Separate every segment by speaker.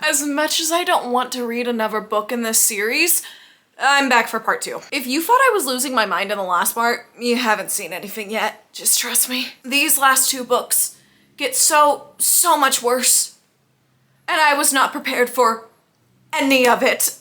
Speaker 1: As much as I don't want to read another book in this series, I'm back for part 2. If you thought I was losing my mind in the last part, you haven't seen anything yet. Just trust me. These last 2 books get so much worse. And I was not prepared for any of it.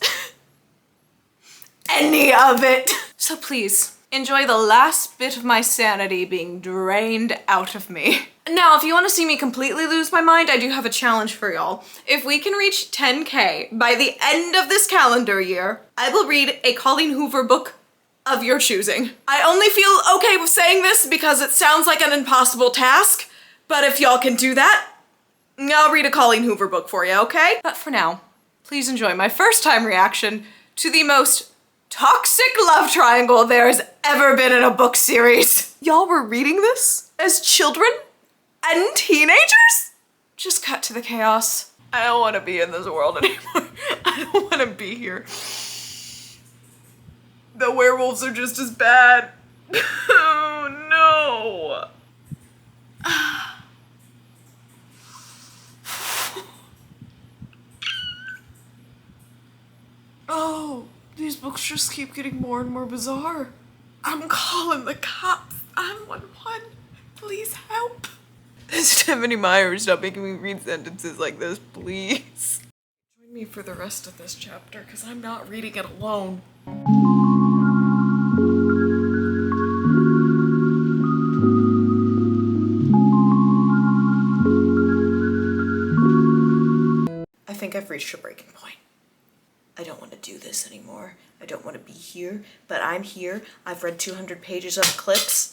Speaker 1: Any of it. So please, enjoy the last bit of my sanity being drained out of me. Now, if you want to see me completely lose my mind, I do have a challenge for y'all. If we can reach 10K by the end of this calendar year, I will read a Colleen Hoover book of your choosing. I only feel okay with saying this because it sounds like an impossible task, but if y'all can do that, I'll read a Colleen Hoover book for you, okay? But for now, please enjoy my first time reaction to the most toxic love triangle there has ever been in a book series. Y'all were reading this as children and teenagers? Just cut to the chaos. I don't want to be in this world anymore. I don't want to be here. The werewolves are just as bad. Oh no. Oh, these books just keep getting more and more bizarre. I'm calling the cops. 911. Please help. Stephanie Meyer, stop making me read sentences like this, please. Join me for the rest of this chapter, because I'm not reading it alone. I think I've reached a breaking point. I don't want to do this anymore. I don't want to be here, but I'm here. I've read 200 pages of Eclipse.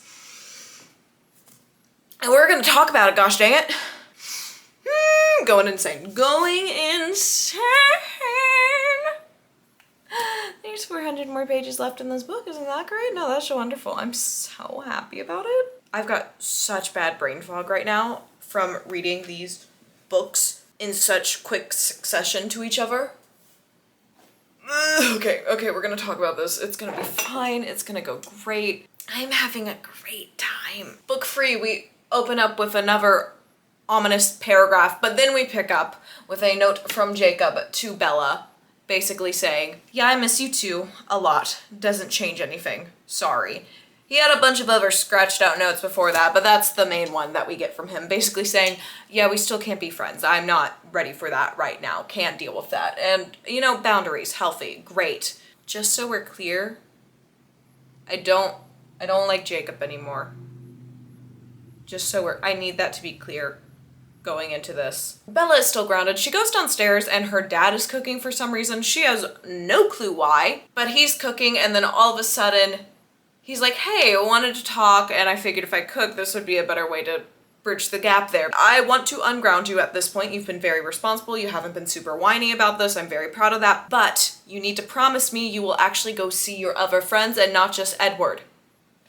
Speaker 1: And we're gonna talk about it, gosh dang it. Going insane. Going insane! There's 400 more pages left in this book, isn't that great? No, that's so wonderful. I'm so happy about it. I've got such bad brain fog right now from reading these books in such quick succession to each other. Okay, we're gonna talk about this. It's gonna be fine. It's gonna go great. I'm having a great time. Book 3, we open up with another ominous paragraph, but then we pick up with a note from Jacob to Bella, basically saying, yeah, I miss you too, a lot. Doesn't change anything. Sorry. He had a bunch of other scratched out notes before that, but that's the main one that we get from him, basically saying, yeah, we still can't be friends. I'm not ready for that right now. Can't deal with that. And, you know, boundaries, healthy, great. Just so we're clear, I don't like Jacob anymore. Just so I need that to be clear going into this. Bella is still grounded. She goes downstairs and her dad is cooking for some reason. She has no clue why, but he's cooking and then all of a sudden he's like, hey, I wanted to talk and I figured if I cook, this would be a better way to bridge the gap there. I want to unground you at this point. You've been very responsible. You haven't been super whiny about this. I'm very proud of that, but you need to promise me you will actually go see your other friends and not just Edward.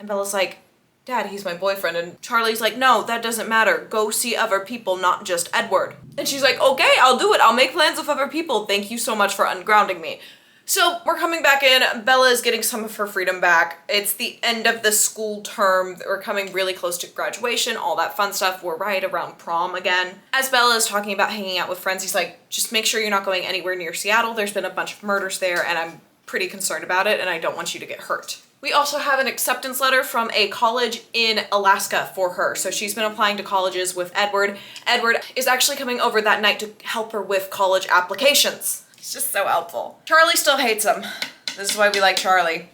Speaker 1: And Bella's like, Dad, he's my boyfriend. And Charlie's like, no, that doesn't matter. Go see other people, not just Edward. And she's like, okay, I'll do it. I'll make plans with other people. Thank you so much for ungrounding me. So we're coming back in. Bella is getting some of her freedom back. It's the end of the school term. We're coming really close to graduation, all that fun stuff. We're right around prom again. As Bella is talking about hanging out with friends, he's like, just make sure you're not going anywhere near Seattle. There's been a bunch of murders there and I'm pretty concerned about it and I don't want you to get hurt. We also have an acceptance letter from a college in Alaska for her. So she's been applying to colleges with Edward. Edward is actually coming over that night to help her with college applications. He's just so helpful. Charlie still hates him. This is why we like Charlie.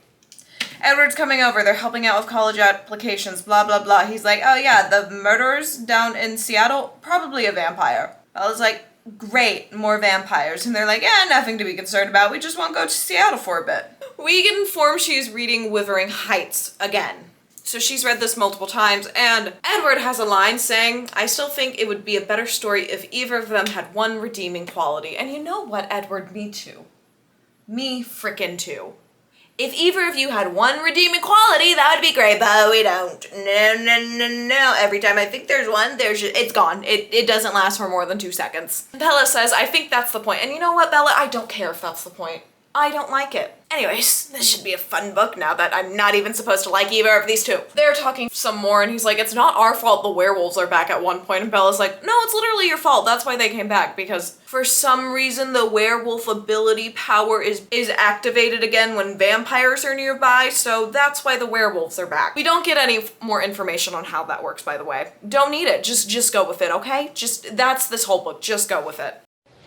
Speaker 1: Edward's coming over. They're helping out with college applications, blah, blah, blah. He's like, oh yeah, the murderers down in Seattle, probably a vampire. I was like, great, more vampires. And they're like, yeah, nothing to be concerned about. We just won't go to Seattle for a bit. We get informed she's reading Wuthering Heights again. So she's read this multiple times, and Edward has a line saying, I still think it would be a better story if either of them had one redeeming quality. And you know what, Edward? Me too. Me frickin' too. If either of you had one redeeming quality, that would be great, but we don't. No. Every time I think there's one, it's gone. It doesn't last for more than 2 seconds. Bella says, I think that's the point. And you know what, Bella? I don't care if that's the point. I don't like it. Anyways, this should be a fun book now that I'm not even supposed to like either of these two. They're talking some more and he's like, it's not our fault the werewolves are back at one point. And Bella's like, no, it's literally your fault. That's why they came back, because for some reason the werewolf ability power is activated again when vampires are nearby. So that's why the werewolves are back. We don't get any more information on how that works, by the way. Don't need it. Just go with it, okay? That's this whole book. Just go with it.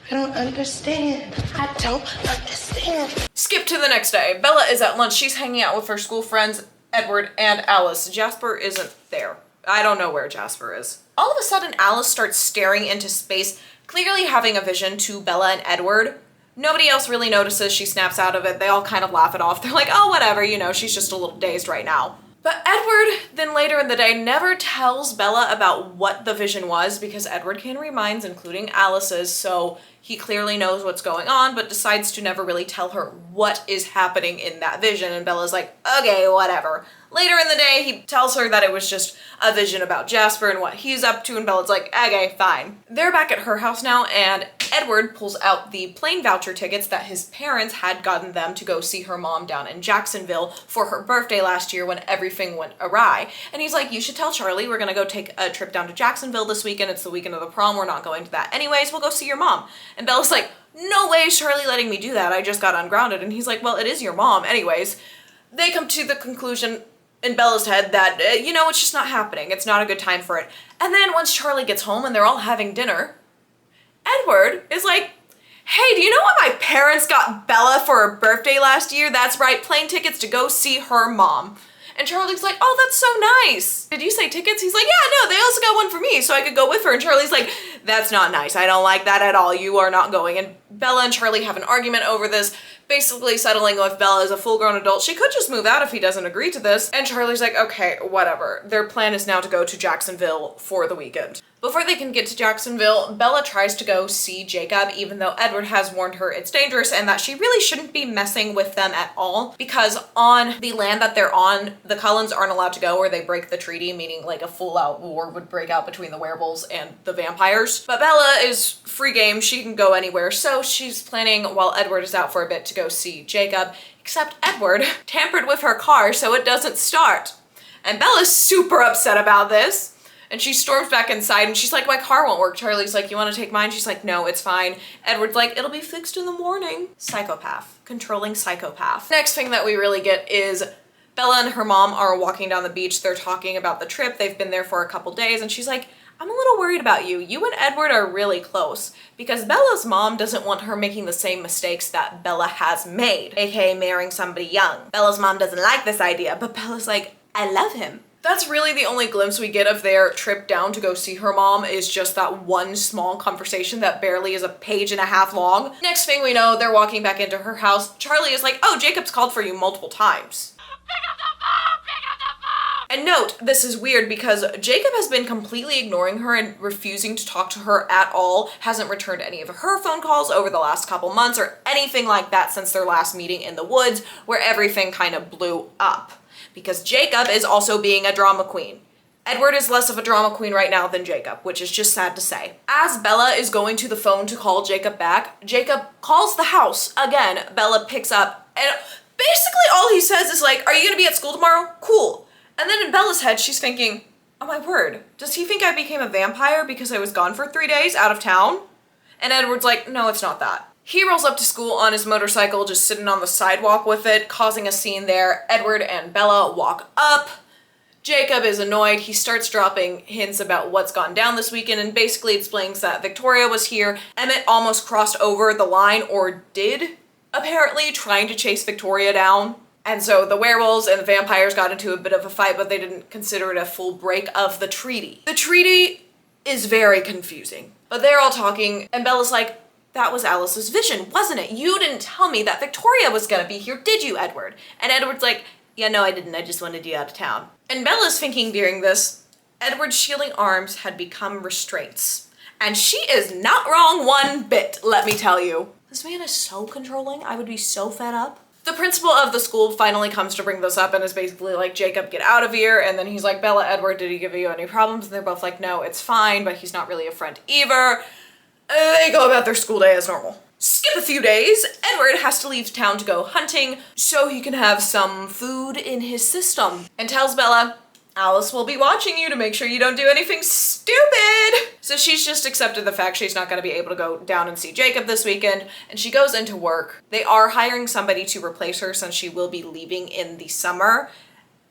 Speaker 2: I don't understand. I don't understand.
Speaker 1: Skip to the next day. Bella is at lunch. She's hanging out with her school friends, Edward and Alice. Jasper isn't there. I don't know where Jasper is. All of a sudden, Alice starts staring into space, clearly having a vision to Bella and Edward. Nobody else really notices. She snaps out of it. They all kind of laugh it off. They're like, oh, whatever, you know, she's just a little dazed right now. But Edward, then later in the day, never tells Bella about what the vision was because Edward can read minds, including Alice's, so he clearly knows what's going on, but decides to never really tell her what is happening in that vision. And Bella's like, okay, whatever. Later in the day, he tells her that it was just a vision about Jasper and what he's up to, and Bella's like, okay, fine. They're back at her house now, and Edward pulls out the plane voucher tickets that his parents had gotten them to go see her mom down in Jacksonville for her birthday last year when everything went awry. And he's like, you should tell Charlie we're gonna go take a trip down to Jacksonville this weekend. It's the weekend of the prom. We're not going to that anyways. We'll go see your mom. And Bella's like, no way is Charlie letting me do that. I just got ungrounded. And he's like, well, it is your mom. Anyways, they come to the conclusion in Bella's head that, you know, it's just not happening. It's not a good time for it. And then once Charlie gets home and they're all having dinner, Edward is like, hey, do you know what my parents got Bella for her birthday last year? That's right, plane tickets to go see her mom. And Charlie's like, oh, that's so nice. Did you say tickets? He's like, yeah, no, they also got one for me so I could go with her. And Charlie's like, that's not nice. I don't like that at all. You are not going. And Bella and Charlie have an argument over this, basically settling if Bella is a full-grown adult. She could just move out if he doesn't agree to this. And Charlie's like, okay, whatever. Their plan is now to go to Jacksonville for the weekend. Before they can get to Jacksonville, Bella tries to go see Jacob, even though Edward has warned her it's dangerous and that she really shouldn't be messing with them at all, because on the land that they're on, the Cullens aren't allowed to go or they break the treaty, meaning like a full-out war would break out between the werewolves and the vampires. But Bella is free game. She can go anywhere, so she's planning while Edward is out for a bit to go see Jacob, except Edward tampered with her car so it doesn't start. And Bella's super upset about this. And she storms back inside and she's like, my car won't work. Charlie's like, you want to take mine? She's like, no, it's fine. Edward's like, it'll be fixed in the morning. Psychopath. Controlling psychopath. Next thing that we really get is Bella and her mom are walking down the beach. They're talking about the trip. They've been there for a couple days and she's like, I'm a little worried about you. You and Edward are really close because Bella's mom doesn't want her making the same mistakes that Bella has made, aka marrying somebody young. Bella's mom doesn't like this idea, but Bella's like, I love him. That's really the only glimpse we get of their trip down to go see her mom, is just that one small conversation that barely is a page and a half long. Next thing we know, they're walking back into her house. Charlie is like, oh, Jacob's called for you multiple times. Pick up the phone! Pick up the phone! And note, this is weird because Jacob has been completely ignoring her and refusing to talk to her at all, hasn't returned any of her phone calls over the last couple months or anything like that since their last meeting in the woods where everything kind of blew up. Because Jacob is also being a drama queen. Edward is less of a drama queen right now than Jacob, which is just sad to say. As Bella is going to the phone to call Jacob back, Jacob calls the house again. Bella picks up and basically all he says is like, are you gonna be at school tomorrow? Cool. And then in Bella's head, she's thinking, oh my word, does he think I became a vampire because I was gone for 3 days out of town? And Edward's like, no, it's not that. He rolls up to school on his motorcycle, just sitting on the sidewalk with it, causing a scene there. Edward and Bella walk up. Jacob is annoyed. He starts dropping hints about what's gone down this weekend and basically explains that Victoria was here. Emmett almost crossed over the line, or did, apparently, trying to chase Victoria down. And so the werewolves and the vampires got into a bit of a fight, but they didn't consider it a full break of the treaty. The treaty is very confusing, but they're all talking and Bella's like, that was Alice's vision, wasn't it? You didn't tell me that Victoria was gonna be here, did you, Edward? And Edward's like, yeah, no, I didn't. I just wanted you out of town. And Bella's thinking during this, Edward's shielding arms had become restraints. And she is not wrong one bit, let me tell you. This man is so controlling. I would be so fed up. The principal of the school finally comes to bring this up and is basically like, Jacob, get out of here. And then he's like, Bella, Edward, did he give you any problems? And they're both like, no, it's fine, but he's not really a friend either. They go about their school day as normal. Skip a few days, Edward has to leave town to go hunting so he can have some food in his system, and tells Bella, Alice will be watching you to make sure you don't do anything stupid. So she's just accepted the fact she's not going to be able to go down and see Jacob this weekend, and she goes into work. They are hiring somebody to replace her since she will be leaving in the summer.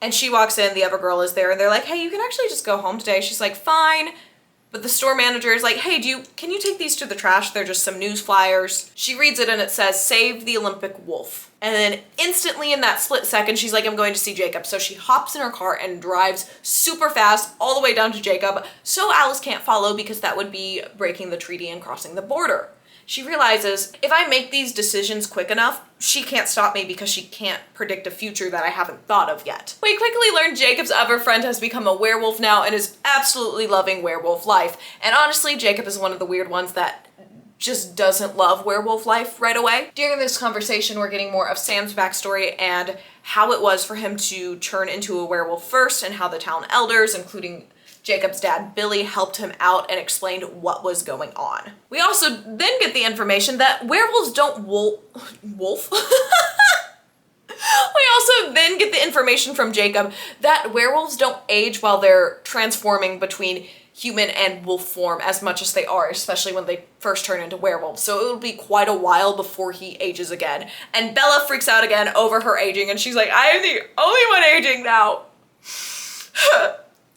Speaker 1: And she walks in, the other girl is there, and they're like, hey, you can actually just go home today. She's like, fine. But the store manager is like, hey, can you take these to the trash? They're just some news flyers. She reads it and it says, save the Olympic wolf. And then instantly in that split second, she's like, I'm going to see Jacob. So she hops in her car and drives super fast all the way down to Jacob. So Alice can't follow because that would be breaking the treaty and crossing the border. She realizes if I make these decisions quick enough, she can't stop me because she can't predict a future that I haven't thought of yet. We quickly learn Jacob's other friend has become a werewolf now and is absolutely loving werewolf life. And honestly, Jacob is one of the weird ones that just doesn't love werewolf life right away. During this conversation, we're getting more of Sam's backstory and how it was for him to turn into a werewolf first, and how the town elders, including Jacob's dad, Billy, helped him out and explained what was going on. We also then get the information that werewolves don't wolf? We also then get the information from Jacob that werewolves don't age while they're transforming between human and wolf form as much as they are, especially when they first turn into werewolves. So it'll be quite a while before he ages again. And Bella freaks out again over her aging, and she's like, I am the only one aging now.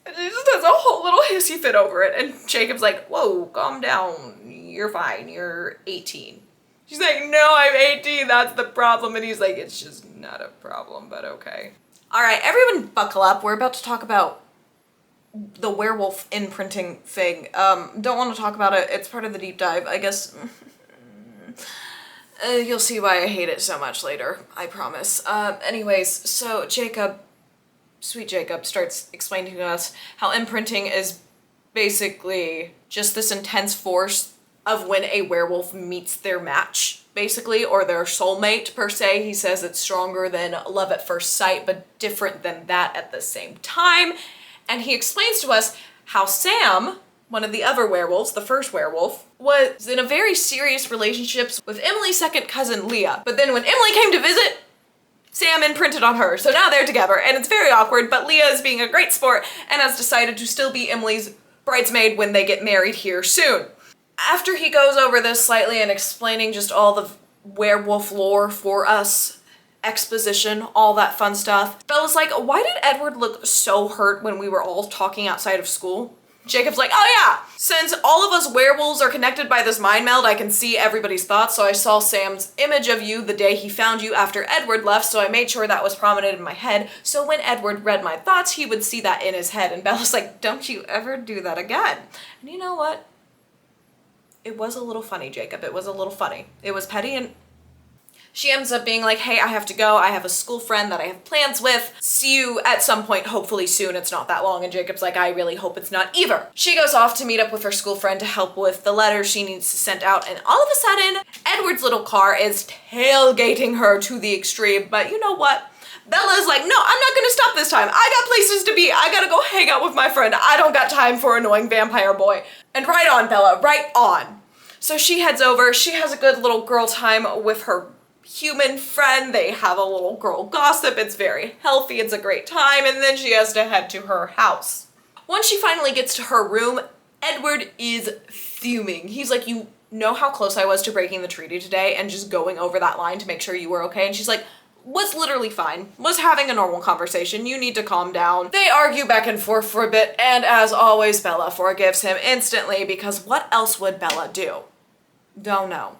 Speaker 1: And she just has a whole little hissy fit over it. And Jacob's like, whoa, calm down. You're fine. You're 18. She's like, no, I'm 18. That's the problem. And he's like, it's just not a problem, but okay. All right, everyone buckle up. We're about to talk about the werewolf imprinting thing. Don't want to talk about it. It's part of the deep dive, I guess. You'll see why I hate it so much later, I promise. Anyways, so Jacob, sweet Jacob, starts explaining to us how imprinting is basically just this intense force of when a werewolf meets their match, basically, or their soulmate, per se. He says it's stronger than love at first sight, but different than that at the same time. And he explains to us how Sam, one of the other werewolves, the first werewolf, was in a very serious relationship with Emily's second cousin, Leah. But then when Emily came to visit, Sam imprinted on her, so now they're together, and it's very awkward, but Leah is being a great sport and has decided to still be Emily's bridesmaid when they get married here soon. After he goes over this slightly and explaining just all the werewolf lore for us, exposition, all that fun stuff, Bella's like, why did Edward look so hurt when we were all talking outside of school? Jacob's like, oh yeah, since all of us werewolves are connected by this mind meld, I can see everybody's thoughts, so I saw Sam's image of you the day he found you after Edward left, so I made sure that was prominent in my head, so when Edward read my thoughts, he would see that in his head. And Bella's like, don't you ever do that again. And you know what? It was a little funny, Jacob. It was a little funny. It was petty, and she ends up being like, hey, I have to go. I have a school friend that I have plans with. See you at some point, hopefully soon. It's not that long. And Jacob's like, I really hope it's not either. She goes off to meet up with her school friend to help with the letter she needs to send out. And all of a sudden, Edward's little car is tailgating her to the extreme. But you know what? Bella's like, no, I'm not gonna stop this time. I got places to be. I gotta go hang out with my friend. I don't got time for annoying vampire boy. And right on, Bella, right on. So she heads over. She has a good little girl time with her human friend. They have a little girl gossip. It's very healthy. It's a great time. And then she has to head to her house. Once she finally gets to her room, Edward is fuming. He's like, you know how close I was to breaking the treaty today and just going over that line to make sure you were okay? And she's like, was literally fine. Was having a normal conversation. You need to calm down. They argue back and forth for a bit, and as always, Bella forgives him instantly, because what else would Bella do? Don't know.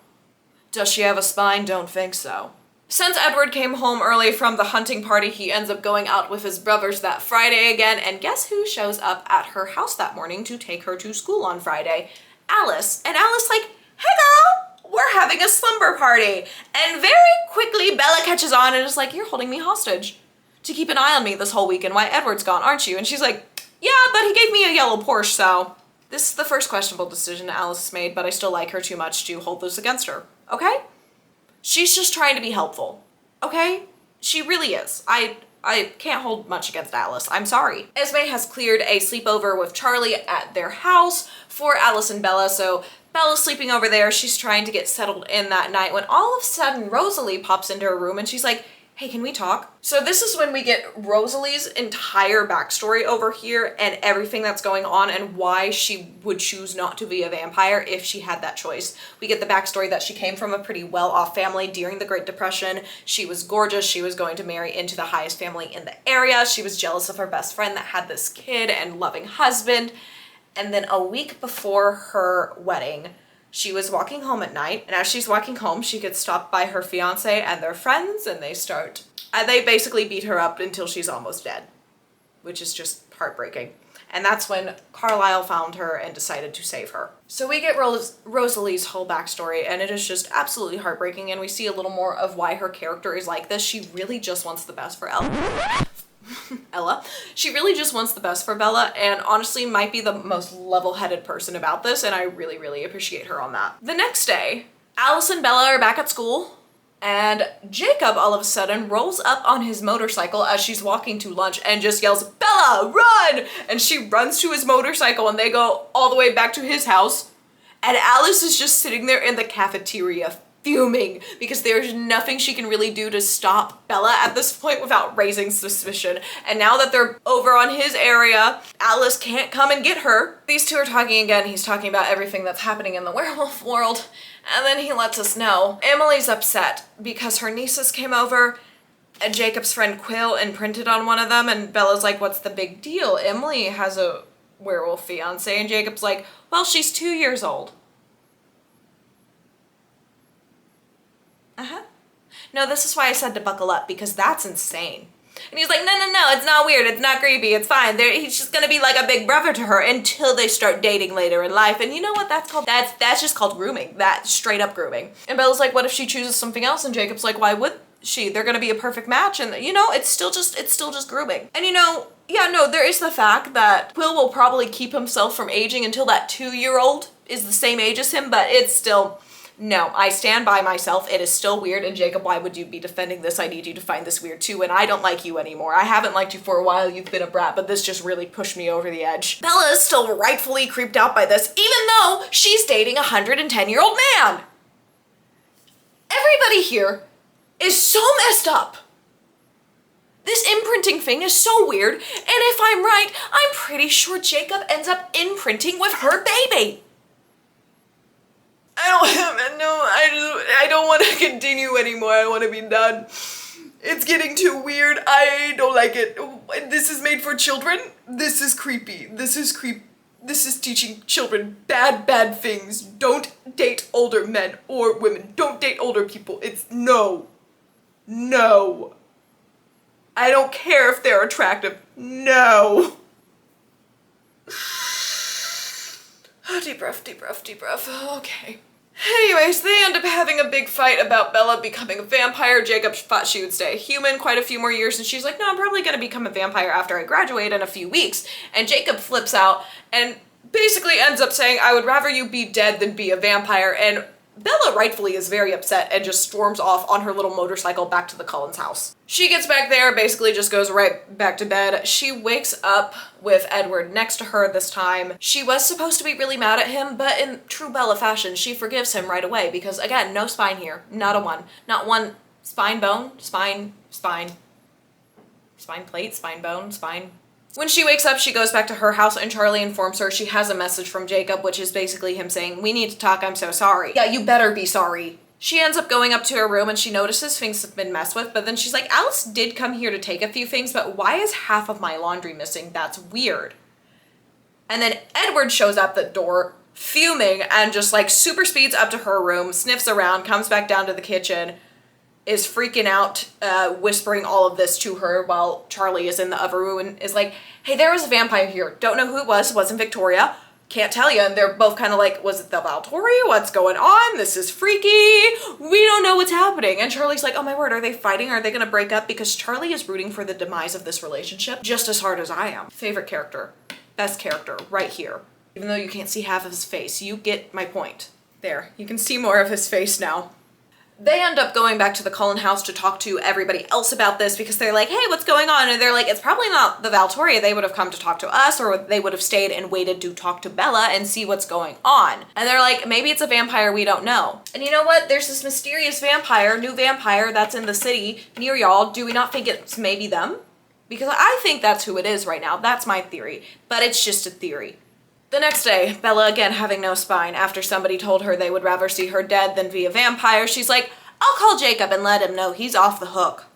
Speaker 1: Does she have a spine? Don't think so. Since Edward came home early from the hunting party, he ends up going out with his brothers that Friday again, and guess who shows up at her house that morning to take her to school on Friday? Alice. And Alice like, hey girl, we're having a slumber party. And very quickly Bella catches on and is like, you're holding me hostage to keep an eye on me this whole weekend while Edward's gone, aren't you? And she's like, yeah, but he gave me a yellow Porsche, so. This is the first questionable decision Alice made, but I still like her too much to hold this against her, okay? She's just trying to be helpful, okay? She really is. I can't hold much against Alice. I'm sorry. Esme has cleared a sleepover with Charlie at their house for Alice and Bella, so Bella's sleeping over there. She's trying to get settled in that night when all of a sudden Rosalie pops into her room and she's like, hey, can we talk? So this is when we get Rosalie's entire backstory over here and everything that's going on and why she would choose not to be a vampire if she had that choice. We get the backstory that she came from a pretty well-off family during the Great Depression. She was gorgeous. She was going to marry into the highest family in the area. She was jealous of her best friend that had this kid and loving husband. And then a week before her wedding, she was walking home at night, and as she's walking home, she gets stopped by her fiance and their friends, and they basically beat her up until she's almost dead, which is just heartbreaking. And that's when Carlisle found her and decided to save her. So we get Rosalie's whole backstory, and it is just absolutely heartbreaking, and we see a little more of why her character is like this. She really just wants the best for Ella. She really just wants the best for Bella, and honestly might be the most level-headed person about this, and I really, really appreciate her on that. The next day, Alice and Bella are back at school, and Jacob all of a sudden rolls up on his motorcycle as she's walking to lunch and just yells, "Bella, run!" And she runs to his motorcycle and they go all the way back to his house, and Alice is just sitting there in the cafeteria fuming because there's nothing she can really do to stop Bella at this point without raising suspicion. And now that they're over on his area, Alice can't come and get her. These two are talking again. He's talking about everything that's happening in the werewolf world. And then he lets us know Emily's upset because her nieces came over and Jacob's friend Quill imprinted on one of them, and Bella's like, what's the big deal? Emily has a werewolf fiance, and Jacob's like, well, she's 2 years old. No, this is why I said to buckle up, because that's insane. And he's like, no, it's not weird, it's not creepy, it's fine. He's just gonna be like a big brother to her until they start dating later in life. And you know what that's called? That's just called grooming. That's straight up grooming. And Bella's like, what if she chooses something else? And Jacob's like, why would she? They're gonna be a perfect match. And you know, it's still just grooming. And you know, yeah, no, there is the fact that Quill will probably keep himself from aging until that 2-year-old is the same age as him, but it's still, no, I stand by myself. It is still weird, and Jacob, why would you be defending this? I need you to find this weird too, and I don't like you anymore. I haven't liked you for a while. You've been a brat, but this just really pushed me over the edge. Bella is still rightfully creeped out by this, even though she's dating a 110-year-old man. Everybody here is so messed up. This imprinting thing is so weird, and if I'm right, I'm pretty sure Jacob ends up imprinting with her baby. I don't want to continue anymore. I want to be done. It's getting too weird. I don't like it. This is made for children. This is creepy. This is teaching children bad things. Don't date older men or women. Don't date older people. It's no. No. I don't care if they're attractive. No. Deep breath. Okay. Anyways, they end up having a big fight about Bella becoming a vampire. Jacob thought she would stay a human quite a few more years, and she's like, no, I'm probably gonna become a vampire after I graduate in a few weeks. And Jacob flips out and basically ends up saying, I would rather you be dead than be a vampire. And Bella rightfully is very upset and just storms off on her little motorcycle back to the Cullens' house. She gets back there, basically just goes right back to bed. She wakes up with Edward next to her this time. She was supposed to be really mad at him, but in true Bella fashion, she forgives him right away because, again, no spine here. Not a one. Not one spine bone, spine plate, spine bone, spine. When she wakes up, she goes back to her house and Charlie informs her she has a message from Jacob, which is basically him saying, we need to talk, I'm so sorry. Yeah, you better be sorry. She ends up going up to her room and she notices things have been messed with, but then she's like, Alice did come here to take a few things, but why is half of my laundry missing? That's weird. And then Edward shows up the door, fuming, and just like super speeds up to her room, sniffs around, comes back down to the kitchen, is freaking out, whispering all of this to her while Charlie is in the other room and is like, hey, there was a vampire here. Don't know who it was. Wasn't Victoria. Can't tell you. And they're both kind of like, was it the Volturi? What's going on? This is freaky. We don't know what's happening. And Charlie's like, oh my word, are they fighting? Are they going to break up? Because Charlie is rooting for the demise of this relationship just as hard as I am. Favorite character. Best character. Right here. Even though you can't see half of his face. You get my point. There. You can see more of his face now. They end up going back to the Cullen house to talk to everybody else about this because they're like, hey, what's going on? And they're like, it's probably not the Volturi. They would have come to talk to us, or they would have stayed and waited to talk to Bella and see what's going on. And they're like, maybe it's a vampire, we don't know. And you know what? There's this mysterious vampire, new vampire that's in the city near y'all. Do we not think it's maybe them? Because I think that's who it is right now. That's my theory. But it's just a theory. The next day, Bella again having no spine after somebody told her they would rather see her dead than be a vampire. She's like, I'll call Jacob and let him know he's off the hook.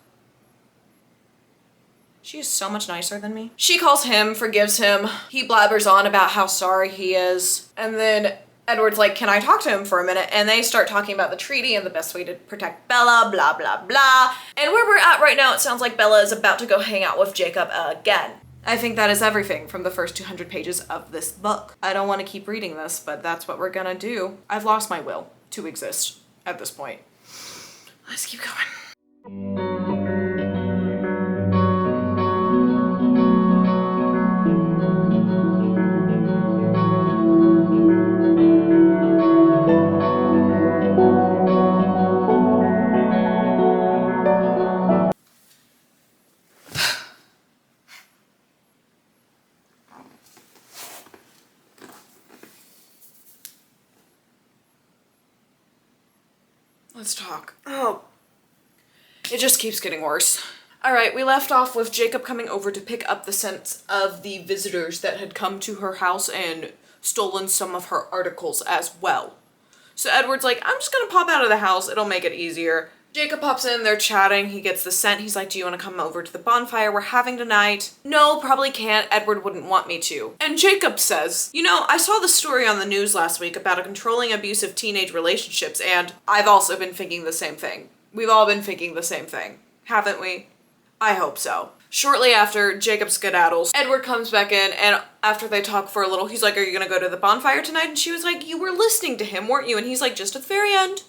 Speaker 1: She is so much nicer than me. She calls him, forgives him. He blabbers on about how sorry he is. And then Edward's like, can I talk to him for a minute? And they start talking about the treaty and the best way to protect Bella, blah, blah, blah. And where we're at right now, it sounds like Bella is about to go hang out with Jacob again. I think that is everything from the first 200 pages of this book. I don't want to keep reading this, but that's what we're gonna do. I've lost my will to exist at this point. Let's keep going. Let's talk. Oh, it just keeps getting worse. All right, we left off with Jacob coming over to pick up the scent of the visitors that had come to her house and stolen some of her articles as well. So Edward's like, I'm just gonna pop out of the house. It'll make it easier. Jacob pops in, they're chatting, he gets the scent. He's like, do you want to come over to the bonfire we're having tonight? No, probably can't. Edward wouldn't want me to. And Jacob says, you know, I saw the story on the news last week about a controlling, abusive teenage relationships, and I've also been thinking the same thing. We've all been thinking the same thing, haven't we? I hope so. Shortly after Jacob skedaddles, Edward comes back in, and after they talk for a little, he's like, are you gonna go to the bonfire tonight? And she was like, you were listening to him, weren't you? And he's like, just at the very end.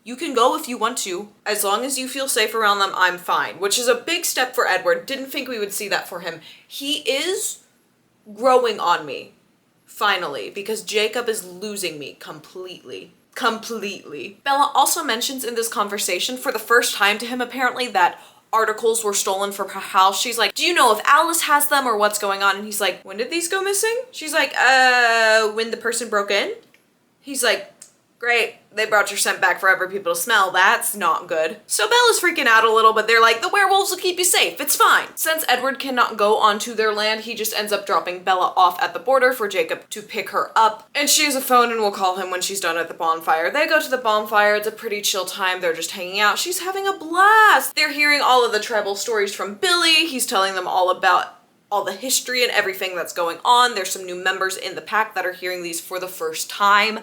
Speaker 1: You can go if you want to. As long as you feel safe around them, I'm fine. Which is a big step for Edward. Didn't think we would see that for him. He is growing on me, finally, because Jacob is losing me completely. Completely. Bella also mentions in this conversation, for the first time to him apparently, that articles were stolen from her house. She's like, do you know if Alice has them or what's going on? And he's like, when did these go missing? She's like, when the person broke in? He's like, great, they brought your scent back for other people to smell. That's not good. So Bella's freaking out a little, but they're like, the werewolves will keep you safe. It's fine. Since Edward cannot go onto their land, he just ends up dropping Bella off at the border for Jacob to pick her up. And she has a phone and will call him when she's done at the bonfire. They go to the bonfire. It's a pretty chill time. They're just hanging out. She's having a blast. They're hearing all of the tribal stories from Billy. He's telling them all about all the history and everything that's going on. There's some new members in the pack that are hearing these for the first time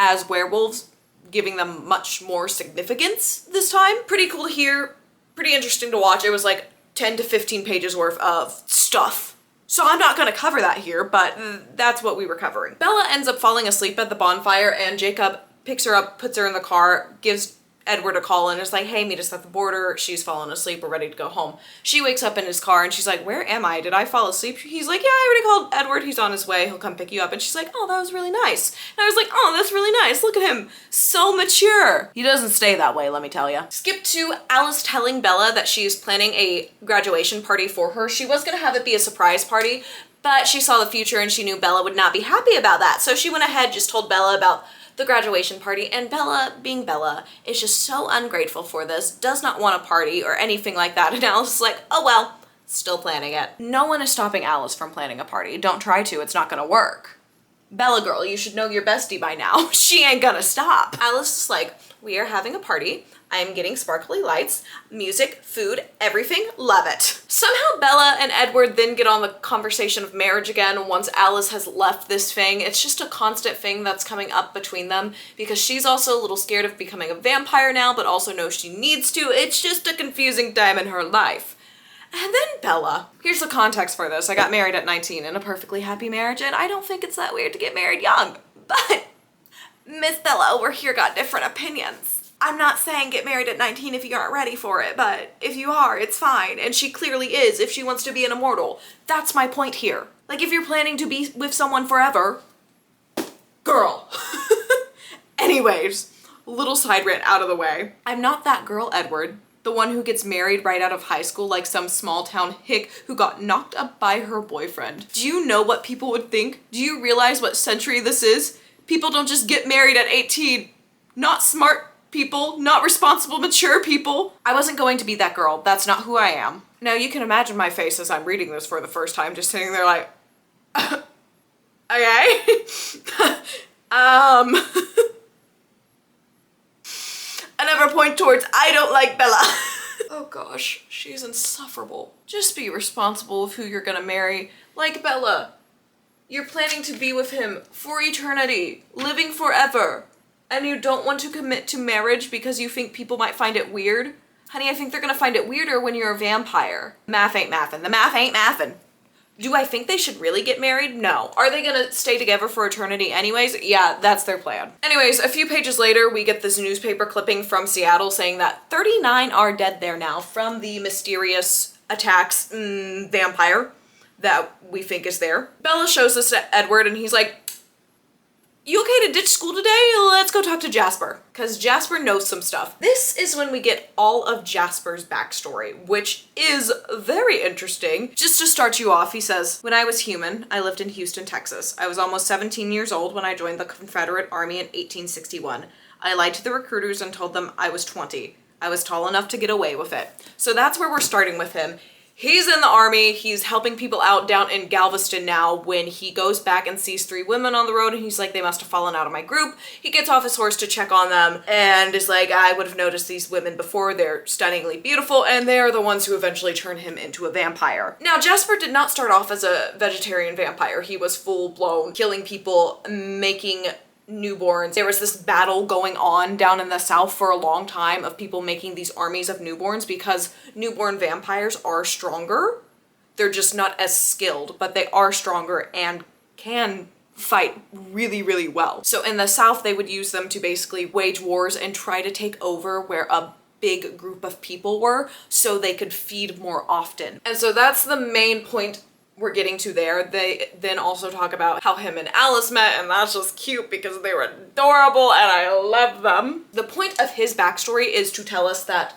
Speaker 1: as werewolves, giving them much more significance this time. Pretty cool to hear, pretty interesting to watch. It was like 10 to 15 pages worth of stuff. So I'm not gonna cover that here, but that's what we were covering. Bella ends up falling asleep at the bonfire, and Jacob picks her up, puts her in the car, gives Edward a call and is like, hey, meet us at the border. She's fallen asleep. We're ready to go home. She wakes up in his car and she's like, where am I? Did I fall asleep? He's like, yeah, I already called Edward. He's on his way. He'll come pick you up. And she's like, oh, that was really nice. And I was like, oh, that's really nice. Look at him. So mature. He doesn't stay that way, let me tell you. Skip to Alice telling Bella that she is planning a graduation party for her. She was going to have it be a surprise party, but she saw the future and she knew Bella would not be happy about that. So she went ahead, just told Bella about the graduation party, and Bella, being Bella, is just so ungrateful for this, does not want a party or anything like that, and Alice is like, oh well, still planning it. No one is stopping Alice from planning a party. Don't try to, it's not gonna work. Bella girl, you should know your bestie by now. She ain't gonna stop. Alice is like, we are having a party. I am getting sparkly lights, music, food, everything, love it. Somehow Bella and Edward then get on the conversation of marriage again once Alice has left this thing. It's just a constant thing that's coming up between them because she's also a little scared of becoming a vampire now, but also knows she needs to. It's just a confusing time in her life. And then Bella. Here's the context for this. I got married at 19 in a perfectly happy marriage, and I don't think it's that weird to get married young. But Miss Bella over here got different opinions. I'm not saying get married at 19 if you aren't ready for it, but if you are, it's fine. And she clearly is if she wants to be an immortal. That's my point here. Like, if you're planning to be with someone forever, girl. Anyways, little side rant out of the way. I'm not that girl, Edward. The one who gets married right out of high school like some small town hick who got knocked up by her boyfriend. Do you know what people would think? Do you realize what century this is? People don't just get married at 18. Not smart people, not responsible, mature people. I wasn't going to be that girl. That's not who I am. Now you can imagine my face as I'm reading this for the first time, just sitting there like, okay. Another point towards I don't like Bella. Oh gosh, she's insufferable. Just be responsible of who you're gonna marry. Like Bella, you're planning to be with him for eternity, living forever, and you don't want to commit to marriage because you think people might find it weird? Honey, I think they're gonna find it weirder when you're a vampire. Math ain't mathin'. The math ain't mathin'. Do I think they should really get married? No. Are they gonna stay together for eternity anyways? Yeah, that's their plan. Anyways, a few pages later, we get this newspaper clipping from Seattle saying that 39 are dead there now from the mysterious attacks vampire that we think is there. Bella shows this to Edward and he's like, you okay to ditch school today? Let's go talk to Jasper. Because Jasper knows some stuff. This is when we get all of Jasper's backstory, which is very interesting. Just to start you off, he says, when I was human, I lived in Houston, Texas. I was almost 17 years old when I joined the Confederate Army in 1861. I lied to the recruiters and told them I was 20. I was tall enough to get away with it. So that's where we're starting with him. He's in the army, he's helping people out down in Galveston now when he goes back and sees 3 women on the road and he's like, they must have fallen out of my group. He gets off his horse to check on them and is like, I would have noticed these women before, they're stunningly beautiful, and they are the ones who eventually turn him into a vampire. Now, Jasper did not start off as a vegetarian vampire. He was full-blown killing people, making newborns. There was this battle going on down in the South for a long time of people making these armies of newborns because newborn vampires are stronger. They're just not as skilled, but they are stronger and can fight really, really well. So in the South, they would use them to basically wage wars and try to take over where a big group of people were so they could feed more often. And so that's the main point we're getting to there. They then also talk about how him and Alice met, and that's just cute because they were adorable and I love them. The point of his backstory is to tell us that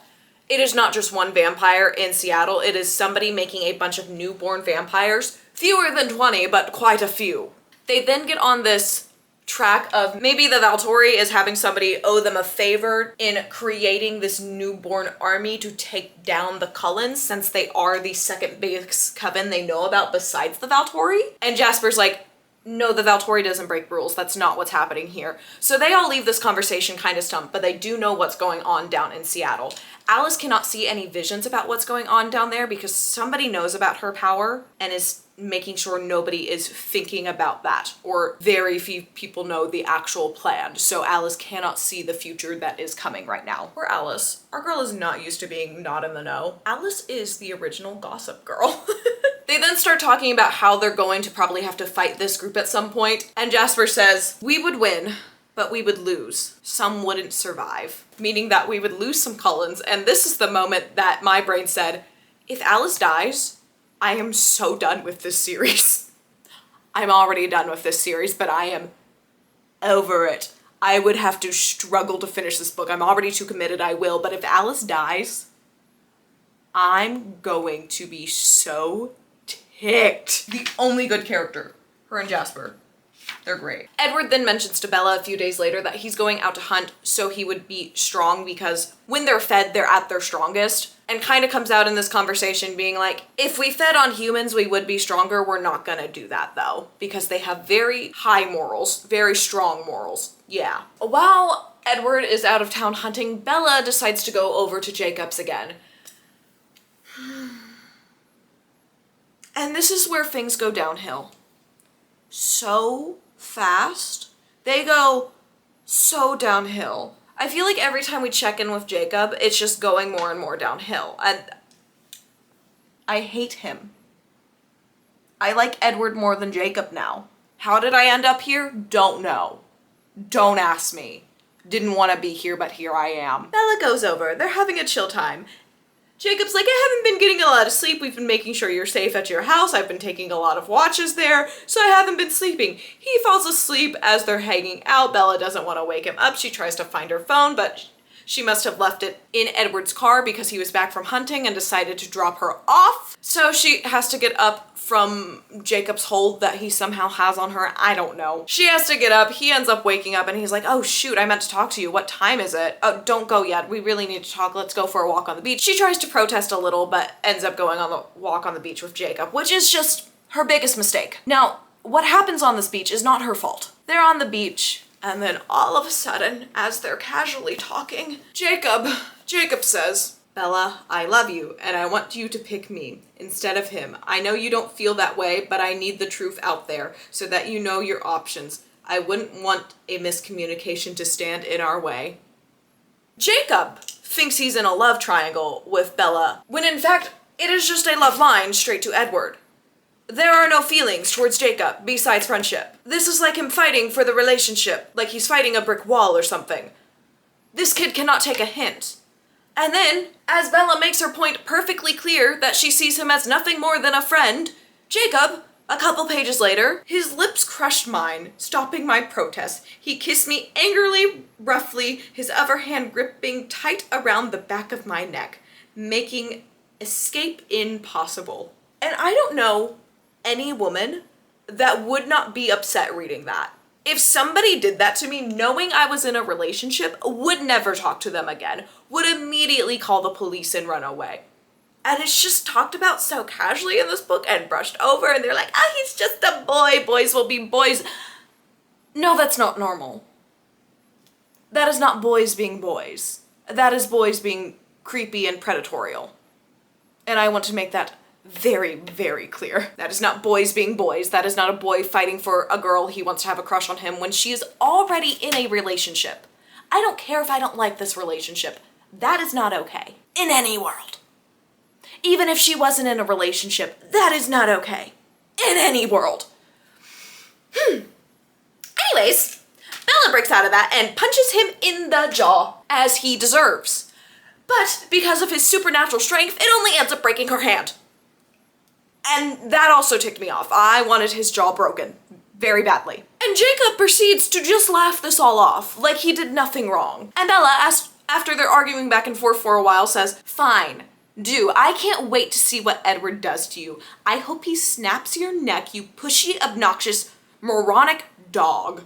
Speaker 1: it is not just one vampire in Seattle, it is somebody making a bunch of newborn vampires. Fewer than 20, but quite a few. They then get on this track of maybe the Volturi is having somebody owe them a favor in creating this newborn army to take down the Cullens, since they are the second biggest coven they know about besides the Volturi. And Jasper's like, no, the Volturi doesn't break rules. That's not what's happening here. So they all leave this conversation kind of stumped, but they do know what's going on down in Seattle. Alice cannot see any visions about what's going on down there because somebody knows about her power and is making sure nobody is thinking about that, or very few people know the actual plan. So Alice cannot see the future that is coming right now. Poor Alice. Our girl is not used to being not in the know. Alice is the original gossip girl. They then start talking about how they're going to probably have to fight this group at some point, and Jasper says, we would win, but we would lose. Some wouldn't survive. Meaning that we would lose some Cullens, and this is the moment that my brain said, if Alice dies, I am so done with this series. I'm already done with this series, but I am over it. I would have to struggle to finish this book. I'm already too committed, I will, but if Alice dies, I'm going to be so ticked. The only good character, her and Jasper. They're great. Edward then mentions to Bella a few days later that he's going out to hunt so he would be strong because when they're fed, they're at their strongest. And kind of comes out in this conversation being like, if we fed on humans, we would be stronger. We're not gonna do that though, because they have very high morals, very strong morals. Yeah. While Edward is out of town hunting, Bella decides to go over to Jacob's again. And this is where things go downhill. So fast. They go so downhill. I feel like every time we check in with Jacob, it's just going more and more downhill. And I hate him. I like Edward more than Jacob now. How did I end up here? Don't know. Don't ask me. Didn't want to be here, but here I am. Bella goes over. They're having a chill time. Jacob's like, I haven't been getting a lot of sleep. We've been making sure you're safe at your house. I've been taking a lot of watches there, so I haven't been sleeping. He falls asleep as they're hanging out. Bella doesn't want to wake him up. She tries to find her phone, but she must have left it in Edward's car because he was back from hunting and decided to drop her off. So she has to get up from Jacob's hold that he somehow has on her. I don't know. She has to get up. He ends up waking up and he's like, oh shoot, I meant to talk to you. What time is it? Oh, don't go yet. We really need to talk. Let's go for a walk on the beach. She tries to protest a little, but ends up going on the walk on the beach with Jacob, which is just her biggest mistake. Now, what happens on this beach is not her fault. They're on the beach, and then all of a sudden, as they're casually talking, Jacob says, Bella, I love you, and I want you to pick me instead of him. I know you don't feel that way, but I need the truth out there so that you know your options. I wouldn't want a miscommunication to stand in our way. Jacob thinks he's in a love triangle with Bella, when in fact, it is just a love line straight to Edward. There are no feelings towards Jacob besides friendship. This is like him fighting for the relationship, like he's fighting a brick wall or something. This kid cannot take a hint. And then, as Bella makes her point perfectly clear that she sees him as nothing more than a friend, Jacob, a couple pages later, his lips crushed mine, stopping my protest. He kissed me angrily, roughly, his other hand gripping tight around the back of my neck, making escape impossible. And I don't know any woman that would not be upset reading that. If somebody did that to me, knowing I was in a relationship, would never talk to them again, would immediately call the police and run away. And it's just talked about so casually in this book and brushed over, and they're like, ah, he's just a boy, boys will be boys. No, that's not normal. That is not boys being boys. That is boys being creepy and predatorial. And I want to make that very, very clear. That is not boys being boys. That is not a boy fighting for a girl he wants to have a crush on him when she is already in a relationship. I don't care if I don't like this relationship. That is not okay. In any world. Even if she wasn't in a relationship, that is not okay. In any world. Anyways, Bella breaks out of that and punches him in the jaw, as he deserves. But because of his supernatural strength, it only ends up breaking her hand. And that also ticked me off. I wanted his jaw broken very badly. And Jacob proceeds to just laugh this all off, like he did nothing wrong. And Bella, after they're arguing back and forth for a while, says, fine, do. I can't wait to see what Edward does to you. I hope he snaps your neck, you pushy, obnoxious, moronic dog.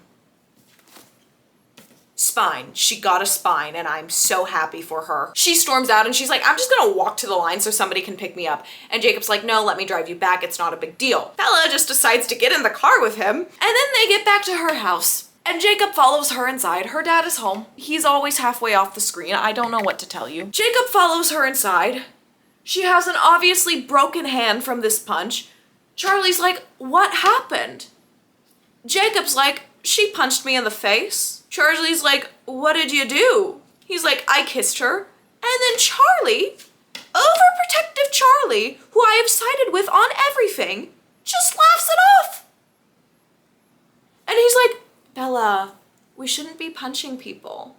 Speaker 1: Spine. She got a spine, and I'm so happy for her. She storms out and she's like, I'm just gonna walk to the line so somebody can pick me up. And Jacob's like, no, let me drive you back. It's not a big deal. Bella just decides to get in the car with him, and then they get back to her house. And Jacob follows her inside. Her dad is home. He's always halfway off the screen. I don't know what to tell you. Jacob follows her inside. She has an obviously broken hand from this punch. Charlie's like, what happened? Jacob's like, she punched me in the face. Charlie's like, what did you do? He's like, I kissed her. And then Charlie, overprotective Charlie, who I have sided with on everything, just laughs it off. And he's like, Bella, we shouldn't be punching people.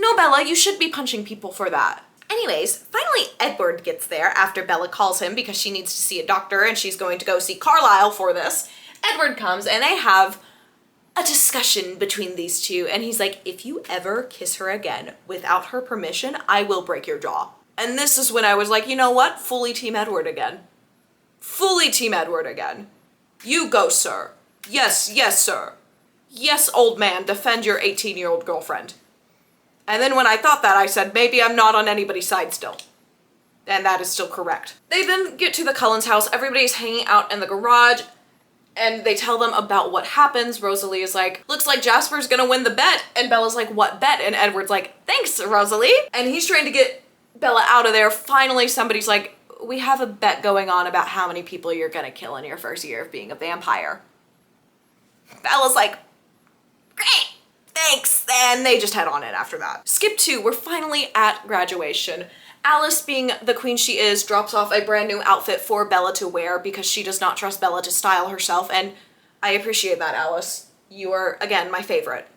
Speaker 1: No, Bella, you should be punching people for that. Anyways, finally Edward gets there after Bella calls him because she needs to see a doctor and she's going to go see Carlisle for this. Edward comes and they have a discussion between these two, and he's like, if you ever kiss her again without her permission, I will break your jaw. And this is when I was like, you know what? Fully Team Edward again. Fully Team Edward again. You go, sir. Yes, yes, sir. Yes, old man, defend your 18-year-old girlfriend. And then when I thought that, I said, maybe I'm not on anybody's side still. And that is still correct. They then get to the Cullens' house. Everybody's hanging out in the garage, and they tell them about what happens. Rosalie is like, looks like Jasper's gonna win the bet. And Bella's like, what bet? And Edward's like, thanks, Rosalie. And he's trying to get Bella out of there. Finally, somebody's like, we have a bet going on about how many people you're gonna kill in your first year of being a vampire. Bella's like, great, thanks. And they just head on in after that. Skip 2, we're finally at graduation. Alice, being the queen she is, drops off a brand new outfit for Bella to wear because she does not trust Bella to style herself, and I appreciate that, Alice. You are, again, my favorite.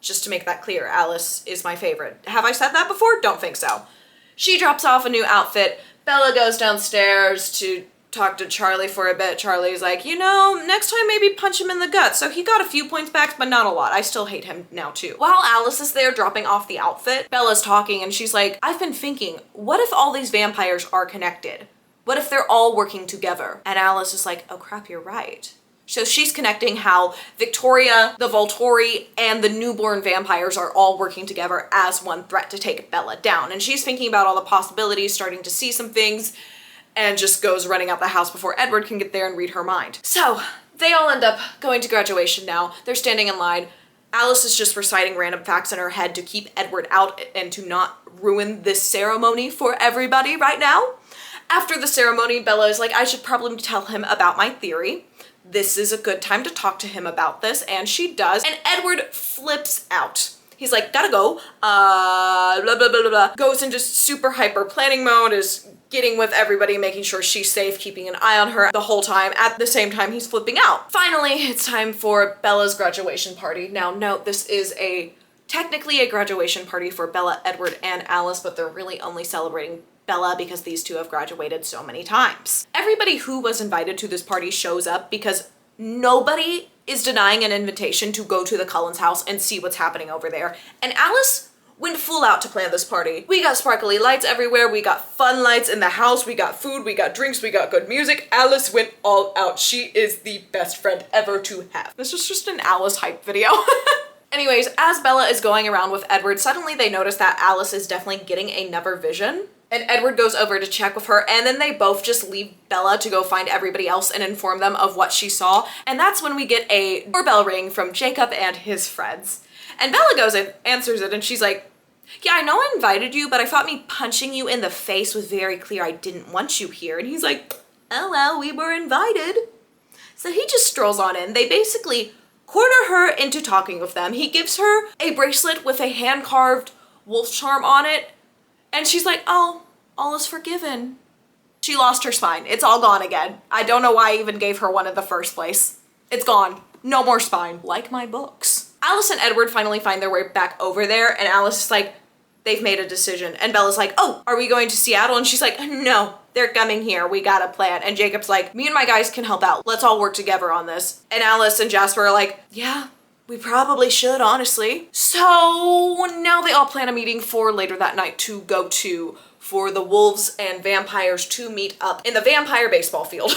Speaker 1: Just to make that clear, Alice is my favorite. Have I said that before? Don't think so. She drops off a new outfit. Bella goes downstairs to talk to Charlie for a bit. Charlie's like, you know, next time maybe punch him in the gut. So he got a few points back, but not a lot. I still hate him now too. While Alice is there dropping off the outfit, Bella's talking and she's like, I've been thinking, what if all these vampires are connected? What if they're all working together? And Alice is like, oh crap, you're right. So she's connecting how Victoria, the Volturi, and the newborn vampires are all working together as one threat to take Bella down. And she's thinking about all the possibilities, starting to see some things, and just goes running out the house before Edward can get there and read her mind. So they all end up going to graduation now. They're standing in line. Alice is just reciting random facts in her head to keep Edward out and to not ruin this ceremony for everybody right now. After the ceremony, Bella is like, I should probably tell him about my theory. This is a good time to talk to him about this, and she does, and Edward flips out. He's like, gotta go, blah, blah, blah, blah, blah. Goes into super hyper planning mode, is getting with everybody, making sure she's safe, keeping an eye on her the whole time. At the same time, he's flipping out. Finally, it's time for Bella's graduation party. Now, note, this is technically a graduation party for Bella, Edward, and Alice, but they're really only celebrating Bella because these two have graduated so many times. Everybody who was invited to this party shows up because nobody is denying an invitation to go to the Cullens house and see what's happening over there. And Alice went full out to plan this party. We got sparkly lights everywhere, we got fun lights in the house, we got food, we got drinks, we got good music. Alice went all out. She is the best friend ever to have. This was just an Alice hype video. Anyways, as Bella is going around with Edward, suddenly they notice that Alice is definitely getting another vision. And Edward goes over to check with her, and then they both just leave Bella to go find everybody else and inform them of what she saw. And that's when we get a doorbell ring from Jacob and his friends. And Bella goes and answers it, and she's like, yeah, I know I invited you, but I thought me punching you in the face was very clear I didn't want you here. And he's like, oh well, we were invited. So he just strolls on in. They basically corner her into talking with them. He gives her a bracelet with a hand-carved wolf charm on it. And she's like, oh, all is forgiven. She lost her spine. It's all gone again. I don't know why I even gave her one in the first place. It's gone. No more spine. Like my books. Alice and Edward finally find their way back over there, and Alice is like, they've made a decision. And Bella's like, oh, are we going to Seattle? And she's like, no, they're coming here. We got a plan. And Jacob's like, me and my guys can help out. Let's all work together on this. And Alice and Jasper are like, yeah, we probably should, honestly. So now they all plan a meeting for later that night to go to for the wolves and vampires to meet up in the vampire baseball field.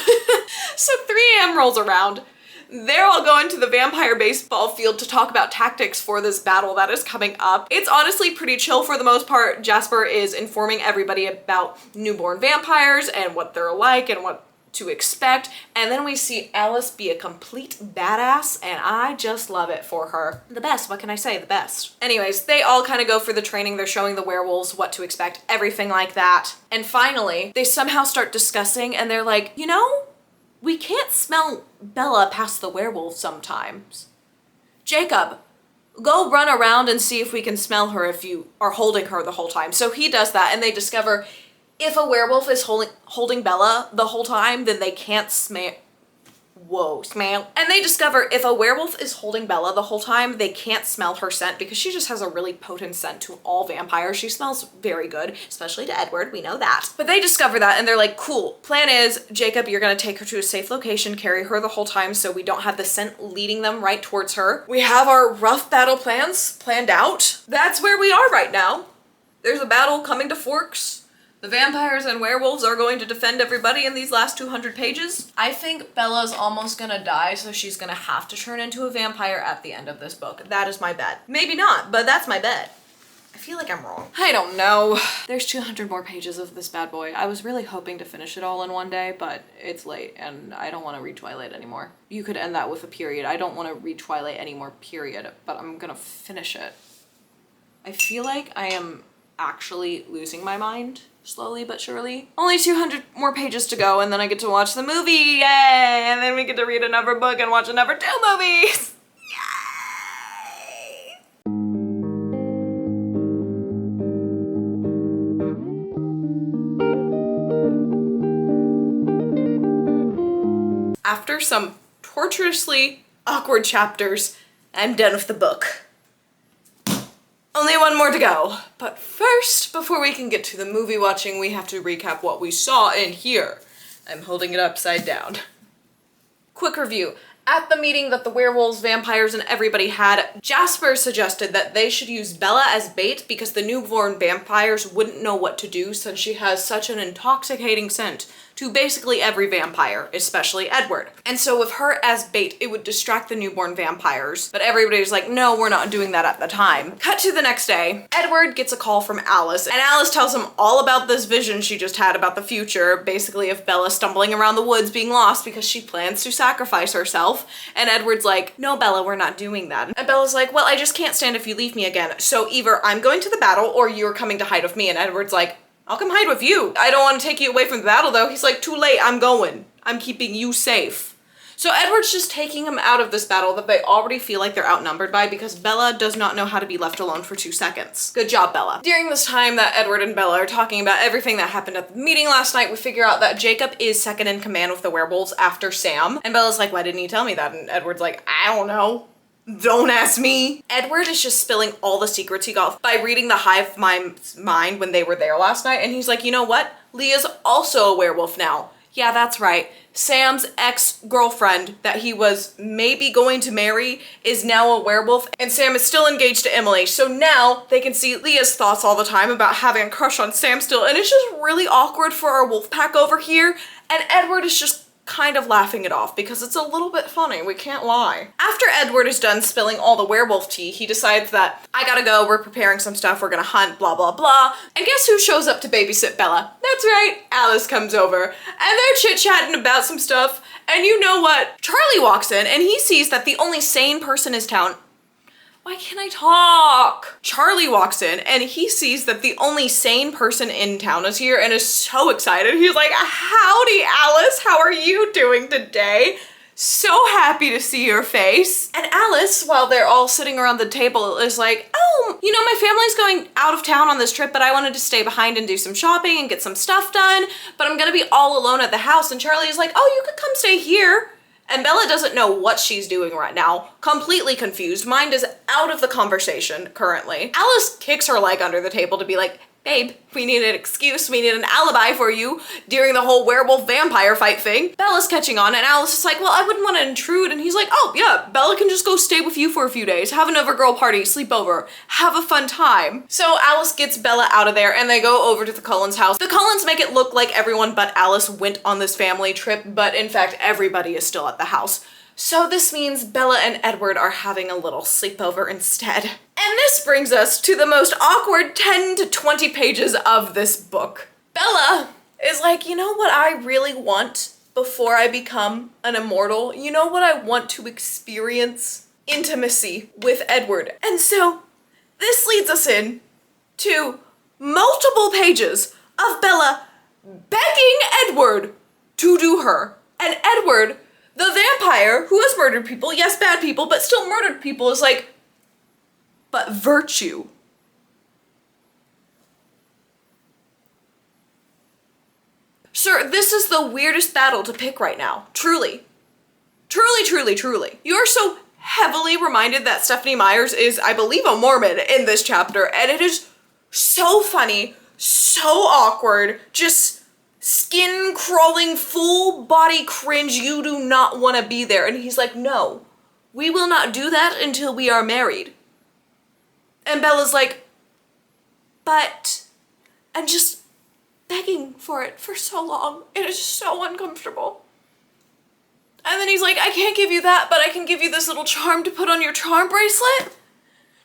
Speaker 1: So 3 a.m. rolls around. They're all going to the vampire baseball field to talk about tactics for this battle that is coming up. It's honestly pretty chill for the most part. Jasper is informing everybody about newborn vampires and what they're like and what to expect. And then we see Alice be a complete badass, and I just love it for her. The best, what can I say? The best. Anyways, they all kind of go for the training. They're showing the werewolves what to expect, everything like that. And finally, they somehow start discussing, and they're like, you know, we can't smell Bella past the werewolf sometimes. Jacob, go run around and see if we can smell her if you are holding her the whole time. So he does that, and they discover if a werewolf is holding Bella the whole time, then they can't smell. And they discover if a werewolf is holding Bella the whole time, they can't smell her scent because she just has a really potent scent to all vampires. She smells very good, especially to Edward, we know that. But they discover that and they're like, cool, plan is, Jacob, you're gonna take her to a safe location, carry her the whole time so we don't have the scent leading them right towards her. We have our rough battle plans planned out. That's where we are right now. There's a battle coming to Forks. The vampires and werewolves are going to defend everybody in these last 200 pages. I think Bella's almost gonna die, so she's gonna have to turn into a vampire at the end of this book. That is my bet. Maybe not, but that's my bet. I feel like I'm wrong. I don't know. There's 200 more pages of this bad boy. I was really hoping to finish it all in one day, but it's late and I don't want to read Twilight anymore. You could end that with a period. I don't want to read Twilight anymore, period, but I'm gonna finish it. I feel like I am actually losing my mind. Slowly but surely. Only 200 more pages to go and then I get to watch the movie, yay! And then we get to read another book and watch another 2 movies. after some torturously awkward chapters, I'm done with the book. Only one more to go. But first, before we can get to the movie watching, we have to recap what we saw in here. I'm holding it upside down. Quick review. At the meeting that the werewolves, vampires, and everybody had, Jasper suggested that they should use Bella as bait because the newborn vampires wouldn't know what to do since she has such an intoxicating scent to basically every vampire, especially Edward. And so with her as bait, it would distract the newborn vampires, but everybody was like, no, we're not doing that at the time. Cut to the next day. Edward gets a call from Alice, and Alice tells him all about this vision she just had about the future, basically of Bella stumbling around the woods being lost because she plans to sacrifice herself. And Edward's like, no, Bella, we're not doing that. And Bella's like, well, I just can't stand if you leave me again. So either I'm going to the battle or you're coming to hide with me. And Edward's like, I'll come hide with you. I don't want to take you away from the battle though. He's like, too late, I'm going. I'm keeping you safe. So Edward's just taking him out of this battle that they already feel like they're outnumbered by because Bella does not know how to be left alone for 2 seconds. Good job, Bella. During this time that Edward and Bella are talking about everything that happened at the meeting last night, we figure out that Jacob is second in command with the werewolves after Sam. And Bella's like, why didn't you tell me that? And Edward's like, I don't know. Don't ask me. Edward is just spilling all the secrets he got by reading the hive mind when they were there last night. And he's like, you know what? Leah's also a werewolf now. Yeah, that's right. Sam's ex-girlfriend that he was maybe going to marry is now a werewolf, and Sam is still engaged to Emily. So now they can see Leah's thoughts all the time about having a crush on Sam still, and it's just really awkward for our wolf pack over here. And Edward is just kind of laughing it off because it's a little bit funny, we can't lie. After Edward is done spilling all the werewolf tea, he decides that I gotta go, we're preparing some stuff, we're gonna hunt, blah, blah, blah. And guess who shows up to babysit Bella? That's right, Alice comes over and they're chit-chatting about some stuff. And you know what? Charlie walks in and he sees that the only sane person in town. Why can't I talk? Charlie walks in and he sees that the only sane person in town is here and is so excited. He's like, howdy, Alice. How are you doing today? So happy to see your face. And Alice, while they're all sitting around the table, is like, oh, you know, my family's going out of town on this trip, but I wanted to stay behind and do some shopping and get some stuff done, but I'm gonna be all alone at the house. And Charlie is like, oh, you could come stay here. And Bella doesn't know what she's doing right now, completely confused. Mind is out of the conversation currently. Alice kicks her leg under the table to be like, babe, we need an excuse, we need an alibi for you during the whole werewolf vampire fight thing. Bella's catching on and Alice is like, well, I wouldn't want to intrude. And he's like, oh yeah, Bella can just go stay with you for a few days, have another girl party, sleep over, have a fun time. So Alice gets Bella out of there and they go over to the Cullens' house. The Cullens make it look like everyone but Alice went on this family trip, but in fact, everybody is still at the house. So this means Bella and Edward are having a little sleepover instead. And this brings us to the most awkward 10 to 20 pages of this book. Bella is like, you know what I really want before I become an immortal? You know what I want to experience? Intimacy with Edward. And so this leads us in to multiple pages of Bella begging Edward to do her. And Edward, the vampire who has murdered people, yes, bad people, but still murdered people, is like, but virtue. Sir, this is the weirdest battle to pick right now. Truly. Truly, truly, truly. You are so heavily reminded that Stephanie Myers is, I believe, a Mormon in this chapter, and it is so funny, so awkward, just skin crawling, full body cringe. You do not want to be there. And he's like, no, we will not do that until we are married. And Bella's like, but, and just begging for it for so long. It is so uncomfortable. And then he's like, I can't give you that, but I can give you this little charm to put on your charm bracelet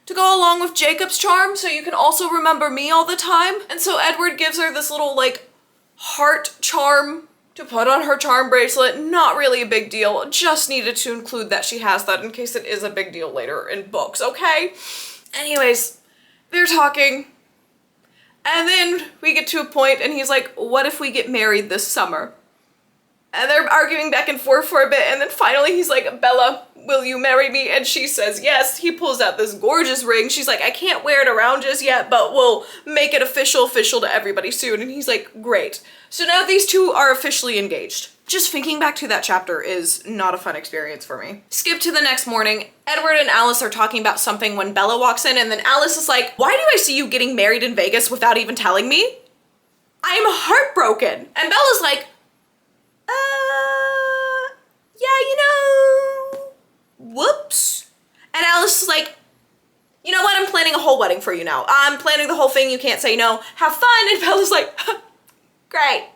Speaker 1: to go along with Jacob's charm so you can also remember me all the time. And so Edward gives her this little like heart charm to put on her charm bracelet. Not really a big deal, just needed to include that she has that in case it is a big deal later in books, okay? Anyways, they're talking, and then we get to a point and he's like, what if we get married this summer? And they're arguing back and forth for a bit, and then finally he's like, Bella, will you marry me? And she says yes. He pulls out this gorgeous ring. She's like, I can't wear it around just yet, but we'll make it official to everybody soon. And he's like, great. So now these two are officially engaged. Just thinking back to that chapter is not a fun experience for me. Skip to the next morning. Edward and Alice are talking about something when Bella walks in, and then Alice is like, why do I see you getting married in Vegas without even telling me? I'm heartbroken. And Bella's like, yeah, you know, whoops. And Alice is like, you know what, I'm planning a whole wedding for you now. I'm planning the whole thing, you can't say no. Have fun. And Bella's like, great,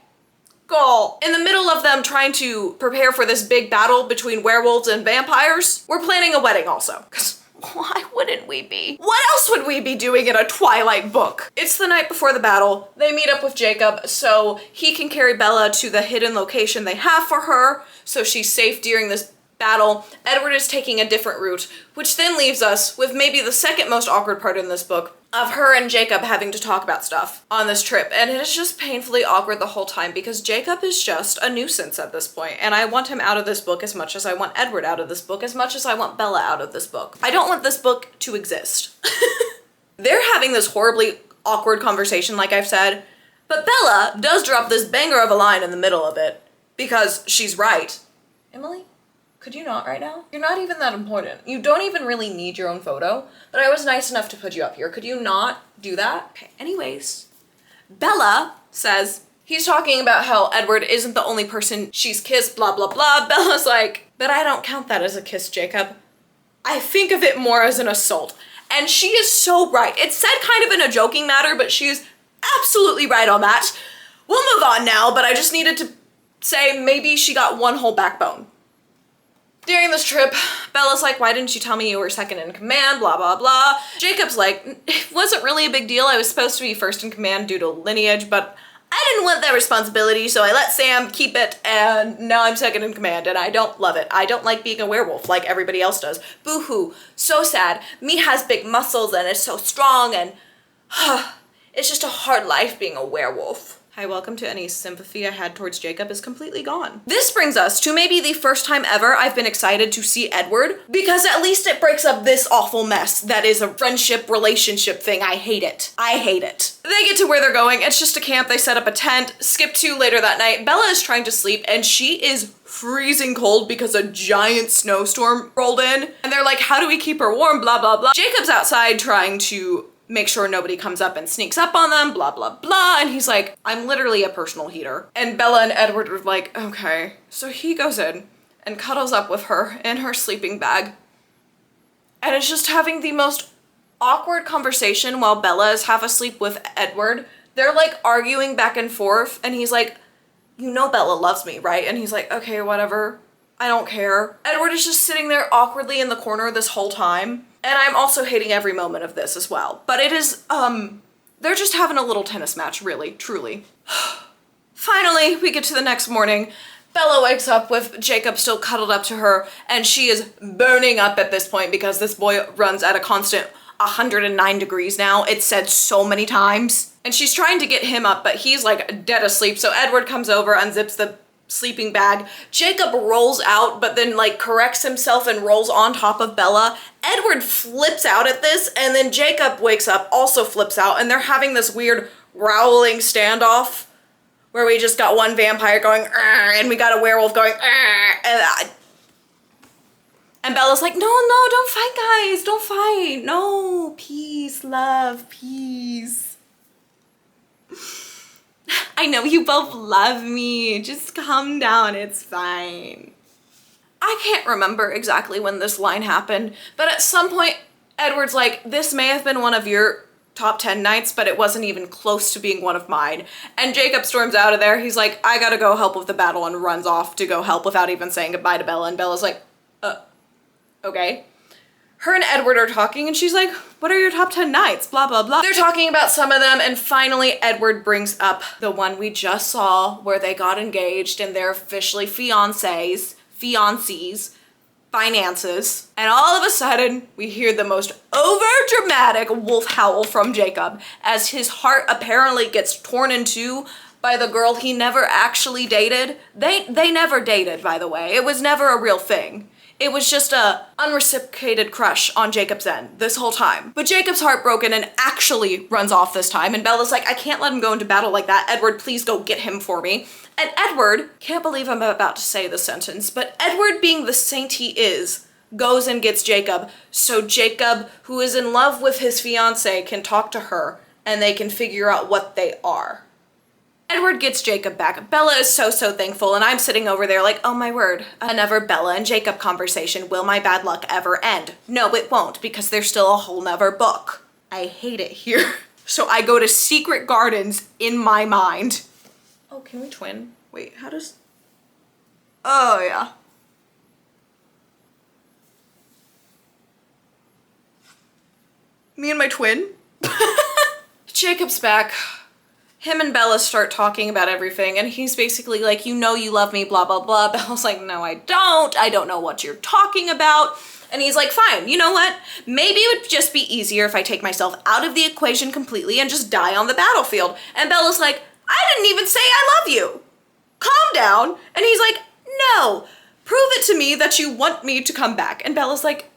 Speaker 1: cool. In the middle of them trying to prepare for this big battle between werewolves and vampires, we're planning a wedding also. 'Cause why wouldn't we be? What else would we be doing in a Twilight book? It's the night before the battle. They meet up with Jacob so he can carry Bella to the hidden location they have for her so she's safe during this battle. Edward is taking a different route, which then leaves us with maybe the second most awkward part in this book of her and Jacob having to talk about stuff on this trip. And it is just painfully awkward the whole time because Jacob is just a nuisance at this point, and I want him out of this book as much as I want Edward out of this book, as much as I want Bella out of this book. I don't want this book to exist. They're having this horribly awkward conversation, like I've said, but Bella does drop this banger of a line in the middle of it because she's right. Emily? Could you not right now? You're not even that important. You don't even really need your own photo, but I was nice enough to put you up here. Could you not do that? Okay, anyways. Bella says, he's talking about how Edward isn't the only person she's kissed, blah, blah, blah. Bella's like, but I don't count that as a kiss, Jacob. I think of it more as an assault. And she is so right. It's said kind of in a joking manner, but she is absolutely right on that. We'll move on now, but I just needed to say maybe she got one whole backbone. During this trip, Bella's like, why didn't you tell me you were second in command, blah, blah, blah. Jacob's like, it wasn't really a big deal. I was supposed to be first in command due to lineage, but I didn't want that responsibility, so I let Sam keep it, and now I'm second in command, and I don't love it. I don't like being a werewolf like everybody else does. Boo-hoo. So sad. Me has big muscles, and it's so strong, and it's just a hard life being a werewolf. Hi, welcome to any sympathy I had towards Jacob is completely gone. This brings us to maybe the first time ever I've been excited to see Edward, because at least it breaks up this awful mess that is a friendship relationship thing. I hate it. I hate it. They get to where they're going. It's just a camp. They set up a tent. Skip to later that night. Bella is trying to sleep and she is freezing cold because a giant snowstorm rolled in. And they're like, how do we keep her warm? Blah, blah, blah. Jacob's outside trying to make sure nobody comes up and sneaks up on them, blah, blah, blah. And he's like, I'm literally a personal heater. And Bella and Edward are like, okay. So he goes in and cuddles up with her in her sleeping bag. And is just having the most awkward conversation while Bella is half asleep with Edward. They're like arguing back and forth. And he's like, you know Bella loves me, right? And he's like, okay, whatever. I don't care. Edward is just sitting there awkwardly in the corner this whole time. And I'm also hating every moment of this as well. But it is, they're just having a little tennis match, really, truly. Finally, we get to the next morning. Bella wakes up with Jacob still cuddled up to her, and she is burning up at this point because this boy runs at a constant 109 degrees now. It's said so many times. And she's trying to get him up, but he's like dead asleep. So Edward comes over, unzips the sleeping bag. Jacob rolls out, but then like corrects himself and rolls on top of Bella. Edward flips out at this, and then Jacob wakes up, also flips out, and they're having this weird growling standoff where we just got one vampire going, and we got a werewolf going, and Bella's like, no, don't fight, guys, don't fight. No, peace, love, peace. I know you both love me. Just calm down. It's fine. I can't remember exactly when this line happened, but at some point, Edward's like, this may have been one of your top 10 nights, but it wasn't even close to being one of mine. And Jacob storms out of there. He's like, I gotta go help with the battle, and runs off to go help without even saying goodbye to Bella. And Bella's like, okay. Her and Edward are talking, and she's like, what are your top 10 nights? Blah, blah, blah. They're talking about some of them, and finally Edward brings up the one we just saw where they got engaged and they're officially fiancés, finances. And all of a sudden, we hear the most over-dramatic wolf howl from Jacob as his heart apparently gets torn in two by the girl he never actually dated. They never dated, by the way. It was never a real thing. It was just a unreciprocated crush on Jacob's end this whole time. But Jacob's heartbroken and actually runs off this time, and Bella's like, I can't let him go into battle like that. Edward, please go get him for me. And Edward, can't believe I'm about to say this sentence, but Edward, being the saint he is, goes and gets Jacob, so Jacob, who is in love with his fiancée, can talk to her and they can figure out what they are. Edward gets Jacob back. Bella is so thankful, and I'm sitting over there like, oh my word, another Bella and Jacob conversation. Will my bad luck ever end? No, it won't, because there's still a whole nother book. I hate it here. So I go to secret gardens in my mind. Oh, can we twin? Wait, how does... Oh, yeah. Me and my twin? Jacob's back. Him and Bella start talking about everything, and he's basically like, you know you love me, blah, blah, blah. Bella's like, no, I don't know what you're talking about. And he's like, fine, you know what? Maybe it would just be easier if I take myself out of the equation completely and just die on the battlefield. And Bella's like, I didn't even say I love you. Calm down. And he's like, no, prove it to me that you want me to come back. And Bella's like,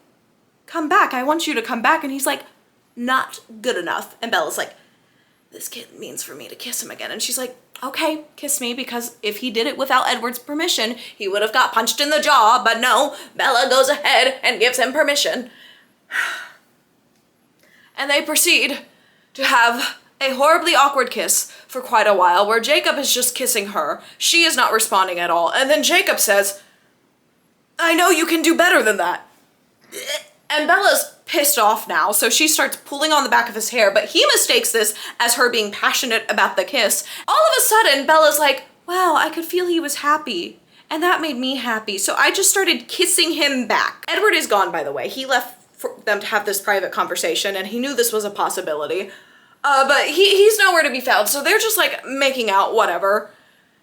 Speaker 1: come back, I want you to come back. And he's like, not good enough. And Bella's like, this kid means for me to kiss him again. And she's like, okay, kiss me, because if he did it without Edward's permission, he would have got punched in the jaw. But no, Bella goes ahead and gives him permission. And they proceed to have a horribly awkward kiss for quite a while, where Jacob is just kissing her. She is not responding at all. And then Jacob says, I know you can do better than that. And Bella's pissed off now, so she starts pulling on the back of his hair, but he mistakes this as her being passionate about the kiss. All of a sudden, Bella's like, wow, I could feel he was happy, and that made me happy, so I just started kissing him back. Edward is gone, by the way. He left for them to have this private conversation, and he knew this was a possibility, but he's nowhere to be found, so they're just like making out, whatever,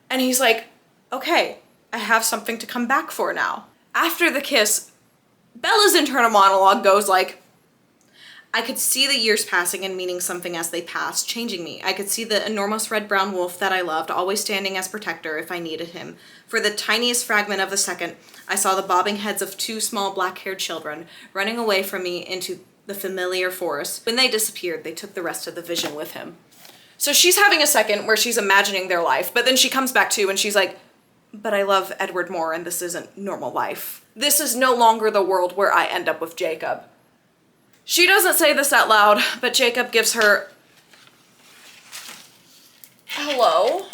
Speaker 1: and he's like, okay, I have something to come back for now. After the kiss, Bella's internal monologue goes like, I could see the years passing and meaning something as they passed, changing me. I could see the enormous red-brown wolf that I loved, always standing as protector if I needed him. For the tiniest fragment of a second, I saw the bobbing heads of two small black-haired children running away from me into the familiar forest. When they disappeared, they took the rest of the vision with him. So she's having a second where she's imagining their life, but then she comes back to and she's like, but I love Edward more, and this isn't normal life. This is no longer the world where I end up with Jacob. She doesn't say this out loud, but Jacob gives her... Hello?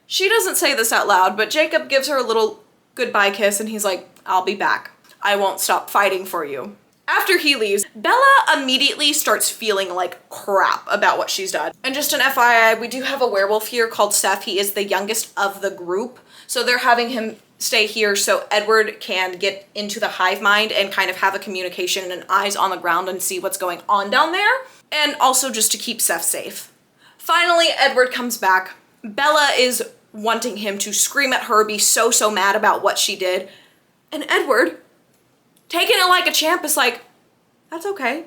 Speaker 1: She doesn't say this out loud, but Jacob gives her a little goodbye kiss, and he's like, I'll be back. I won't stop fighting for you. After he leaves, Bella immediately starts feeling like crap about what she's done. And just an FYI, we do have a werewolf here called Seth. He is the youngest of the group. So they're having him stay here so Edward can get into the hive mind and kind of have a communication and eyes on the ground and see what's going on down there. And also just to keep Seth safe. Finally, Edward comes back. Bella is wanting him to scream at her, be so mad about what she did. And Edward, taking it like a champ, is like, that's okay.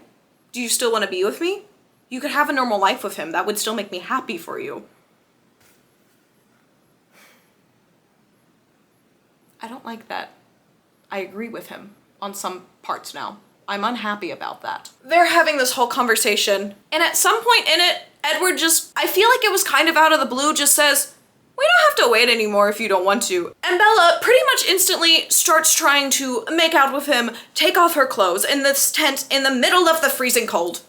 Speaker 1: Do you still want to be with me? You could have a normal life with him. That would still make me happy for you. I don't like that. I agree with him on some parts now. I'm unhappy about that. They're having this whole conversation, and at some point in it, Edward just, I feel like it was kind of out of the blue, just says, we don't have to wait anymore if you don't want to. And Bella pretty much instantly starts trying to make out with him, take off her clothes in this tent in the middle of the freezing cold.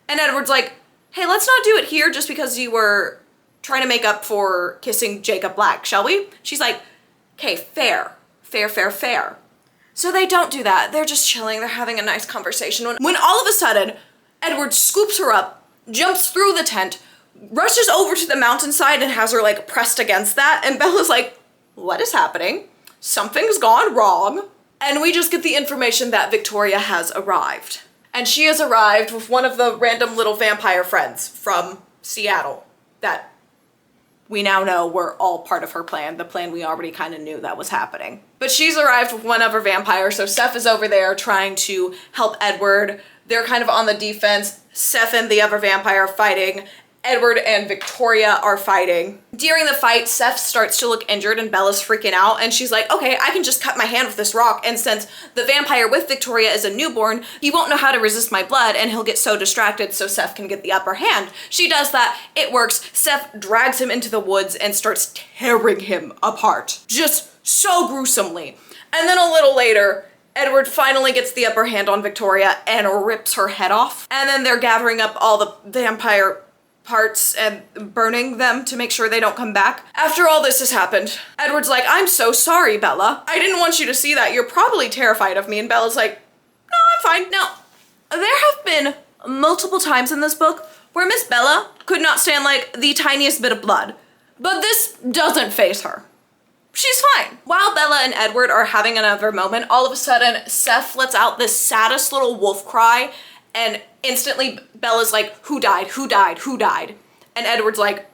Speaker 1: And Edward's like, hey, let's not do it here just because you were trying to make up for kissing Jacob Black, shall we? She's like, okay, fair. So they don't do that. They're just chilling. They're having a nice conversation. When all of a sudden, Edward scoops her up, jumps through the tent, rushes over to the mountainside and has her like pressed against that. And Bella's like, what is happening? Something's gone wrong. And we just get the information that Victoria has arrived. And she has arrived with one of the random little vampire friends from Seattle that we now know were all part of her plan, the plan we already kind of knew that was happening. But she's arrived with one other vampire, so Seth is over there trying to help Edward. They're kind of on the defense. Seth and the other vampire are fighting. Edward and Victoria are fighting. During the fight, Seth starts to look injured and Bella's freaking out, and she's like, okay, I can just cut my hand with this rock, and since the vampire with Victoria is a newborn, he won't know how to resist my blood and he'll get so distracted so Seth can get the upper hand. She does that, it works. Seth drags him into the woods and starts tearing him apart. Just so gruesomely. And then a little later, Edward finally gets the upper hand on Victoria and rips her head off. And then they're gathering up all the vampire parts and burning them to make sure they don't come back. After all this has happened, Edward's like, I'm so sorry, Bella. I didn't want you to see that. You're probably terrified of me. And Bella's like, no, I'm fine. Now, there have been multiple times in this book where Miss Bella could not stand like the tiniest bit of blood, but this doesn't faze her. She's fine. While Bella and Edward are having another moment, all of a sudden, Seth lets out this saddest little wolf cry, and instantly Bella's like, who died? Who died? Who died? And Edward's like,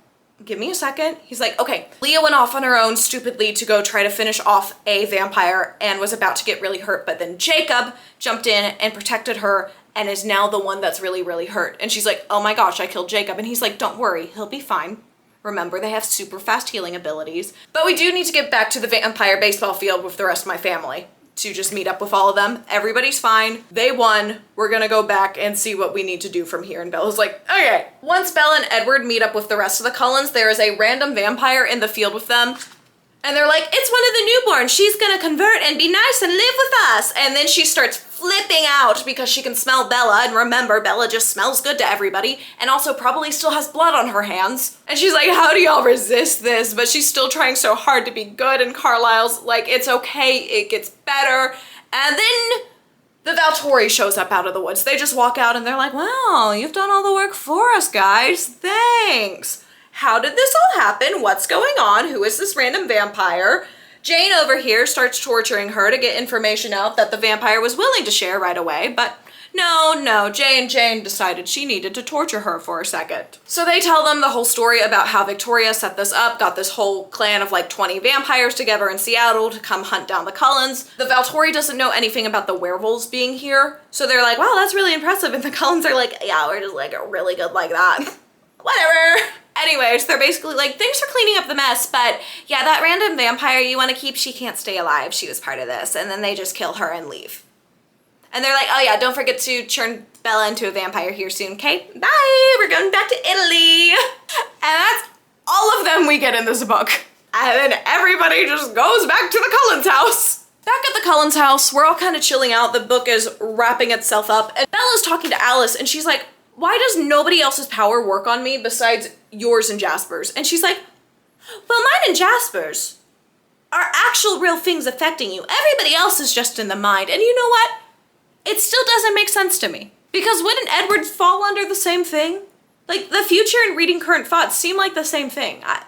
Speaker 1: give me a second. He's like, okay. Leah went off on her own stupidly to go try to finish off a vampire and was about to get really hurt, but then Jacob jumped in and protected her and is now the one that's really, really hurt. And she's like, oh my gosh, I killed Jacob. And he's like, don't worry, he'll be fine. Remember, they have super fast healing abilities. But we do need to get back to the vampire baseball field with the rest of my family to just meet up with all of them. Everybody's fine. They won. We're gonna go back and see what we need to do from here. And Bella's like, okay. Once Bella and Edward meet up with the rest of the Cullens, there is a random vampire in the field with them. And they're like, it's one of the newborns. She's gonna convert and be nice and live with us. And then she starts flipping out because she can smell Bella. And remember, Bella just smells good to everybody and also probably still has blood on her hands. And she's like, how do y'all resist this? But she's still trying so hard to be good. And Carlisle's like, it's okay, it gets better. And then the Volturi shows up out of the woods. They just walk out and they're like, wow, you've done all the work for us, guys. Thanks. How did this all happen? What's going on? Who is this random vampire? Jane over here starts torturing her to get information out that the vampire was willing to share right away, but no, Jane decided she needed to torture her for a second. So they tell them the whole story about how Victoria set this up, got this whole clan of like 20 vampires together in Seattle to come hunt down the Cullens. The Volturi doesn't know anything about the werewolves being here, so they're like, wow, that's really impressive. And the Cullens are like, yeah, we're just like really good like that. Whatever. Anyways, they're basically like, thanks for cleaning up the mess, but yeah, that random vampire you want to keep, she can't stay alive. She was part of this. And then they just kill her and leave. And they're like, oh yeah, don't forget to turn Bella into a vampire here soon, okay? Bye, we're going back to Italy. And that's all of them we get in this book. And then everybody just goes back to the Cullens house. Back at the Cullens house, we're all kind of chilling out. The book is wrapping itself up. And Bella's talking to Alice and she's like, why does nobody else's power work on me besides yours and Jasper's? And she's like, well, mine and Jasper's are actual real things affecting you. Everybody else is just in the mind. And you know what? It still doesn't make sense to me. Because wouldn't Edward fall under the same thing? Like, the future and reading current thoughts seem like the same thing. I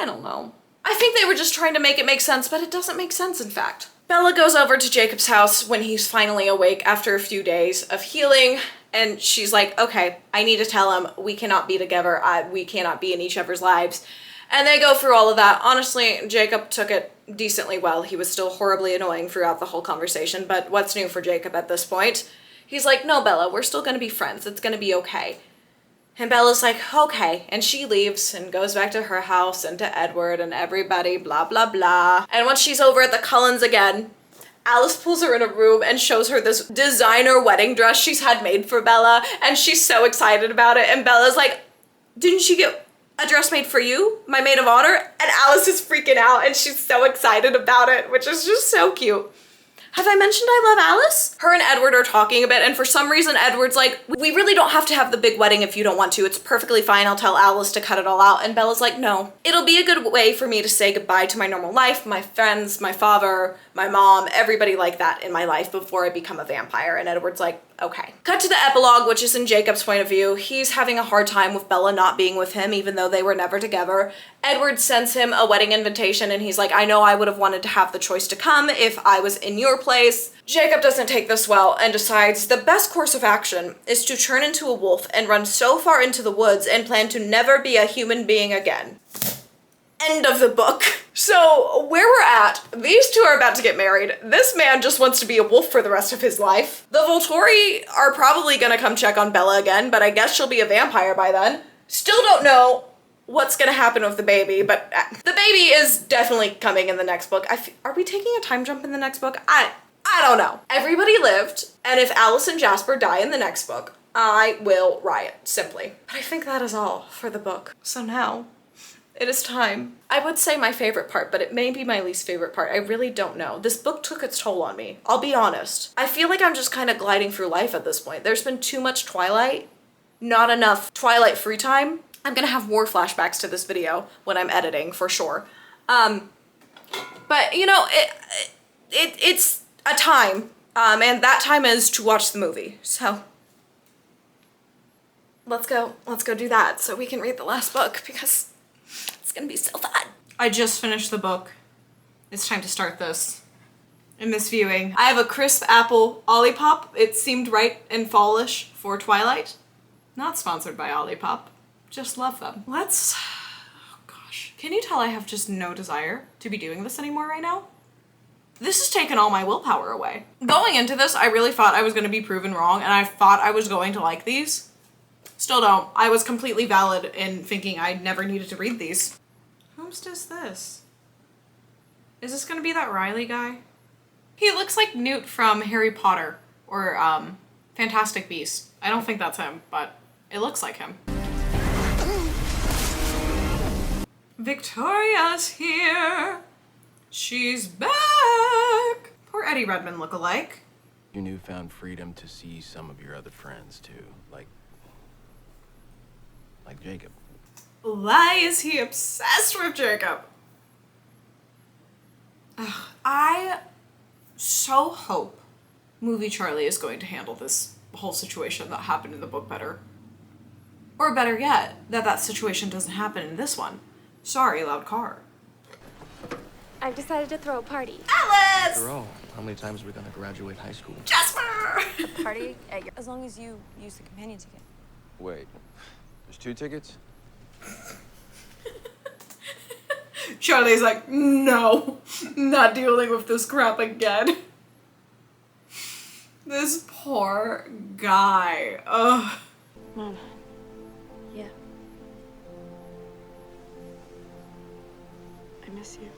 Speaker 1: don't know. I think they were just trying to make it make sense, but it doesn't make sense, in fact. Bella goes over to Jacob's house when he's finally awake after a few days of healing. And she's like, okay, I need to tell him we cannot be together. We cannot be in each other's lives. And they go through all of that. Honestly, Jacob took it decently well. He was still horribly annoying throughout the whole conversation, but what's new for Jacob at this point? He's like, no, Bella, we're still gonna be friends. It's gonna be okay. And Bella's like, okay. And she leaves and goes back to her house and to Edward and everybody, blah, blah, blah. And once she's over at the Cullens again, Alice pulls her in a room and shows her this designer wedding dress she's had made for Bella, and she's so excited about it. And Bella's like, didn't you get a dress made for you, my maid of honor? And Alice is freaking out and she's so excited about it, which is just so cute. Have I mentioned I love Alice? Her and Edward are talking a bit, and for some reason Edward's like, we really don't have to have the big wedding if you don't want to. It's perfectly fine. I'll tell Alice to cut it all out. And Bella's like, no. It'll be a good way for me to say goodbye to my normal life, my friends, my father, my mom, everybody like that in my life before I become a vampire. And Edward's like, okay. Cut to the epilogue, which is in Jacob's point of view. He's having a hard time with Bella not being with him, even though they were never together. Edward sends him a wedding invitation, and he's like, I know I would have wanted to have the choice to come if I was in your place. Jacob doesn't take this well and decides the best course of action is to turn into a wolf and run so far into the woods and plan to never be a human being again. End of the book. So where we're at, these two are about to get married. This man just wants to be a wolf for the rest of his life. The Volturi are probably gonna come check on Bella again, but I guess she'll be a vampire by then. Still don't know what's gonna happen with the baby, but the baby is definitely coming in the next book. Are we taking a time jump in the next book? I don't know. Everybody lived, and if Alice and Jasper die in the next book, I will riot, simply. But I think that is all for the book. So now, it is time. I would say my favorite part, but it may be my least favorite part. I really don't know. This book took its toll on me. I'll be honest. I feel like I'm just kind of gliding through life at this point. There's been too much Twilight, not enough Twilight free time. I'm gonna have more flashbacks to this video when I'm editing, for sure. But you know, it's a time, and that time is to watch the movie. So let's go do that so we can read the last book, because it's gonna be so fun. I just finished the book. It's time to start this. In this viewing, I have a crisp apple Olipop. It seemed right and fallish for Twilight. Not sponsored by Olipop. Just love them. Oh gosh. Can you tell I have just no desire to be doing this anymore right now? This has taken all my willpower away. Going into this, I really thought I was gonna be proven wrong, and I thought I was going to like these. Still don't. I was completely valid in thinking I never needed to read these. Whom's does this? Is this gonna be that Riley guy? He looks like Newt from Harry Potter or Fantastic Beasts. I don't think that's him, but it looks like him. Victoria's here. She's back. Poor Eddie Redmayne look-alike.
Speaker 3: Your newfound freedom to see some of your other friends too, like Jacob.
Speaker 1: Why is he obsessed with Jacob? Ugh, I so hope Movie Charlie is going to handle this whole situation that happened in the book better. Or better yet, that situation doesn't happen in this one. Sorry, loud car.
Speaker 4: I've decided to throw a party.
Speaker 1: Alice!
Speaker 3: After all, how many times are we gonna graduate high school?
Speaker 1: Jasper!
Speaker 4: Party at your... As long as you use the companion ticket.
Speaker 3: Wait, there's 2 tickets?
Speaker 1: Charlie's like, no, not dealing with this crap again. This poor guy. Ugh.
Speaker 4: Mom. Yeah. I miss you.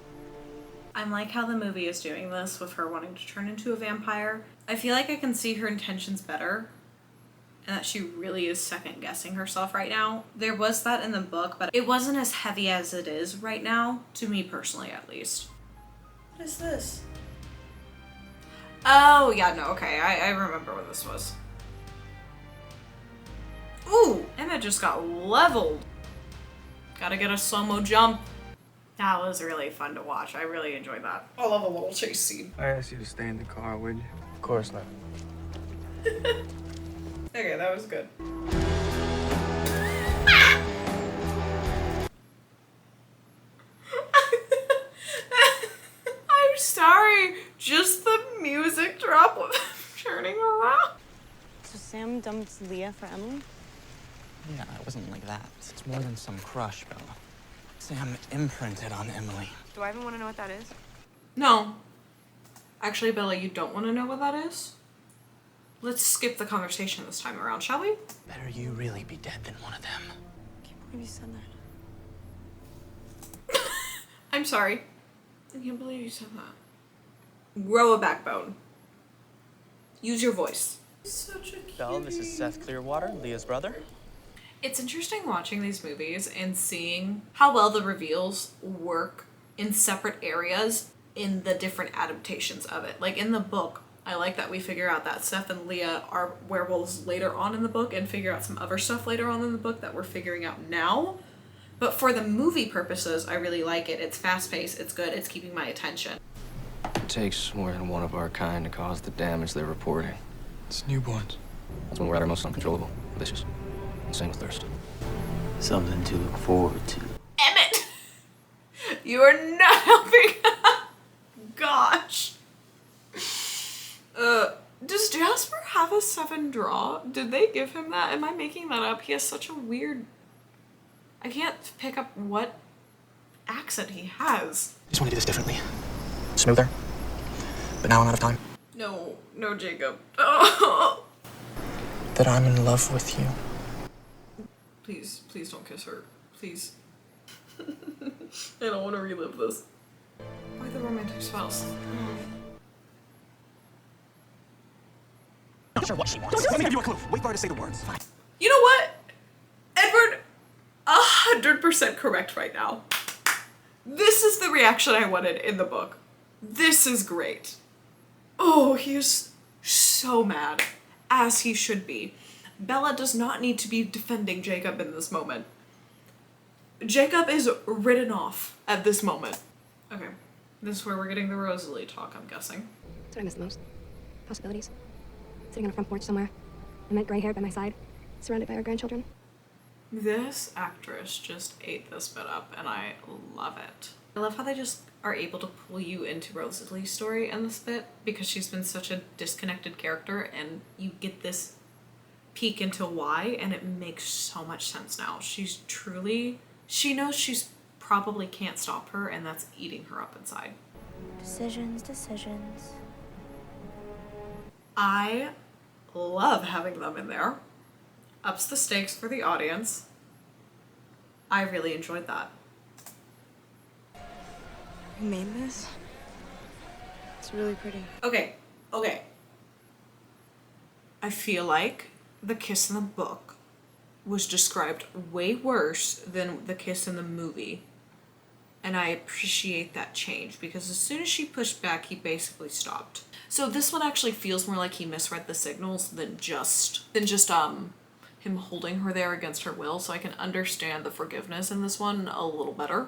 Speaker 1: I'm like how the movie is doing this with her wanting to turn into a vampire. I feel like I can see her intentions better, and that she really is second guessing herself right now. There was that in the book, but it wasn't as heavy as it is right now, to me personally at least. What is this? Oh, yeah, no, okay, I remember what this was. Ooh, Emma just got leveled. Gotta get a slow-mo jump. That was really fun to watch. I really enjoyed that. I love a little chase scene.
Speaker 5: I asked you to stay in the car, would you?
Speaker 3: Of course not.
Speaker 1: Okay, that was good. I'm sorry. Just the music drop of him turning around.
Speaker 6: So Sam dumped Leah for Emily?
Speaker 7: Yeah, it wasn't like that. It's more than some crush, Bella. Sam imprinted on Emily.
Speaker 4: Do I even want to know what that is?
Speaker 1: No. Actually, Bella, you don't want to know what that is? Let's skip the conversation this time around, shall we?
Speaker 7: Better you really be dead than one of them.
Speaker 4: I can't believe you said that.
Speaker 1: I'm sorry. I can't believe you said that. Grow a backbone. Use your voice. Such a cutie.
Speaker 7: Bella, this is Seth Clearwater, Leah's brother.
Speaker 1: It's interesting watching these movies and seeing how well the reveals work in separate areas in the different adaptations of it. Like in the book, I like that we figure out that Seth and Leah are werewolves later on in the book and figure out some other stuff later on in the book that we're figuring out now. But for the movie purposes, I really like it. It's fast-paced, it's good, it's keeping my attention.
Speaker 3: It takes more than one of our kind to cause the damage they're reporting.
Speaker 5: It's newborns.
Speaker 3: That's when we're at our most uncontrollable, vicious, and same with thirst.
Speaker 7: Something to look forward to.
Speaker 1: Emmett! You are not helping. Gosh. Does Jasper have a 7 draw? Did they give him that? Am I making that up? He has such a weird... I can't pick up what accent he has.
Speaker 7: I just want to do this differently. Smoother. But now I'm out of time.
Speaker 1: No, no, Jacob. Oh.
Speaker 7: That I'm in love with you.
Speaker 1: Please, please don't kiss her. Please. I don't want to relive this. Why the romantic spouse?
Speaker 7: Not sure what she wants. Let me give you a clue. Wait for her to say the words. Fine.
Speaker 1: You know what? Edward, 100% correct right now. This is the reaction I wanted in the book. This is great. Oh, he is so mad, as he should be. Bella does not need to be defending Jacob in this moment. Jacob is written off at this moment. Okay, this is where we're getting the Rosalie talk, I'm guessing.
Speaker 8: That's what I miss the most. Possibilities. Sitting on a front porch somewhere, and that gray hair by my side, surrounded by our grandchildren.
Speaker 1: This actress just ate this bit up, and I love it. I love how they just are able to pull you into Rosalie's story in this bit, because she's been such a disconnected character, and you get this peek into why, and it makes so much sense now. She's truly, she knows she's probably can't stop her, and that's eating her up inside.
Speaker 4: Decisions.
Speaker 1: I love having them in there. Ups the stakes for the audience. I really enjoyed that.
Speaker 4: You made this? It's really pretty.
Speaker 1: Okay. I feel like the kiss in the book was described way worse than the kiss in the movie. And I appreciate that change, because as soon as she pushed back, he basically stopped. So this one actually feels more like he misread the signals than just him holding her there against her will, so I can understand the forgiveness in this one a little better.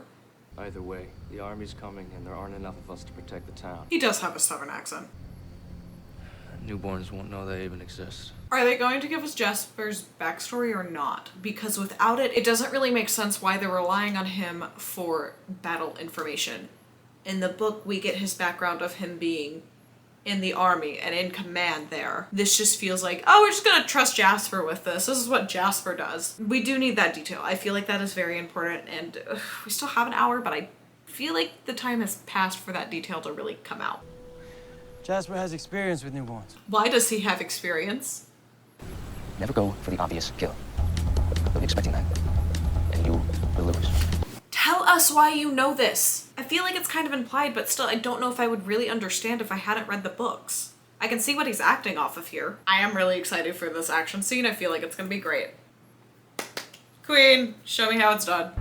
Speaker 3: Either way, the army's coming and there aren't enough of us to protect the town.
Speaker 1: He does have a Southern accent.
Speaker 3: Newborns won't know they even exist.
Speaker 1: Are they going to give us Jasper's backstory or not? Because without it, it doesn't really make sense why they're relying on him for battle information. In the book, we get his background of him being in the army and in command there. This just feels like, oh, we're just gonna trust Jasper with this. This is what Jasper does. We do need that detail. I feel like that is very important, and we still have an hour, but I feel like the time has passed for that detail to really come out.
Speaker 9: Jasper has experience with newborns.
Speaker 1: Why does he have experience?
Speaker 10: Never go for the obvious kill. They'll be expecting that, and you will lose.
Speaker 1: Tell us why you know this. I feel like it's kind of implied, but still, I don't know if I would really understand if I hadn't read the books. I can see what he's acting off of here. I am really excited for this action scene. I feel like it's gonna be great. Queen, show me how it's done.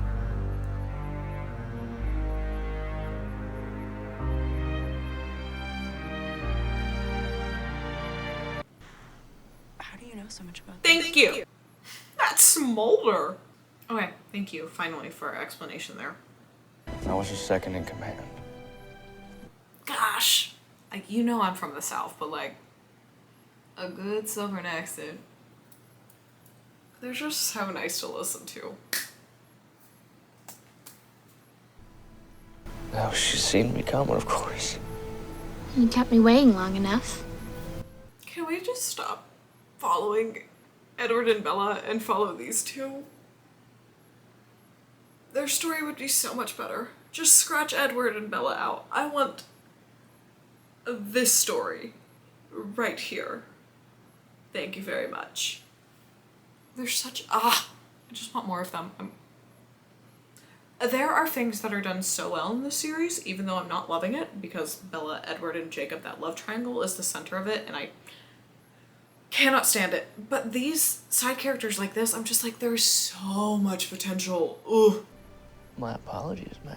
Speaker 4: How do you know so much about
Speaker 1: Thank you. That's Smolder. Okay, thank you, finally, for our explanation there.
Speaker 10: I was just second in command.
Speaker 1: Gosh. Like, you know I'm from the South, but like, a good Southern accent. They're just so nice to listen to.
Speaker 10: Oh, she's seen me coming, of course.
Speaker 8: You kept me waiting long enough.
Speaker 1: Can we just stop following Edward and Bella and follow these two? Their story would be so much better. Just scratch Edward and Bella out. I want this story right here. Thank you very much. They're such, I just want more of them. There are things that are done so well in this series, even though I'm not loving it, because Bella, Edward, and Jacob, that love triangle, is the center of it, and I cannot stand it. But these side characters like this, I'm just like, there's so much potential. Ooh.
Speaker 10: My apologies, ma'am.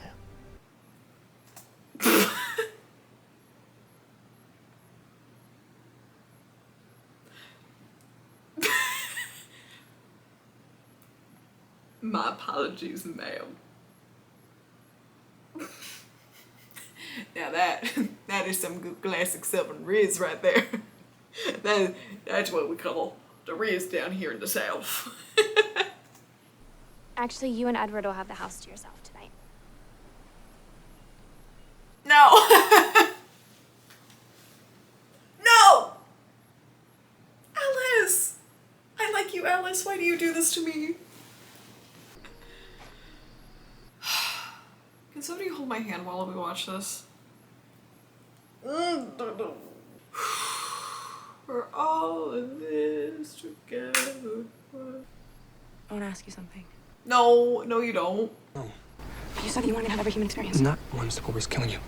Speaker 1: My apologies, ma'am. Now that is some good classic Southern Riz right there. That's what we call the Riz down here in the South.
Speaker 8: Actually, you and Edward will have the house to yourself tonight.
Speaker 1: No! No! Alice! I like you, Alice. Why do you do this to me? Can somebody hold my hand while we watch this? We're all in this together.
Speaker 4: I want to ask you something.
Speaker 1: No, no you don't.
Speaker 5: No.
Speaker 8: You said that you wanted to have every human experience.
Speaker 5: Not ones that always killing you.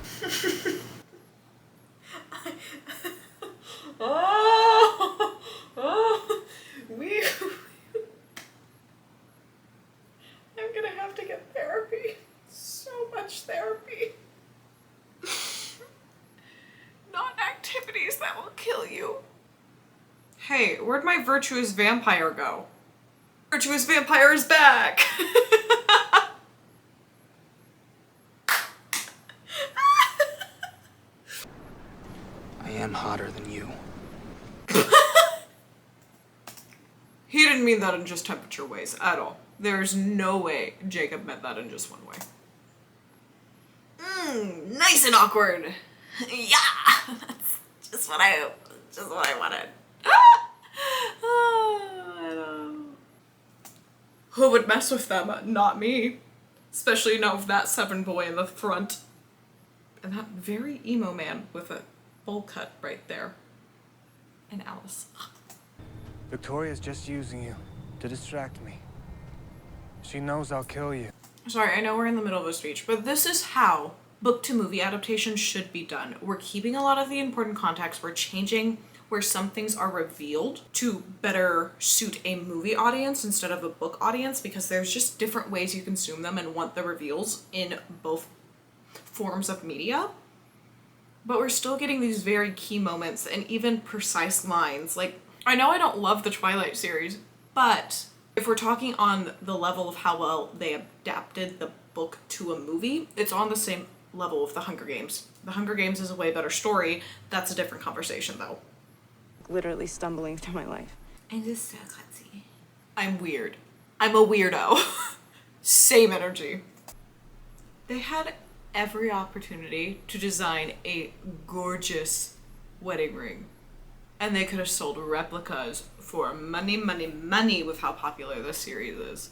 Speaker 1: I'm gonna have to get therapy. So much therapy. Not activities that will kill you. Hey, where'd my virtuous vampire go? Virtuous vampire is back!
Speaker 5: I am hotter than you.
Speaker 1: He didn't mean that in just temperature ways at all. There's no way Jacob meant that in just one way. Nice and awkward. Yeah, that's just what I wanted. I know. Who would mess with them? Not me. Especially no that 7 boy in the front. And that very emo man with a bowl cut right there. And Alice.
Speaker 9: Victoria's just using you to distract me. She knows I'll kill you.
Speaker 1: Sorry, I know we're in the middle of a speech, but this is how book to movie adaptation should be done. We're keeping a lot of the important context. We're changing where some things are revealed to better suit a movie audience instead of a book audience, because there's just different ways you consume them and want the reveals in both forms of media. But we're still getting these very key moments and even precise lines. Like, I know I don't love the Twilight series, but if we're talking on the level of how well they adapted the book to a movie, it's on the same level with The Hunger Games. The Hunger Games is a way better story. That's a different conversation though.
Speaker 4: Literally stumbling through my life.
Speaker 1: I'm just so klutzy. I'm weird. I'm a weirdo. Same energy. They had every opportunity to design a gorgeous wedding ring. And they could have sold replicas for money, money, money with how popular this series is.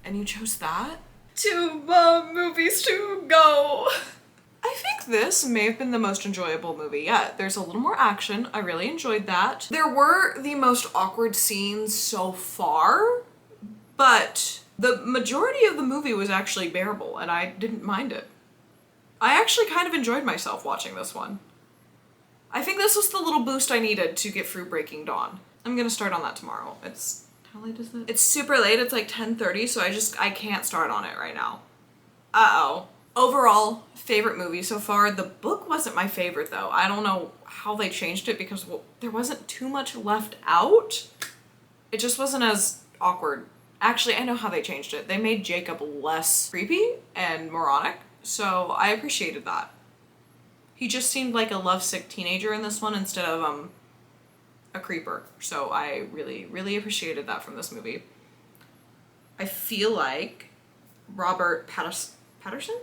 Speaker 1: And you chose that? 2 more movies to go. I think this may have been the most enjoyable movie yet. There's a little more action. I really enjoyed that. There were the most awkward scenes so far, but the majority of the movie was actually bearable and I didn't mind it. I actually kind of enjoyed myself watching this one. I think this was the little boost I needed to get through Breaking Dawn. I'm gonna start on that tomorrow. How late is it? It's super late, it's like 10:30, so I can't start on it right now. Uh-oh. Overall, favorite movie so far. The book wasn't my favorite though. I don't know how they changed it because there wasn't too much left out. It just wasn't as awkward. Actually, I know how they changed it. They made Jacob less creepy and moronic, so I appreciated that. He just seemed like a lovesick teenager in this one instead of a creeper. So I really, really appreciated that from this movie. I feel like Robert Patterson?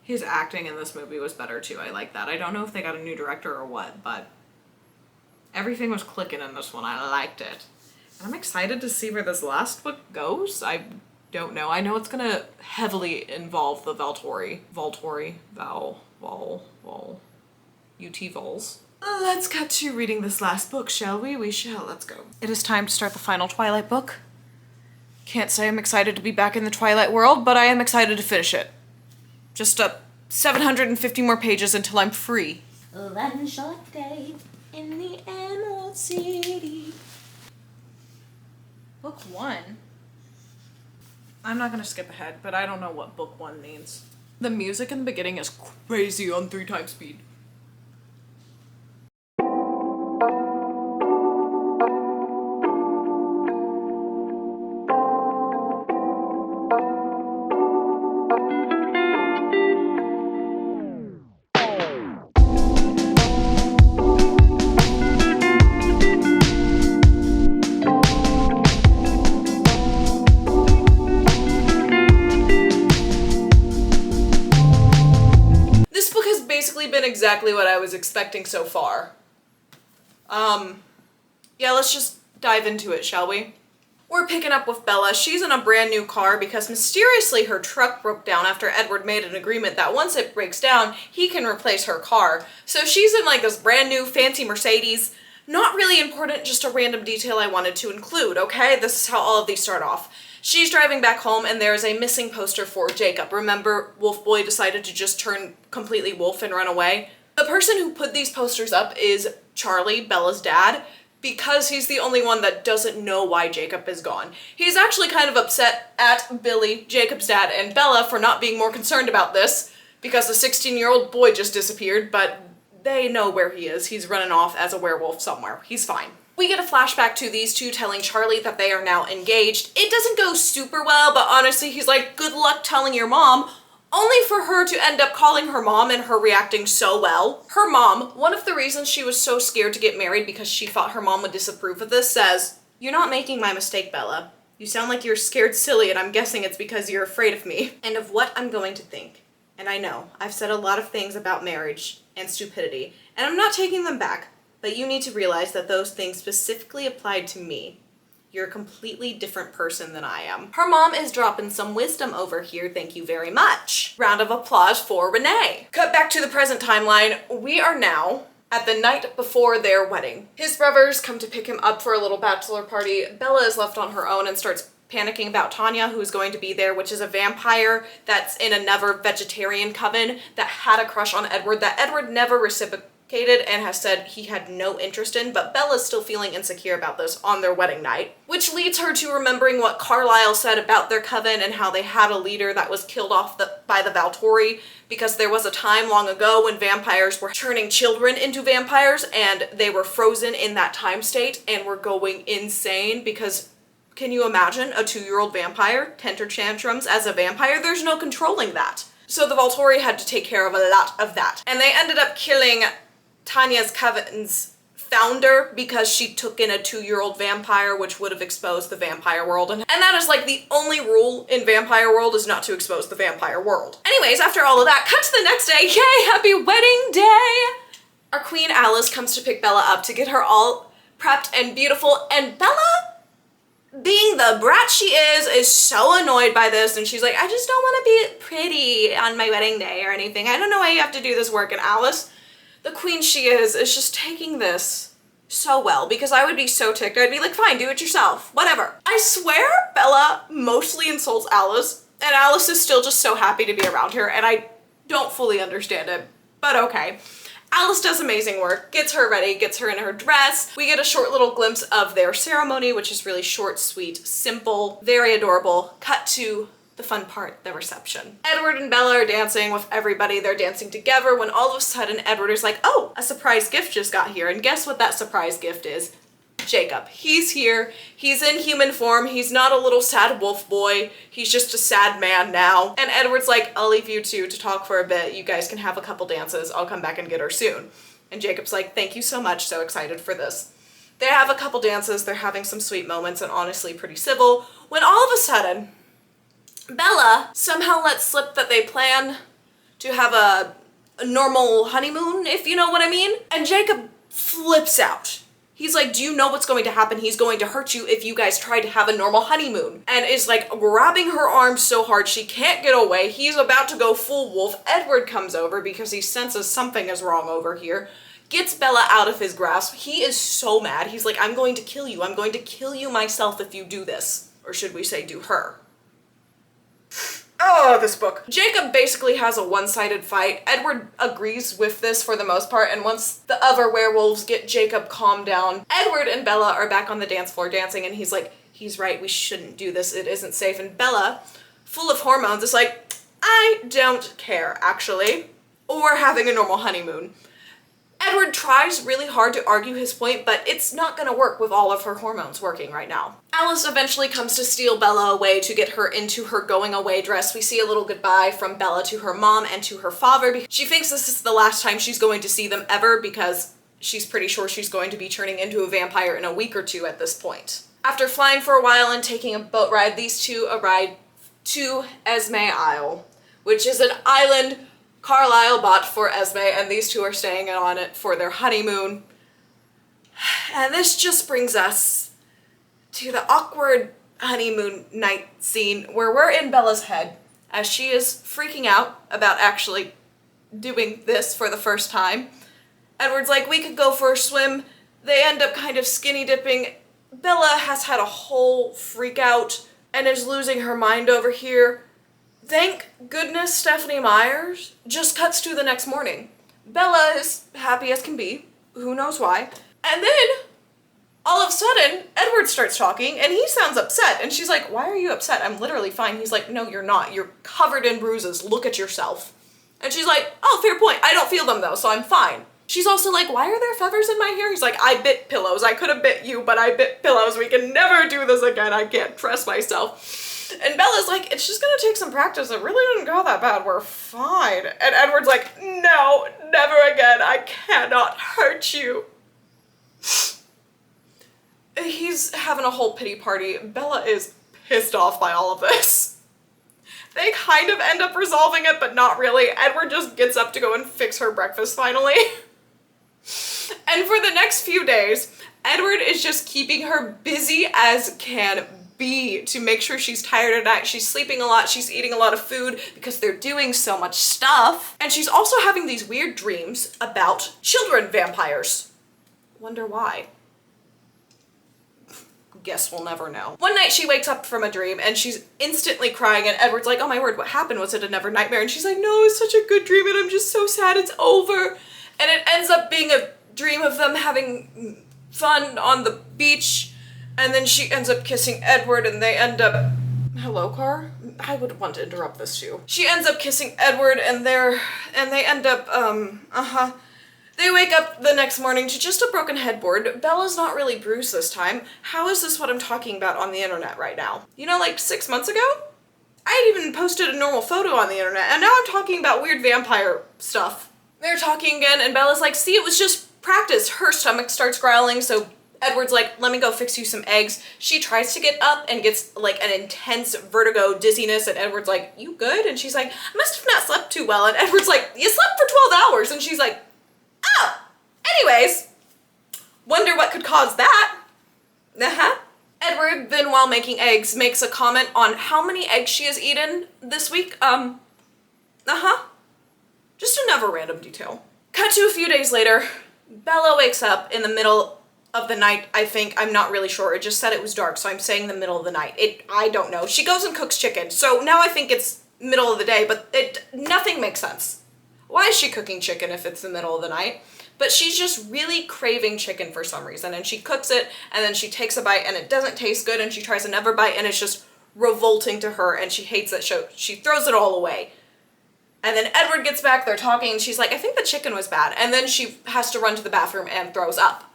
Speaker 1: His acting in this movie was better too. I like that. I don't know if they got a new director or what, but everything was clicking in this one. I liked it. And I'm excited to see where this last book goes. I don't know. I know it's gonna heavily involve the Volturi, UT Vols. Let's cut to reading this last book, shall we? We shall. Let's go. It is time to start the final Twilight book. Can't say I'm excited to be back in the Twilight world, but I am excited to finish it. Just 750 more pages until I'm free. One short day in the Emerald City. Book 1? I'm not gonna skip ahead, but I don't know what book 1 means. The music in the beginning is crazy on 3x speed. Exactly what I was expecting so far. Yeah, let's just dive into it, shall we? We're picking up with Bella. She's in a brand new car because mysteriously her truck broke down after Edward made an agreement that once it breaks down, he can replace her car. So she's in like this brand new fancy Mercedes. Not really important, just a random detail I wanted to include, okay? This is how all of these start off. She's driving back home and there's a missing poster for Jacob. Remember, Wolf Boy decided to just turn completely wolf and run away? The person who put these posters up is Charlie, Bella's dad, because he's the only one that doesn't know why Jacob is gone. He's actually kind of upset at Billy, Jacob's dad, and Bella for not being more concerned about this, because the 16-year-old boy just disappeared, but they know where he is. He's running off as a werewolf somewhere. He's fine. We get a flashback to these two telling Charlie that they are now engaged. It doesn't go super well, but honestly, he's like, good luck telling your mom, only for her to end up calling her mom and her reacting so well. Her mom, one of the reasons she was so scared to get married because she thought her mom would disapprove of this, says, "You're not making my mistake, Bella. You sound like you're scared silly and I'm guessing it's because you're afraid of me and of what I'm going to think. And I know, I've said a lot of things about marriage and stupidity, and I'm not taking them back, but you need to realize that those things specifically applied to me. You're a completely different person than I am." Her mom is dropping some wisdom over here, thank you very much. Round of applause for Renee. Cut back to the present timeline. We are now at the night before their wedding. His brothers come to pick him up for a little bachelor party. Bella is left on her own and starts panicking about Tanya, who's going to be there, which is a vampire that's in another vegetarian coven that had a crush on Edward that Edward never reciprocated and has said he had no interest in, but Bella's still feeling insecure about this on their wedding night, which leads her to remembering what Carlisle said about their coven and how they had a leader that was killed off by the Volturi because there was a time long ago when vampires were turning children into vampires and they were frozen in that time state and were going insane because can you imagine a 2-year-old vampire temper tantrums as a vampire? There's no controlling that. So the Volturi had to take care of a lot of that. And they ended up killing Tanya's coven's founder because she took in a 2-year-old vampire, which would have exposed the vampire world. And that is like the only rule in vampire world is not to expose the vampire world. Anyways, after all of that, cut to the next day. Yay, happy wedding day! Our queen Alice comes to pick Bella up to get her all prepped and beautiful, and Bella, being the brat she is so annoyed by this, and she's like, I just don't want to be pretty on my wedding day or anything. I don't know why you have to do this work. And Alice, the queen she is just taking this so well, because I would be so ticked. I'd be like, fine, do it yourself, whatever. I swear Bella mostly insults Alice, and Alice is still just so happy to be around her, and I don't fully understand it, but okay. Alice does amazing work, gets her ready, gets her in her dress. We get a short little glimpse of their ceremony, which is really short, sweet, simple, very adorable. Cut to the fun part, the reception. Edward and Bella are dancing with everybody. They're dancing together when all of a sudden Edward is like, oh, a surprise gift just got here. And guess what that surprise gift is? Jacob. He's here. He's in human form. He's not a little sad wolf boy. He's just a sad man now. And Edward's like, I'll leave you two to talk for a bit. You guys can have a couple dances. I'll come back and get her soon. And Jacob's like, thank you so much. So excited for this. They have a couple dances. They're having some sweet moments and honestly pretty civil. When all of a sudden, Bella somehow lets slip that they plan to have a normal honeymoon, if you know what I mean. And Jacob flips out. He's like, do you know what's going to happen? He's going to hurt you if you guys try to have a normal honeymoon. And is like grabbing her arm so hard she can't get away. He's about to go full wolf. Edward comes over because he senses something is wrong over here. Gets Bella out of his grasp. He is so mad. He's like, I'm going to kill you. I'm going to kill you myself if you do this. Or should we say do her? Oh, this book. Jacob basically has a one-sided fight. Edward agrees with this for the most part, and once the other werewolves get Jacob calmed down, Edward and Bella are back on the dance floor dancing, and he's like, he's right, we shouldn't do this, it isn't safe. And Bella, full of hormones, is like, I don't care, actually. Or having a normal honeymoon. Edward tries really hard to argue his point, but it's not gonna work with all of her hormones working right now. Alice eventually comes to steal Bella away to get her into her going away dress. We see a little goodbye from Bella to her mom and to her father because she thinks this is the last time she's going to see them ever because she's pretty sure she's going to be turning into a vampire in a week or two at this point. After flying for a while and taking a boat ride, these two arrive to Esme Isle, which is an island Carlisle bought for Esme, and these two are staying on it for their honeymoon. And this just brings us to the awkward honeymoon night scene where we're in Bella's head as she is freaking out about actually doing this for the first time. Edward's like, we could go for a swim. They end up kind of skinny dipping. Bella has had a whole freak out and is losing her mind over here. Thank goodness Stephanie Myers just cuts to the next morning. Bella is happy as can be. Who knows why? And then, all of a sudden, Edward starts talking and he sounds upset. And she's like, why are you upset? I'm literally fine. He's like, no, you're not. You're covered in bruises. Look at yourself. And she's like, oh, fair point. I don't feel them though, so I'm fine. She's also like, why are there feathers in my hair? He's like, I bit pillows. I could have bit you, but I bit pillows. We can never do this again. I can't trust myself. And Bella's like, it's just gonna take some practice. It really didn't go that bad. We're fine. And Edward's like, no, never again. I cannot hurt you. He's having a whole pity party. Bella is pissed off by all of this. They kind of end up resolving it, but not really. Edward just gets up to go and fix her breakfast finally. And for the next few days, Edward is just keeping her busy as can be to make sure she's tired at night. She's sleeping a lot, she's eating a lot of food because they're doing so much stuff. And she's also having these weird dreams about children vampires. Wonder why. Guess we'll never know. One night she wakes up from a dream and she's instantly crying and Edward's like, oh my word, what happened? Was it another nightmare? And she's like, no, it's such a good dream and I'm just so sad it's over. And it ends up being a dream of them having fun on the beach. And then she ends up kissing Edward and they end up... Hello, car? I would want to interrupt this too. She ends up kissing Edward and they end up, They wake up the next morning to just a broken headboard. Bella's not really bruised this time. How is this what I'm talking about on the internet right now? You know, like 6 months ago? I had even posted a normal photo on the internet and now I'm talking about weird vampire stuff. They're talking again and Bella's like, see, it was just practice. Her stomach starts growling, so Edward's like, let me go fix you some eggs. She tries to get up and gets like an intense vertigo dizziness and Edward's like, you good? And she's like, I must have not slept too well. And Edward's like, you slept for 12 hours. And she's like, oh, anyways, wonder what could cause that. Edward then, while making eggs, makes a comment on how many eggs she has eaten this week. Just another random detail. Cut to a few days later. Bella wakes up in the middle of the night, I think. I'm not really sure. It just said it was dark, so I'm saying the middle of the night. I don't know. She goes and cooks chicken, so now I think it's middle of the day, but nothing makes sense. Why is she cooking chicken if it's the middle of the night? But she's just really craving chicken for some reason, and she cooks it, and then she takes a bite, and it doesn't taste good, and she tries another bite, and it's just revolting to her, and she hates it, so she throws it all away. And then Edward gets back, they're talking, and she's like, I think the chicken was bad. And then she has to run to the bathroom and throws up.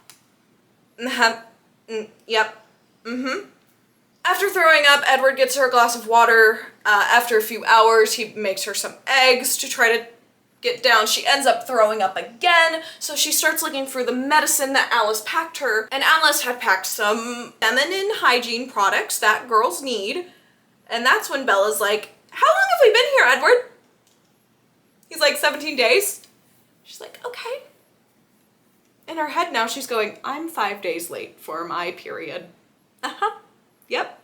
Speaker 1: Yep. After throwing up, Edward gets her a glass of water. After a few hours, he makes her some eggs to try to get down. She ends up throwing up again, so she starts looking for the medicine that Alice packed her. And Alice had packed some feminine hygiene products that girls need. And that's when Bella's like, how long have we been here, Edward? He's like, 17 days. She's like, okay. In her head now, she's going, I'm 5 days late for my period. Yep.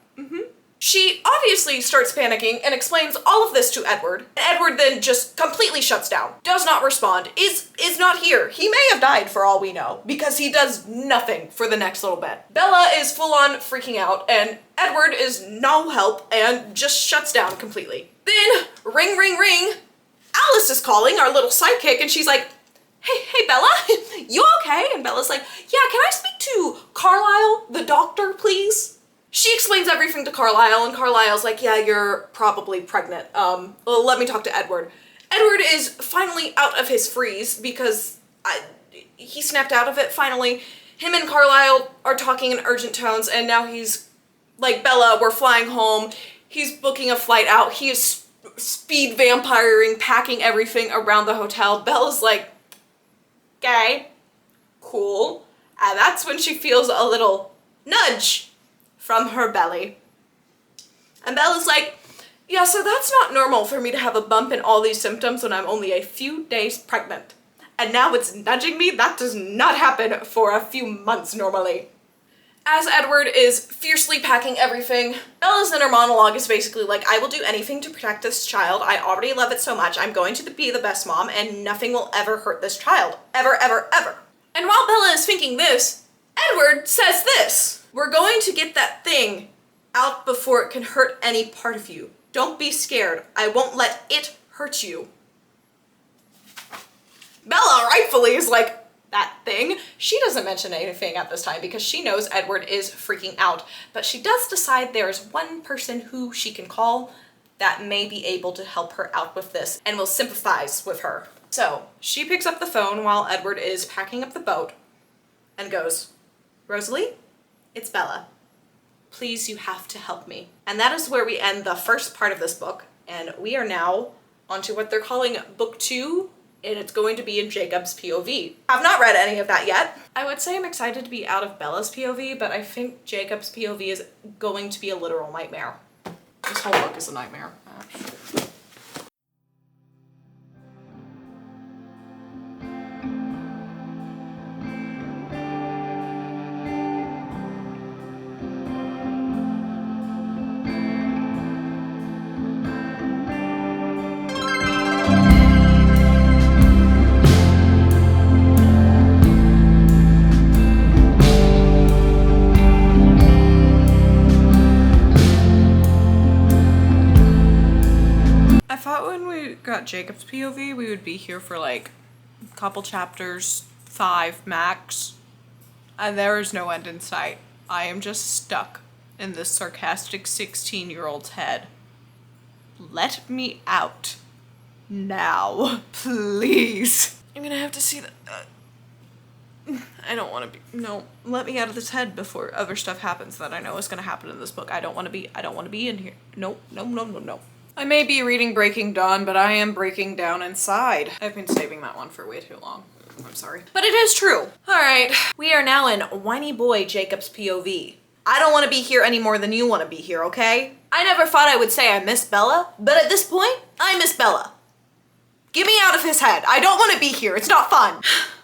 Speaker 1: She obviously starts panicking and explains all of this to Edward. Edward then just completely shuts down, does not respond, is not here. He may have died for all we know because he does nothing for the next little bit. Bella is full on freaking out and Edward is no help and just shuts down completely. Then, ring, ring, ring. Alice is calling, our little sidekick, and she's like, hey Bella, you okay? And Bella's like, yeah, can I speak to Carlisle, the doctor, please? She explains everything to Carlisle, and Carlisle's like, yeah, you're probably pregnant. Well, let me talk to Edward. Edward is finally out of his freeze because he snapped out of it finally. Him and Carlisle are talking in urgent tones, and now he's like, Bella, we're flying home. He's booking a flight out. He is speed vampiring, packing everything around the hotel. Bella's like, okay, cool. And that's when she feels a little nudge from her belly. And Bella's like, yeah, so that's not normal for me to have a bump in all these symptoms when I'm only a few days pregnant. And now it's nudging me? That does not happen for a few months normally. As Edward is fiercely packing everything, Bella's inner monologue is basically like, I will do anything to protect this child. I already love it so much. I'm going to be the best mom and nothing will ever hurt this child. Ever, ever, ever. And while Bella is thinking this, Edward says this. We're going to get that thing out before it can hurt any part of you. Don't be scared. I won't let it hurt you. Bella rightfully is like, that thing. She doesn't mention anything at this time because she knows Edward is freaking out, but she does decide there's one person who she can call that may be able to help her out with this and will sympathize with her. So she picks up the phone while Edward is packing up the boat and goes, Rosalie, it's Bella. Please, you have to help me. And that is where we end the first part of this book, and we are now onto what they're calling book 2, and it's going to be in Jacob's POV. I've not read any of that yet. I would say I'm excited to be out of Bella's POV, but I think Jacob's POV is going to be a literal nightmare. This whole book is a nightmare, actually. Got Jacob's POV, we would be here for like a couple chapters, 5 max, and there is no end in sight. I am just stuck in this sarcastic 16-year-old's head. Let me out now, please. I'm gonna have to see that. I don't want to be. No, let me out of this head before other stuff happens that I know is gonna happen in this book. I don't want to be in here. No. I may be reading Breaking Dawn, but I am breaking down inside. I've been saving that one for way too long. I'm sorry. But it is true. All right, we are now in whiny boy Jacob's POV. I don't want to be here any more than you want to be here, okay? I never thought I would say I miss Bella, but at this point, I miss Bella. Get me out of his head. I don't want to be here. It's not fun.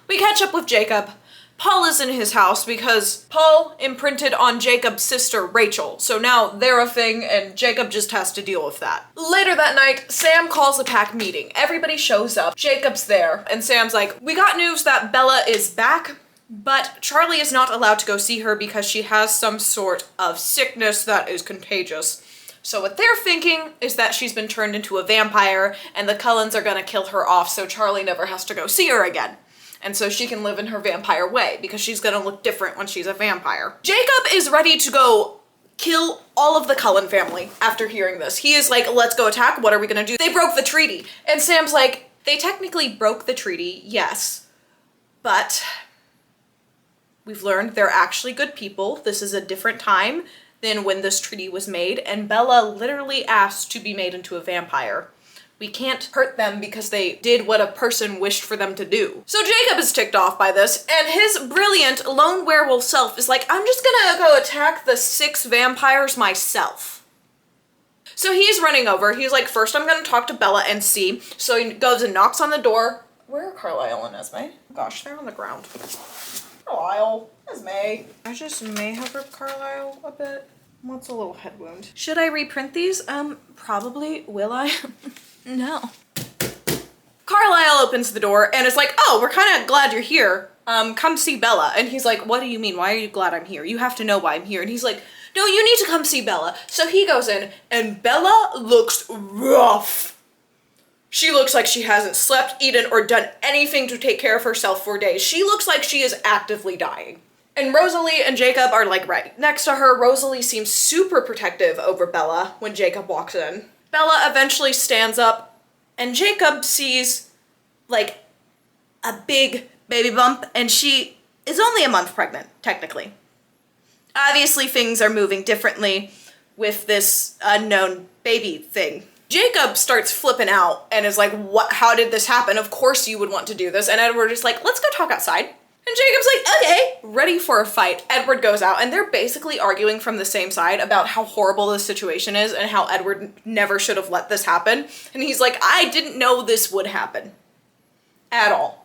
Speaker 1: We catch up with Jacob. Paul is in his house because Paul imprinted on Jacob's sister, Rachel. So now they're a thing and Jacob just has to deal with that. Later that night, Sam calls a pack meeting. Everybody shows up. Jacob's there and Sam's like, we got news that Bella is back, but Charlie is not allowed to go see her because she has some sort of sickness that is contagious. So what they're thinking is that she's been turned into a vampire and the Cullens are gonna kill her off so Charlie never has to go see her again. And so she can live in her vampire way because she's gonna look different when she's a vampire. Jacob is ready to go kill all of the Cullen family after hearing this. He is like, let's go attack, what are we gonna do? They broke the treaty. And Sam's like, they technically broke the treaty, yes, but we've learned they're actually good people. This is a different time than when this treaty was made, and Bella literally asked to be made into a vampire. We can't hurt them because they did what a person wished for them to do. So Jacob is ticked off by this, and his brilliant lone werewolf self is like, I'm just gonna go attack the 6 vampires myself. So he's running over. He's like, first I'm gonna talk to Bella and see. So he goes and knocks on the door. Where are Carlisle and Esme? Gosh, they're on the ground. Carlisle, Esme. I just may have ripped Carlisle a bit. What's a little head wound? Should I reprint these? Probably. Will I? No. Carlisle opens the door and is like, oh, we're kind of glad you're here. Come see Bella. And he's like, what do you mean? Why are you glad I'm here? You have to know why I'm here. And he's like, no, you need to come see Bella. So he goes in and Bella looks rough. She looks like she hasn't slept, eaten, or done anything to take care of herself for days. She looks like she is actively dying. And Rosalie and Jacob are like right next to her. Rosalie seems super protective over Bella when Jacob walks in. Bella eventually stands up and Jacob sees like a big baby bump and she is only a month pregnant, technically. Obviously things are moving differently with this unknown baby thing. Jacob starts flipping out and is like, what? How did this happen? Of course you would want to do this. And Edward is like, let's go talk outside. And Jacob's like, okay, ready for a fight. Edward goes out and they're basically arguing from the same side about how horrible this situation is and how Edward never should have let this happen. And he's like, I didn't know this would happen at all.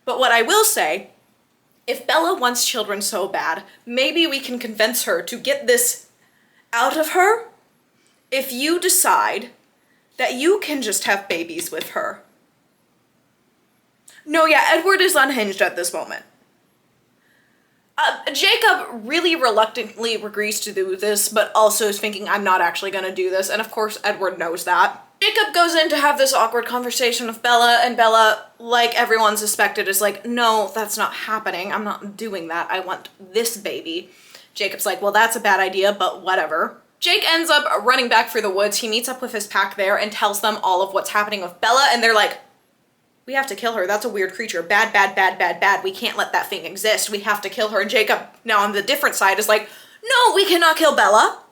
Speaker 1: But what I will say if Bella wants children so bad, maybe we can convince her to get this out of her if you decide that you can just have babies with her. No, yeah, Edward is unhinged at this moment. Jacob really reluctantly agrees to do this, but also is thinking, I'm not actually going to do this, and of course Edward knows that. Jacob goes in to have this awkward conversation with Bella, and Bella, like everyone suspected, is like, no, that's not happening. I'm not doing that. I want this baby. Jacob's like, well, that's a bad idea, but whatever. Jake ends up running back through the woods. He meets up with his pack there and tells them all of what's happening with Bella, and they're like, we have to kill her. That's a weird creature. Bad, bad, bad, bad, bad. We can't let that thing exist. We have to kill her. And Jacob, now on the different side, is like, no, we cannot kill Bella.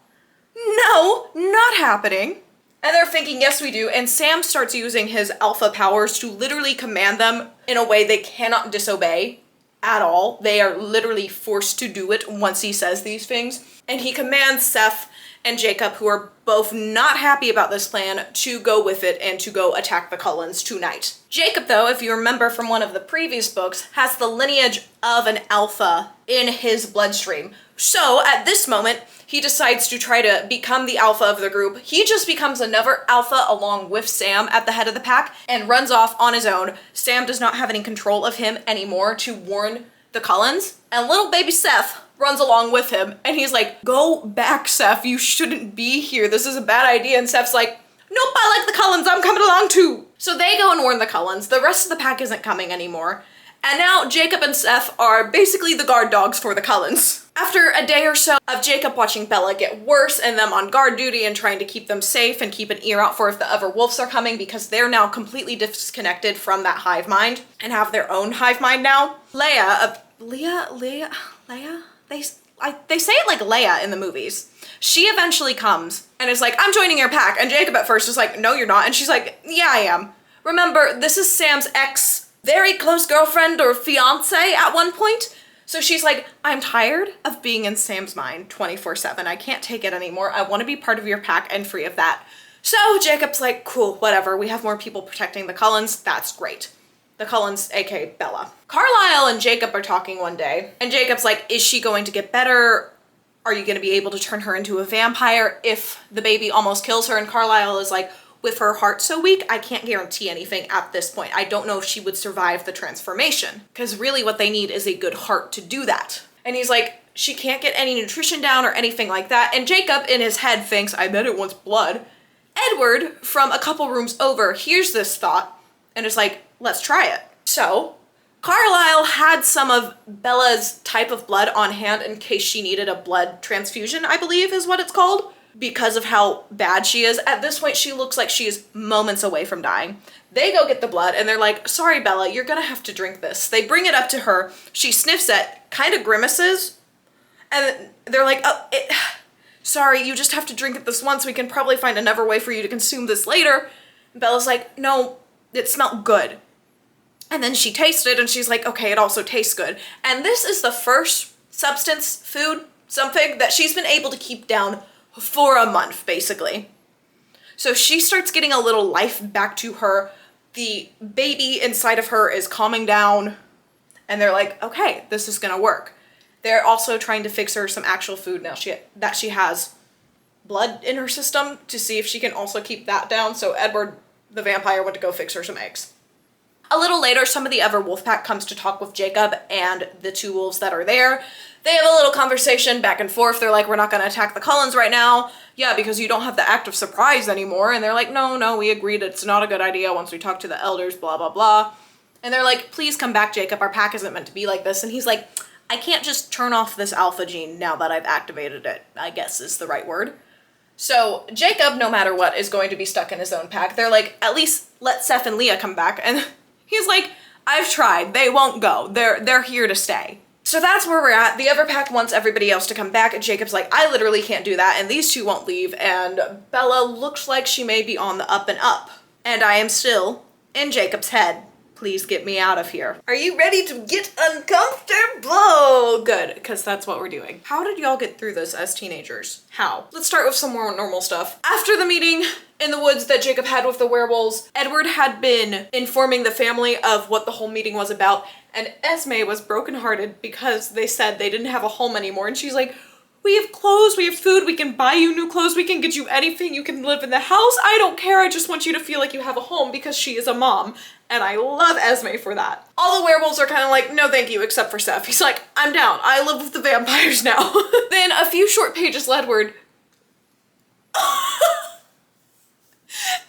Speaker 1: No, not happening. And they're thinking, yes, we do. And Sam starts using his alpha powers to literally command them in a way they cannot disobey at all. They are literally forced to do it once he says these things. And he commands Seth and Jacob, who are both not happy about this plan, to go with it and to go attack the Cullens tonight. Jacob, though, if you remember from one of the previous books, has the lineage of an alpha in his bloodstream. So at this moment, he decides to try to become the alpha of the group. He just becomes another alpha along with Sam at the head of the pack and runs off on his own. Sam does not have any control of him anymore to warn the Cullens. And little baby Seth runs along with him, and he's like, go back, Seth, you shouldn't be here, this is a bad idea. And Seth's like, nope, I like the Cullens, I'm coming along too. So they go and warn the Cullens. The rest of the pack isn't coming anymore. And now Jacob and Seth are basically the guard dogs for the Cullens. After a day or so of Jacob watching Bella get worse and them on guard duty and trying to keep them safe and keep an ear out for if the other wolves are coming, because they're now completely disconnected from that hive mind and have their own hive mind now. Leia, they say it like Leia in the movies. She eventually comes and is like, I'm joining your pack. And Jacob at first is like, no, you're not. And she's like, yeah, I am. Remember, this is Sam's ex, very close girlfriend or fiance at one point. So she's like, I'm tired of being in Sam's mind 24/7. I can't take it anymore. I want to be part of your pack and free of that. So Jacob's like, cool, whatever. We have more people protecting the Cullens. That's great. The Cullens, aka Bella. Carlisle and Jacob are talking one day, and Jacob's like, is she going to get better? Are you going to be able to turn her into a vampire if the baby almost kills her? And Carlisle is like, with her heart so weak, I can't guarantee anything at this point. I don't know if she would survive the transformation, because really what they need is a good heart to do that. And he's like, she can't get any nutrition down or anything like that. And Jacob in his head thinks, I bet it wants blood. Edward from a couple rooms over hears this thought and is like, let's try it. So Carlisle had some of Bella's type of blood on hand in case she needed a blood transfusion, I believe is what it's called, because of how bad she is. At this point, she looks like she is moments away from dying. They go get the blood and they're like, sorry, Bella, you're gonna have to drink this. They bring it up to her. She sniffs it, kind of grimaces, and they're like, oh, sorry, you just have to drink it this once. We can probably find another way for you to consume this later. And Bella's like, no, it smelled good. And then she tasted and she's like, okay, it also tastes good. And this is the first substance, food, something that she's been able to keep down for a month, basically. So she starts getting a little life back to her. The baby inside of her is calming down, and they're like, okay, this is gonna work. They're also trying to fix her some actual food now that she has blood in her system, to see if she can also keep that down. So Edward, the vampire, went to go fix her some eggs. A little later, some of the other wolf pack comes to talk with Jacob and the two wolves that are there. They have a little conversation back and forth. They're like, we're not going to attack the Cullens right now. Yeah, because you don't have the act of surprise anymore. And they're like, no, we agreed it's not a good idea once we talk to the elders, blah, blah, blah. And they're like, please come back, Jacob. Our pack isn't meant to be like this. And he's like, I can't just turn off this alpha gene now that I've activated it, I guess is the right word. So Jacob, no matter what, is going to be stuck in his own pack. They're like, at least let Seth and Leah come back. And he's like, I've tried. They won't go. They're here to stay. So that's where we're at. The other pack wants everybody else to come back, and Jacob's like, I literally can't do that, and these two won't leave, and Bella looks like she may be on the up and up. And I am still in Jacob's head. Please get me out of here. Are you ready to get uncomfortable? Good, because that's what we're doing. How did y'all get through this as teenagers? How? Let's start with some more normal stuff. After the meeting in the woods that Jacob had with the werewolves, Edward had been informing the family of what the whole meeting was about, And Esme was brokenhearted because they said they didn't have a home anymore. And she's like, we have clothes, we have food, we can buy you new clothes, we can get you anything, you can live in the house. I don't care, I just want you to feel like you have a home because she is a mom. And I love Esme for that. All the werewolves are kind of like, no thank you, except for Seth. He's like, I'm down, I live with the vampires now. Then a few short pages Ledward.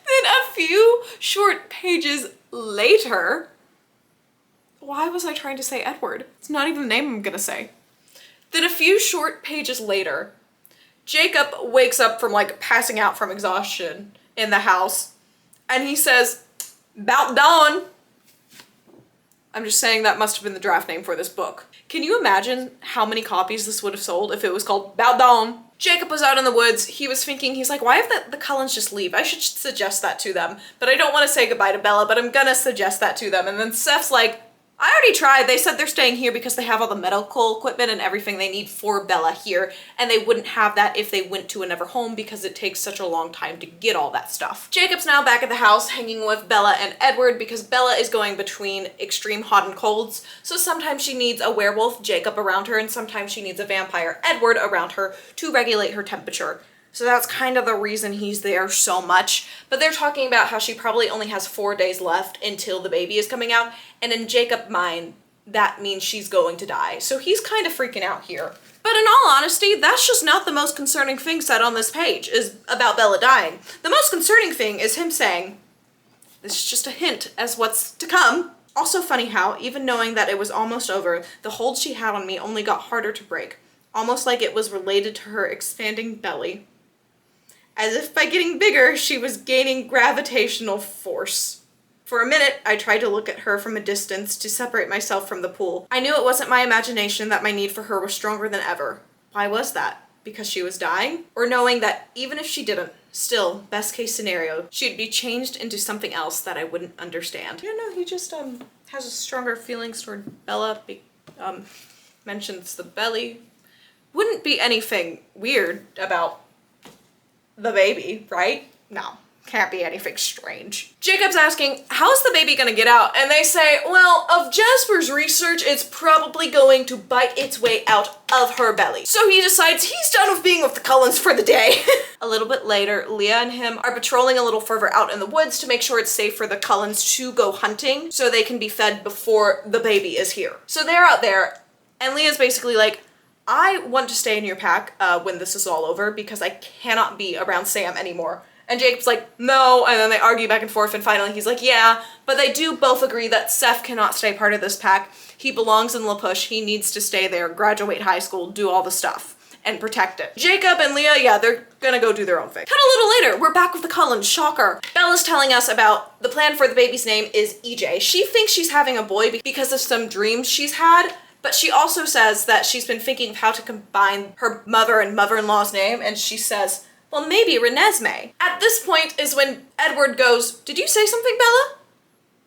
Speaker 1: Then a few short pages later, why was I trying to say Edward? It's not even the name I'm gonna say. Then a few short pages later, Jacob wakes up from like passing out from exhaustion in the house and he says, "'Bout dawn." I'm just saying that must have been the draft name for this book. Can you imagine how many copies this would have sold if it was called "'Bout dawn"? Jacob was out in the woods. He was thinking, he's like, why have the Cullens just leave? I should suggest that to them. But I don't want to say goodbye to Bella, but I'm gonna suggest that to them. And then Seth's like, I already tried. They said they're staying here because they have all the medical equipment and everything they need for Bella here, and they wouldn't have that if they went to another home because it takes such a long time to get all that stuff. Jacob's now back at the house hanging with Bella and Edward because Bella is going between extreme hot and colds, so sometimes she needs a werewolf, Jacob, around her, and sometimes she needs a vampire, Edward, around her to regulate her temperature. So that's kind of the reason he's there so much. But they're talking about how she probably only has 4 days left until the baby is coming out. And in Jacob's mind, that means she's going to die. So he's kind of freaking out here. But in all honesty, that's just not the most concerning thing said on this page, is about Bella dying. The most concerning thing is him saying, this is just a hint as what's to come. Also funny how, even knowing that it was almost over, the hold she had on me only got harder to break. Almost like it was related to her expanding belly. As if by getting bigger, she was gaining gravitational force. For a minute, I tried to look at her from a distance to separate myself from the pool. I knew it wasn't my imagination that my need for her was stronger than ever. Why was that? Because she was dying? Or knowing that even if she didn't, still, best case scenario, she'd be changed into something else that I wouldn't understand. You know, he just has a stronger feelings toward Bella, mentions the belly. Wouldn't be anything weird about the baby, right? No, can't be anything strange. Jacob's asking, how's the baby gonna get out? And they say, well, of Jasper's research, it's probably going to bite its way out of her belly. So he decides he's done with being with the Cullens for the day. A little bit later, Leah and him are patrolling a little further out in the woods to make sure it's safe for the Cullens to go hunting so they can be fed before the baby is here. So they're out there, and Leah's basically like, I want to stay in your pack when this is all over because I cannot be around Sam anymore. And Jacob's like, no, and then they argue back and forth, and finally he's like, yeah, but they do both agree that Seth cannot stay part of this pack. He belongs in La Push, he needs to stay there, graduate high school, do all the stuff, and protect it. Jacob and Leah, yeah, they're gonna go do their own thing. Cut a little later, we're back with the Cullens, shocker. Bella's telling us about the plan for the baby's name is EJ. She thinks she's having a boy because of some dreams she's had, but she also says that she's been thinking of how to combine her mother and mother-in-law's name, and she says, well, maybe Reneesme. At this point is when Edward goes, did you say something, Bella?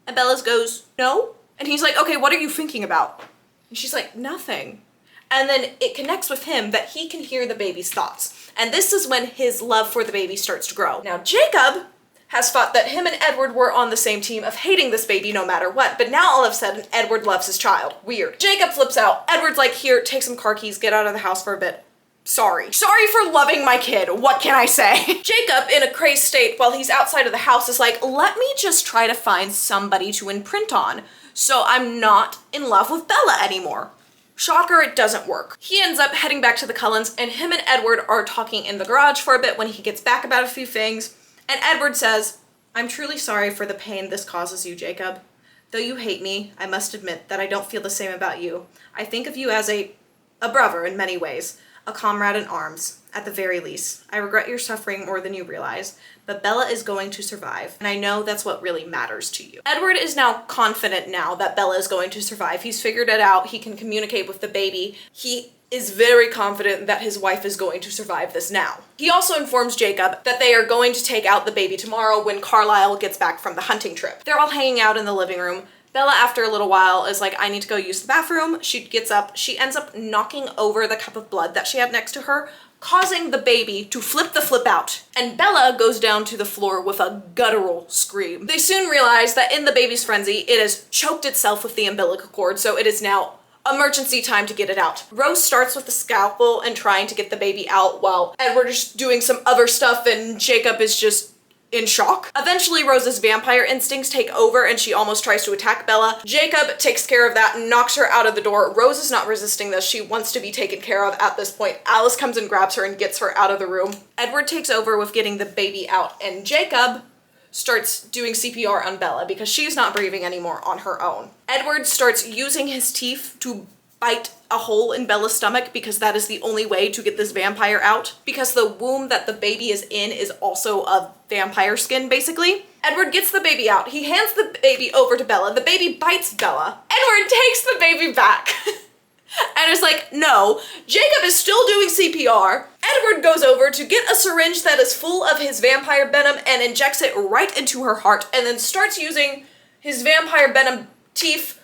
Speaker 1: And Bella goes, no. And he's like, okay, what are you thinking about? And she's like, nothing. And then it connects with him that he can hear the baby's thoughts. And this is when his love for the baby starts to grow. Now, Jacob has thought that him and Edward were on the same team of hating this baby no matter what, but now all of a sudden, Edward loves his child. Weird. Jacob flips out. Edward's like, here, take some car keys, get out of the house for a bit. Sorry for loving my kid, what can I say? Jacob, in a crazed state while he's outside of the house, is like, let me just try to find somebody to imprint on, so I'm not in love with Bella anymore. Shocker, it doesn't work. He ends up heading back to the Cullens, and him and Edward are talking in the garage for a bit when he gets back about a few things, and Edward says, I'm truly sorry for the pain this causes you, Jacob. Though you hate me, I must admit that I don't feel the same about you. I think of you as a brother in many ways. A comrade in arms, at the very least. I regret your suffering more than you realize, but Bella is going to survive, and I know that's what really matters to you. Edward is now confident now that Bella is going to survive. He's figured it out. He can communicate with the baby. He is very confident that his wife is going to survive this now. He also informs Jacob that they are going to take out the baby tomorrow when Carlisle gets back from the hunting trip. They're all hanging out in the living room. Bella, after a little while, is like, I need to go use the bathroom. She gets up. She ends up knocking over the cup of blood that she had next to her. causing the baby to flip the flip out. And Bella goes down to the floor with a guttural scream. They soon realize that in the baby's frenzy, it has choked itself with the umbilical cord, so it is now emergency time to get it out. Rose starts with the scalpel and trying to get the baby out while Edward is doing some other stuff and Jacob is just in shock. Eventually, Rose's vampire instincts take over and she almost tries to attack Bella. Jacob takes care of that and knocks her out of the door. Rose is not resisting this. She wants to be taken care of at this point. Alice comes and grabs her and gets her out of the room. Edward takes over with getting the baby out and Jacob starts doing CPR on Bella because she's not breathing anymore on her own. Edward starts using his teeth to bite a hole in Bella's stomach because that is the only way to get this vampire out, because the womb that the baby is in is also of vampire skin, basically. Edward gets the baby out. He hands the baby over to Bella. The baby bites Bella. Edward takes the baby back and is like, no. Jacob is still doing CPR. Edward goes over to get a syringe that is full of his vampire venom and injects it right into her heart and then starts using his vampire venom teeth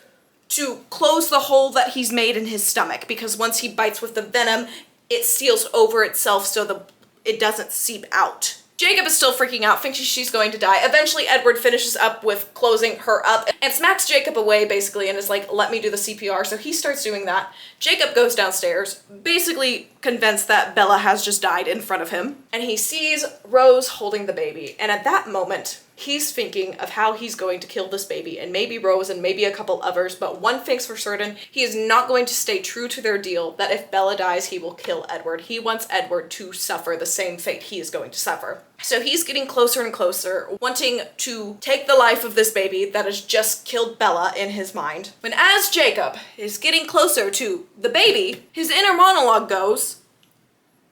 Speaker 1: to close the hole that he's made in his stomach, because once he bites with the venom, it seals over itself so it doesn't seep out. Jacob is still freaking out, thinking she's going to die. Eventually, Edward finishes up with closing her up and smacks Jacob away, basically, and is like, let me do the CPR. So he starts doing that. Jacob goes downstairs, basically convinced that Bella has just died in front of him. And he sees Rose holding the baby. And at that moment, he's thinking of how he's going to kill this baby, and maybe Rose and maybe a couple others, but one thing's for certain, he is not going to stay true to their deal that if Bella dies, he will kill Edward. He wants Edward to suffer the same fate he is going to suffer. So he's getting closer and closer, wanting to take the life of this baby that has just killed Bella in his mind. When as Jacob is getting closer to the baby, his inner monologue goes,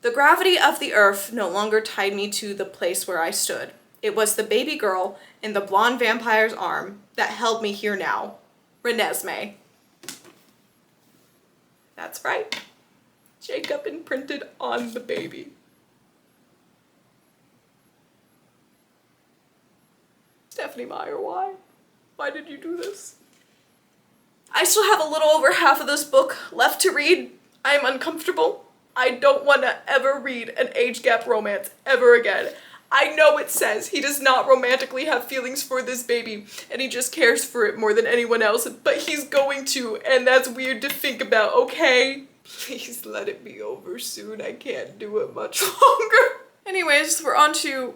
Speaker 1: "The gravity of the earth no longer tied me to the place where I stood. It was the baby girl in the blonde vampire's arm that held me here now. Reneesme." That's right. Jacob imprinted on the baby. Stephanie Meyer, why? Why did you do this? I still have a little over half of this book left to read. I am uncomfortable. I don't want to ever read an age gap romance ever again. I know it says he does not romantically have feelings for this baby and he just cares for it more than anyone else, but he's going to, and that's weird to think about, okay? Please let it be over soon. I can't do it much longer. Anyways, we're on to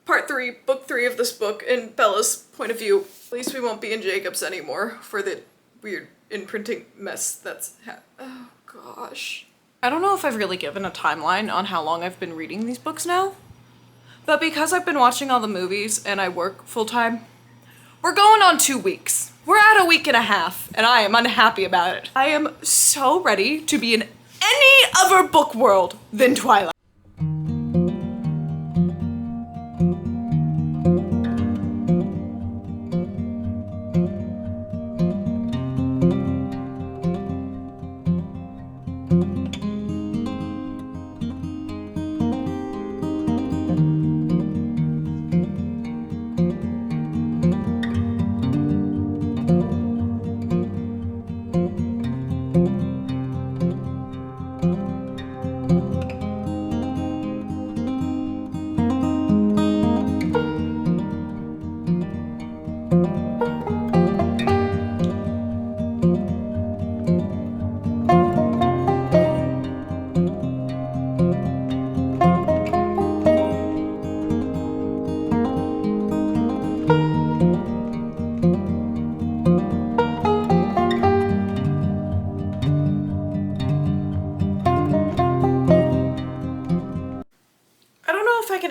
Speaker 1: part 3, book 3 of this book in Bella's point of view. At least we won't be in Jacob's anymore for the weird imprinting mess that's oh gosh. I don't know if I've really given a timeline on how long I've been reading these books now. But because I've been watching all the movies and I work full-time, we're going on 2 weeks. We're at a week and a half, and I am unhappy about it. I am so ready to be in any other book world than Twilight.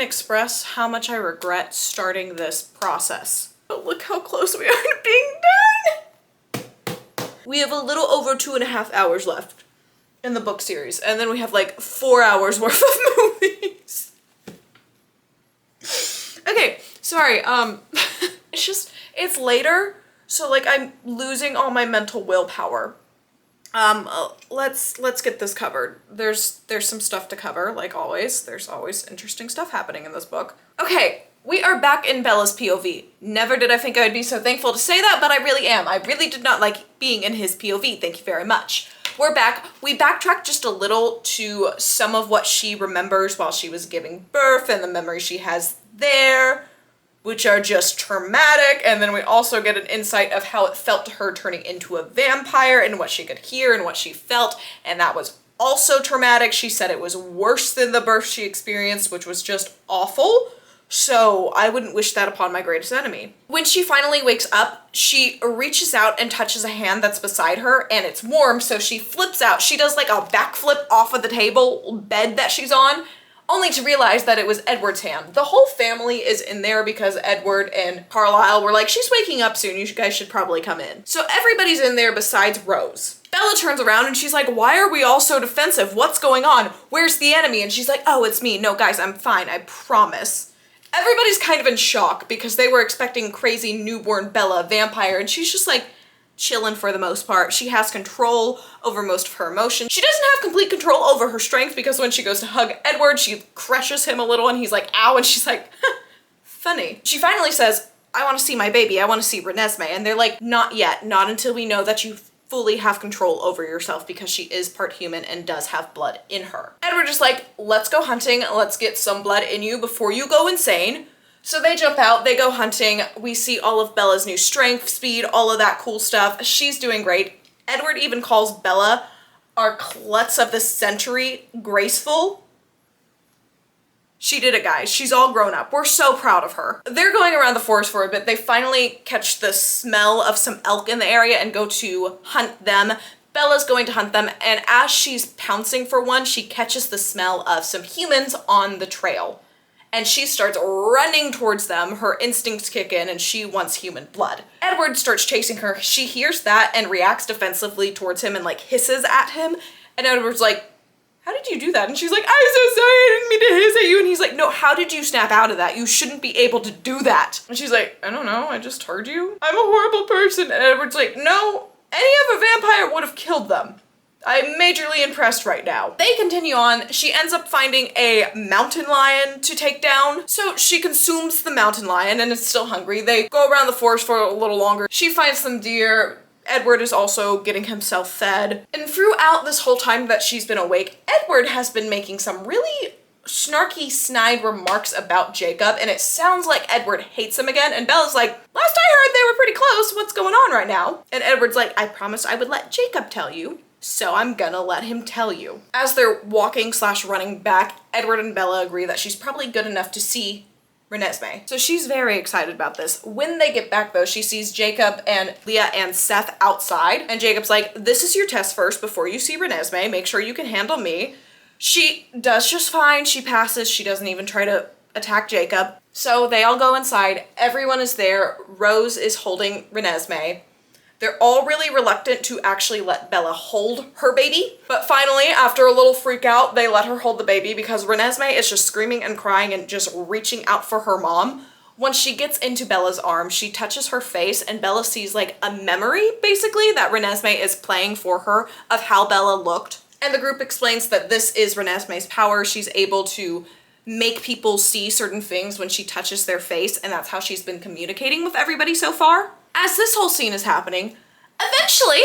Speaker 1: Express how much I regret starting this process. But look how close we are to being done! We have a little over 2.5 hours left in the book series, and then we have like 4 hours worth of movies. Okay, sorry, it's later, so like I'm losing all my mental willpower. Let's get this covered. There's some stuff to cover, like always. There's always interesting stuff happening in this book. Okay, we are back in Bella's POV. Never did I think I would be so thankful to say that, but I really am. I really did not like being in his POV, thank you very much. we're back. We backtracked just a little to some of what she remembers while she was giving birth and the memories she has there, which are just traumatic. And then we also get an insight of how it felt to her turning into a vampire and what she could hear and what she felt. And that was also traumatic. She said it was worse than the birth she experienced, which was just awful. So I wouldn't wish that upon my greatest enemy. When she finally wakes up, she reaches out and touches a hand that's beside her and it's warm, so she flips out. She does like a backflip off of the table bed that she's on, only to realize that it was Edward's hand. The whole family is in there because Edward and Carlisle were like, she's waking up soon, you guys should probably come in. So everybody's in there besides Rose. Bella turns around and she's like, why are we all so defensive? What's going on? Where's the enemy? And she's like, oh, it's me. No, guys, I'm fine, I promise. Everybody's kind of in shock because they were expecting crazy newborn Bella vampire, and she's just like chilling for the most part. She has control over most of her emotions. She doesn't have complete control over her strength because when she goes to hug Edward, she crushes him a little and he's like, ow, and she's like, funny. She finally says, I want to see my baby. I want to see Reneesme. And they're like, not yet. Not until we know that you fully have control over yourself because she is part human and does have blood in her. Edward is like, let's go hunting. Let's get some blood in you before you go insane. So they jump out, they go hunting. We see all of Bella's new strength, speed, all of that cool stuff. She's doing great. Edward even calls Bella our klutz of the century, graceful. She did it, guys. She's all grown up. We're so proud of her. They're going around the forest for a bit. They finally catch the smell of some elk in the area and go to hunt them. Bella's going to hunt them, and as she's pouncing for one, she catches the smell of some humans on the trail. And she starts running towards them. Her instincts kick in and she wants human blood. Edward starts chasing her. She hears that and reacts defensively towards him and like hisses at him. And Edward's like, how did you do that? And she's like, I'm so sorry, I didn't mean to hiss at you. And he's like, no, how did you snap out of that? You shouldn't be able to do that. And she's like, I don't know, I just heard you. I'm a horrible person. And Edward's like, no, any other vampire would have killed them. I'm majorly impressed right now. They continue on. She ends up finding a mountain lion to take down. So she consumes the mountain lion and is still hungry. They go around the forest for a little longer. She finds some deer. Edward is also getting himself fed. And throughout this whole time that she's been awake, Edward has been making some really snarky, snide remarks about Jacob, and it sounds like Edward hates him again. And Bella's like, last I heard they were pretty close. What's going on right now? And Edward's like, I promised I would let Jacob tell you, so I'm gonna let him tell you. As they're walking / running back, Edward and Bella agree that she's probably good enough to see Reneesme. So she's very excited about this. When they get back though, she sees Jacob and Leah and Seth outside, and Jacob's like, this is your test first before you see Reneesme. Make sure you can handle me. She does just fine. She passes. She doesn't even try to attack Jacob. So they all go inside. Everyone is there. Rose is holding Reneesme. They're all really reluctant to actually let Bella hold her baby. But finally, after a little freak out, they let her hold the baby because Reneesme is just screaming and crying and just reaching out for her mom. Once she gets into Bella's arms, she touches her face and Bella sees like a memory, basically, that Reneesme is playing for her of how Bella looked. And the group explains that this is Reneesme's power. She's able to make people see certain things when she touches their face, and that's how she's been communicating with everybody so far. As this whole scene is happening, eventually,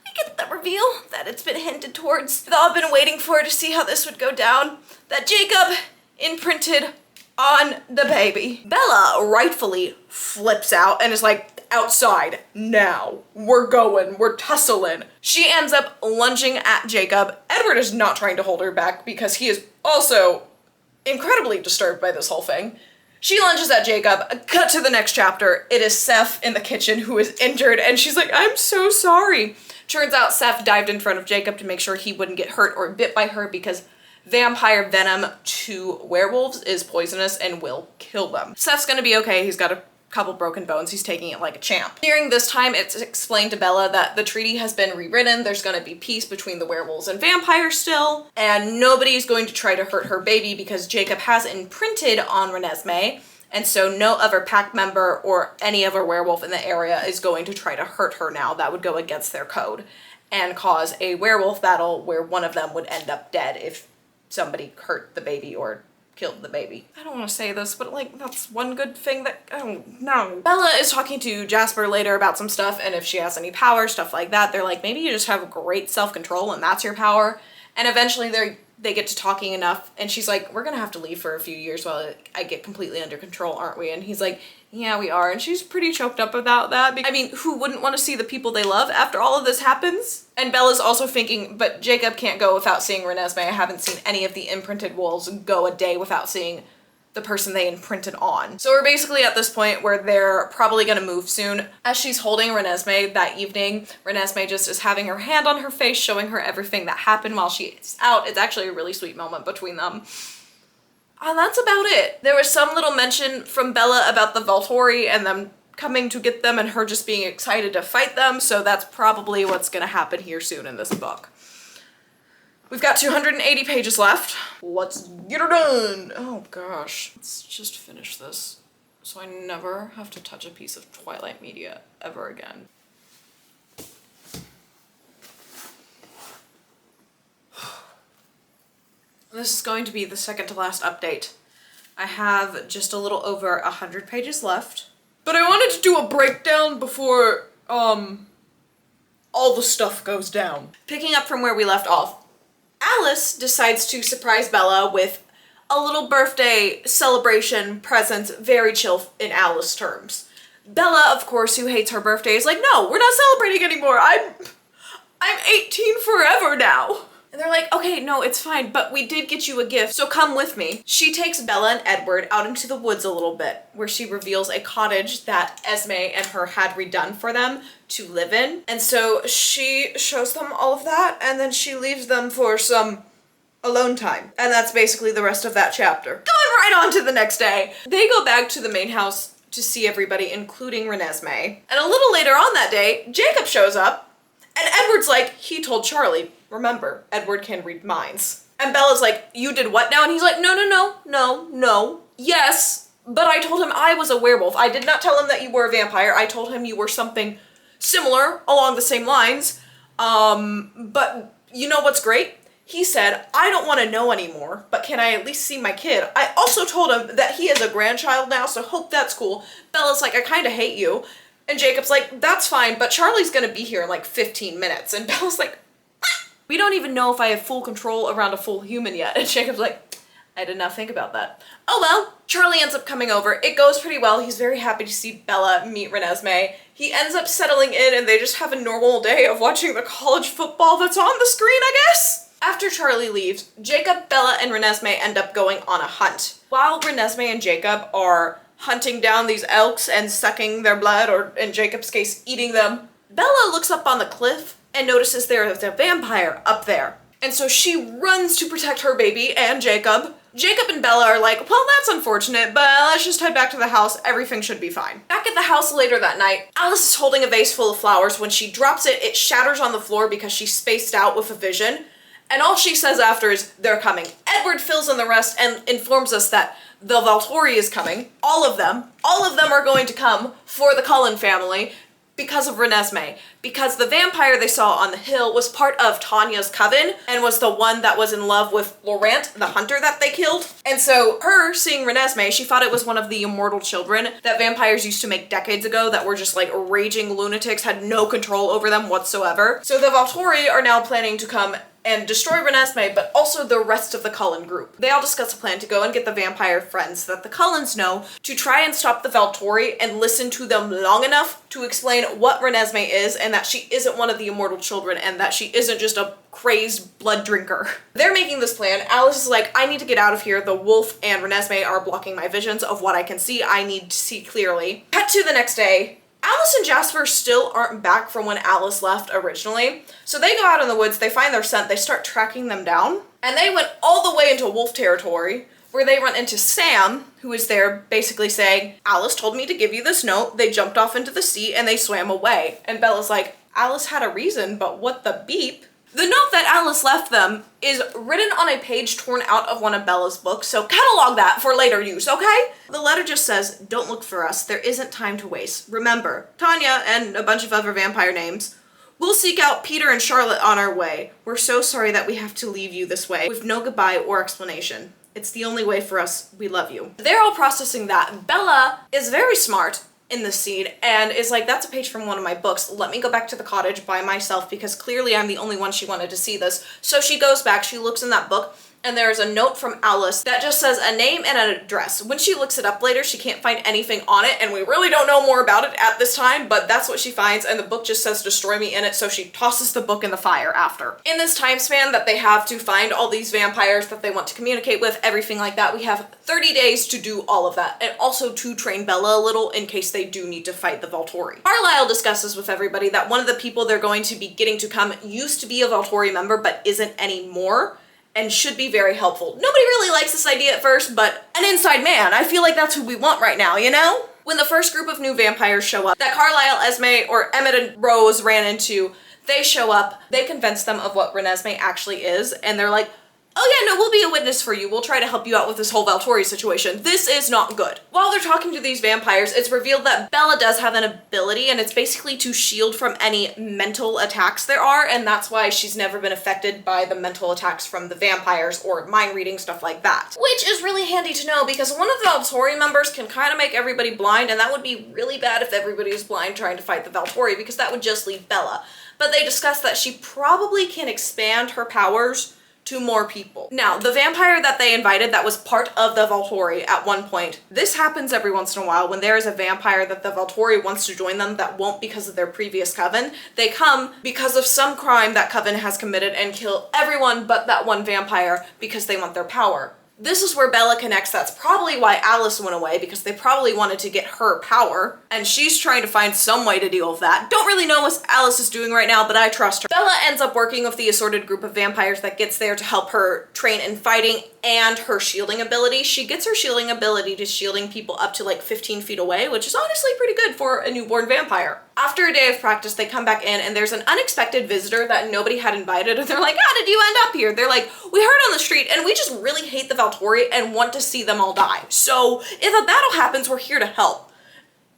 Speaker 1: we get the reveal that it's been hinted towards. We've all been waiting for to see how this would go down. That Jacob imprinted on the baby. Bella rightfully flips out and is like, outside, now. We're going, we're tussling. She ends up lunging at Jacob. Edward is not trying to hold her back because he is also incredibly disturbed by this whole thing. She lunges at Jacob. Cut to the next chapter. It is Seth in the kitchen who is injured, and she's like, I'm so sorry. Turns out Seth dived in front of Jacob to make sure he wouldn't get hurt or bit by her because vampire venom to werewolves is poisonous and will kill them. Seth's gonna be okay. He's got a couple broken bones. He's taking it like a champ. During this time, it's explained to Bella that the treaty has been rewritten. There's gonna be peace between the werewolves and vampires still, and nobody's going to try to hurt her baby because Jacob has imprinted on Reneesme, and so no other pack member or any other werewolf in the area is going to try to hurt her now. That would go against their code and cause a werewolf battle where one of them would end up dead if somebody hurt the baby or killed the baby. I don't want to say this, but like, that's one good thing that, oh no. Bella is talking to Jasper later about some stuff, and if she has any power, stuff like that. They're like, maybe you just have great self-control and that's your power. And eventually they get to talking enough, and she's like, we're gonna have to leave for a few years while I get completely under control, aren't we? And he's like, yeah, we are. And she's pretty choked up about that. I mean, who wouldn't want to see the people they love after all of this happens? And Bella's also thinking, but Jacob can't go without seeing Reneesme. I haven't seen any of the imprinted wolves go a day without seeing the person they imprinted on. So we're basically at this point where they're probably gonna move soon. As she's holding Reneesme that evening, Reneesme just is having her hand on her face, showing her everything that happened while she's out. It's actually a really sweet moment between them. And that's about it. There was some little mention from Bella about the Volturi and them coming to get them and her just being excited to fight them, so that's probably what's gonna happen here soon in this book. We've got 280 pages left. Let's get her done. Oh gosh. Let's just finish this so I never have to touch a piece of Twilight media ever again. This is going to be the second to last update. I have just a little over 100 pages left, but I wanted to do a breakdown before all the stuff goes down. Picking up from where we left off, Alice decides to surprise Bella with a little birthday celebration present, very chill in Alice terms. Bella, of course, who hates her birthday, is like, no, we're not celebrating anymore. I'm 18 forever now. And they're like, okay, no, it's fine, but we did get you a gift, so come with me. She takes Bella and Edward out into the woods a little bit, where she reveals a cottage that Esme and her had redone for them to live in. And so she shows them all of that, and then she leaves them for some alone time. And that's basically the rest of that chapter. Going right on to the next day. They go back to the main house to see everybody, including Reneesme. And a little later on that day, Jacob shows up, and Edward's like, he told Charlie. Remember, Edward can read minds. And Bella's like, you did what now? And he's like, no. Yes, but I told him I was a werewolf. I did not tell him that you were a vampire. I told him you were something similar along the same lines. But you know what's great? He said, I don't want to know anymore, but can I at least see my kid? I also told him that he has a grandchild now, so hope that's cool. Bella's like, I kind of hate you. And Jacob's like, that's fine, but Charlie's gonna be here in like 15 minutes. And Bella's like, we don't even know if I have full control around a full human yet. And Jacob's like, I did not think about that. Oh well, Charlie ends up coming over. It goes pretty well. He's very happy to see Bella meet Reneesme. He ends up settling in and they just have a normal day of watching the college football that's on the screen, I guess. After Charlie leaves, Jacob, Bella, and Reneesme end up going on a hunt. While Reneesme and Jacob are hunting down these elks and sucking their blood, or in Jacob's case, eating them, Bella looks up on the cliff and notices there is a vampire up there. And so she runs to protect her baby and Jacob. Jacob and Bella are like, well, that's unfortunate, but let's just head back to the house. Everything should be fine. Back at the house later that night, Alice is holding a vase full of flowers. When she drops it, it shatters on the floor because she's spaced out with a vision. And all she says after is, they're coming. Edward fills in the rest and informs us that the Volturi is coming. All of them are going to come for the Cullen family because of Reneesme. Because the vampire they saw on the hill was part of Tanya's coven and was the one that was in love with Laurent, the hunter that they killed. And so her seeing Reneesme, she thought it was one of the immortal children that vampires used to make decades ago that were just like raging lunatics, had no control over them whatsoever. So the Volturi are now planning to come and destroy Reneesme, but also the rest of the Cullen group. They all discuss a plan to go and get the vampire friends that the Cullens know to try and stop the Volturi and listen to them long enough to explain what Reneesme is and that she isn't one of the immortal children and that she isn't just a crazed blood drinker. They're making this plan. Alice is like, I need to get out of here. The wolf and Reneesme are blocking my visions of what I can see. I need to see clearly. Cut to the next day. Alice and Jasper still aren't back from when Alice left originally. So they go out in the woods, they find their scent, they start tracking them down, and they went all the way into wolf territory where they run into Sam, who is there basically saying, Alice told me to give you this note. They jumped off into the sea and they swam away. And Bella's like, Alice had a reason, but what the beep? The note that Alice left them is written on a page torn out of one of Bella's books, so catalog that for later use, okay? The letter just says, don't look for us, there isn't time to waste. Remember, Tanya and a bunch of other vampire names. We'll seek out Peter and Charlotte on our way. We're so sorry that we have to leave you this way, with no goodbye or explanation. It's the only way for us. We love you. They're all processing that. Bella is very smart in this scene and is like, that's a page from one of my books. Let me go back to the cottage by myself because clearly I'm the only one she wanted to see this. So she goes back, she looks in that book, and there's a note from Alice that just says a name and an address. When she looks it up later, she can't find anything on it, and we really don't know more about it at this time, but that's what she finds, and the book just says destroy me in it, so she tosses the book in the fire after. In this time span that they have to find all these vampires that they want to communicate with, everything like that, we have 30 days to do all of that, and also to train Bella a little in case they do need to fight the Volturi. Carlisle discusses with everybody that one of the people they're going to be getting to come used to be a Volturi member, but isn't anymore, and should be very helpful. Nobody really likes this idea at first, but an inside man, I feel like that's who we want right now, you know? When the first group of new vampires show up, that Carlisle, Esme, or Emmett and Rose ran into, they show up, they convince them of what Reneesme actually is, and they're like, oh yeah, no, we'll be a witness for you. We'll try to help you out with this whole Volturi situation. This is not good. While they're talking to these vampires, it's revealed that Bella does have an ability, and it's basically to shield from any mental attacks there are, and that's why she's never been affected by the mental attacks from the vampires or mind reading, stuff like that. Which is really handy to know because one of the Volturi members can kind of make everybody blind, and that would be really bad if everybody is blind trying to fight the Volturi because that would just leave Bella. But they discuss that she probably can expand her powers to more people. Now, the vampire that they invited that was part of the Volturi at one point, this happens every once in a while when there is a vampire that the Volturi wants to join them that won't because of their previous coven. They come because of some crime that coven has committed and kill everyone but that one vampire because they want their power. This is where Bella connects. That's probably why Alice went away, because they probably wanted to get her power, and she's trying to find some way to deal with that. Don't really know what Alice is doing right now, but I trust her. Bella ends up working with the assorted group of vampires that gets there to help her train in fighting and her shielding ability. She gets her shielding ability to shielding people up to like 15 feet away, which is honestly pretty good for a newborn vampire. After a day of practice, they come back in and there's an unexpected visitor that nobody had invited, and they're like, how did you end up here? They're like, we heard on the street and we just really hate the Volturi and want to see them all die. So if a battle happens, we're here to help.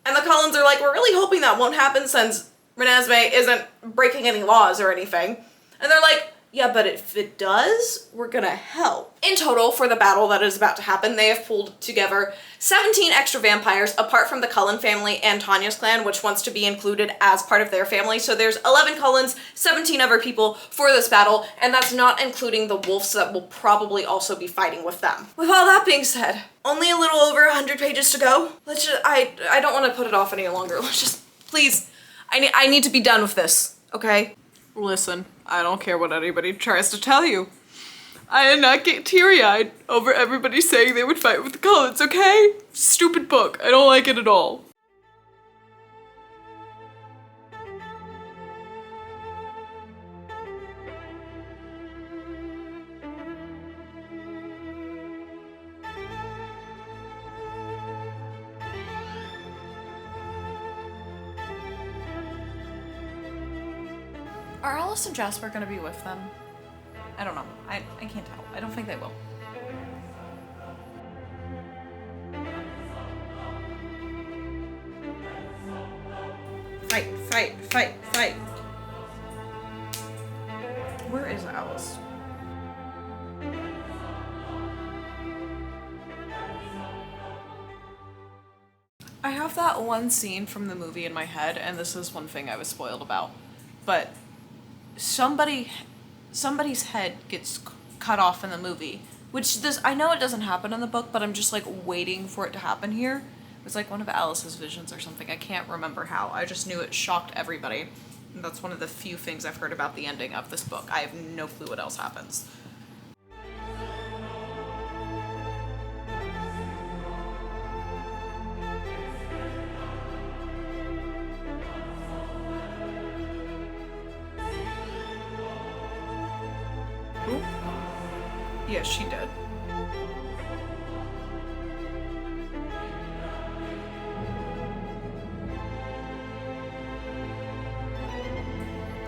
Speaker 1: And the Cullens are like, we're really hoping that won't happen since Reneesme isn't breaking any laws or anything. And they're like, yeah, but if it does, we're gonna help. In total, for the battle that is about to happen, they have pulled together 17 extra vampires apart from the Cullen family and Tanya's clan, which wants to be included as part of their family. So there's 11 Cullens, 17 other people for this battle, and that's not including the wolves that will probably also be fighting with them. With all that being said, only a little over 100 pages to go. Let's just, I don't want to put it off any longer. Let's just, please, I need to be done with this, okay?
Speaker 11: Listen, I don't care what anybody tries to tell you. I did not get teary-eyed over everybody saying they would fight with the Cullens, okay? Stupid book. I don't like it at all.
Speaker 1: Are Alice and Jasper gonna be with them? I don't know. I can't tell. I don't think they will. Fight, fight, fight, fight. Where is Alice? I have that one scene from the movie in my head, and this is one thing I was spoiled about. But somebody's head gets cut off in the movie, which this, I know it doesn't happen in the book, but I'm just like waiting for it to happen here. It was like one of Alice's visions or something. I can't remember how. I just knew it shocked everybody. And that's one of the few things I've heard about the ending of this book. I have no clue what else happens. Ooh. Yes, she did.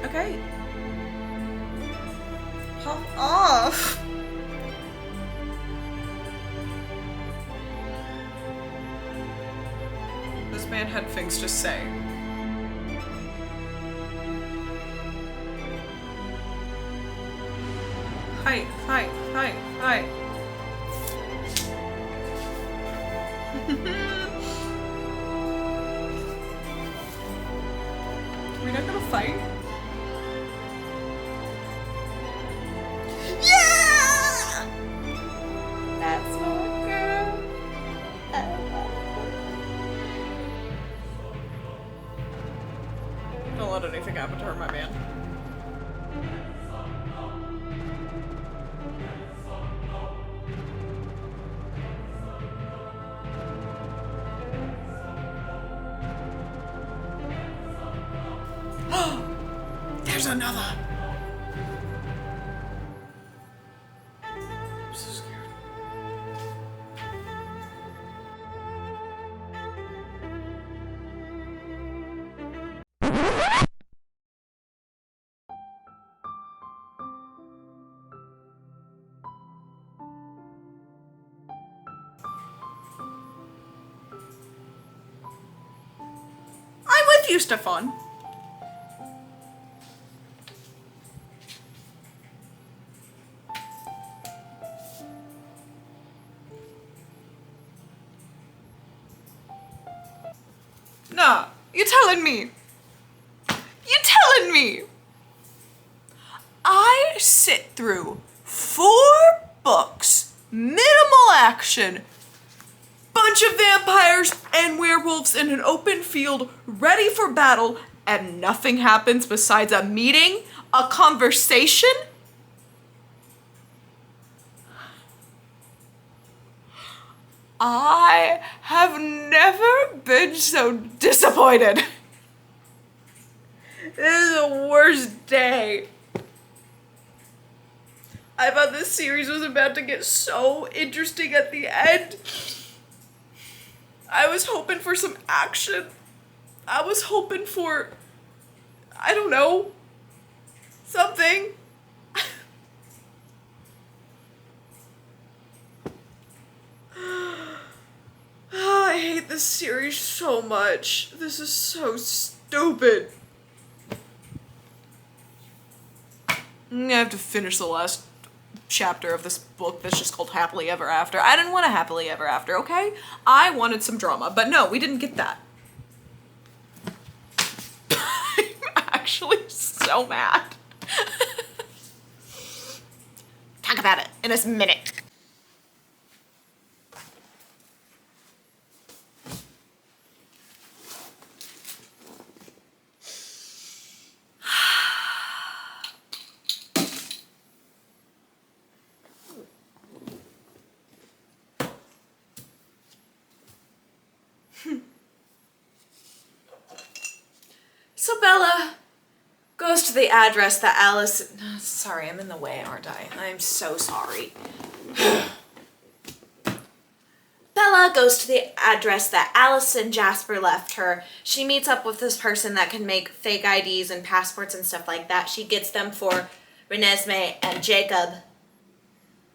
Speaker 1: Okay. Pop off. This man had things to say. Fight, fight, fight, fight.
Speaker 11: We're not gonna fight? Yeah! That's my girl. Don't let anything happen to her, my man. There's another. I'm so scared. I'm with you, Stefan. Nah, you're telling me. You're telling me. I sit through 4 books, minimal action, bunch of vampires and werewolves in an open field ready for battle, and nothing happens besides a meeting, a conversation? I have never been so disappointed. This is the worst day. I thought this series was about to get so interesting at the end. I was hoping for some action. I was hoping for, I don't know, something. I hate this series so much. This is so stupid. I have to finish the last chapter of this book that's just called Happily Ever After. I didn't want a Happily Ever After, okay? I wanted some drama, but no, we didn't get that. I'm actually so mad. Talk about it in a minute. So Bella goes to the address that Alice... Sorry, I'm in the way, aren't I? I'm so sorry. Bella goes to the address that Alice and Jasper left her. She meets up with this person that can make fake IDs and passports and stuff like that. She gets them for Reneesme and Jacob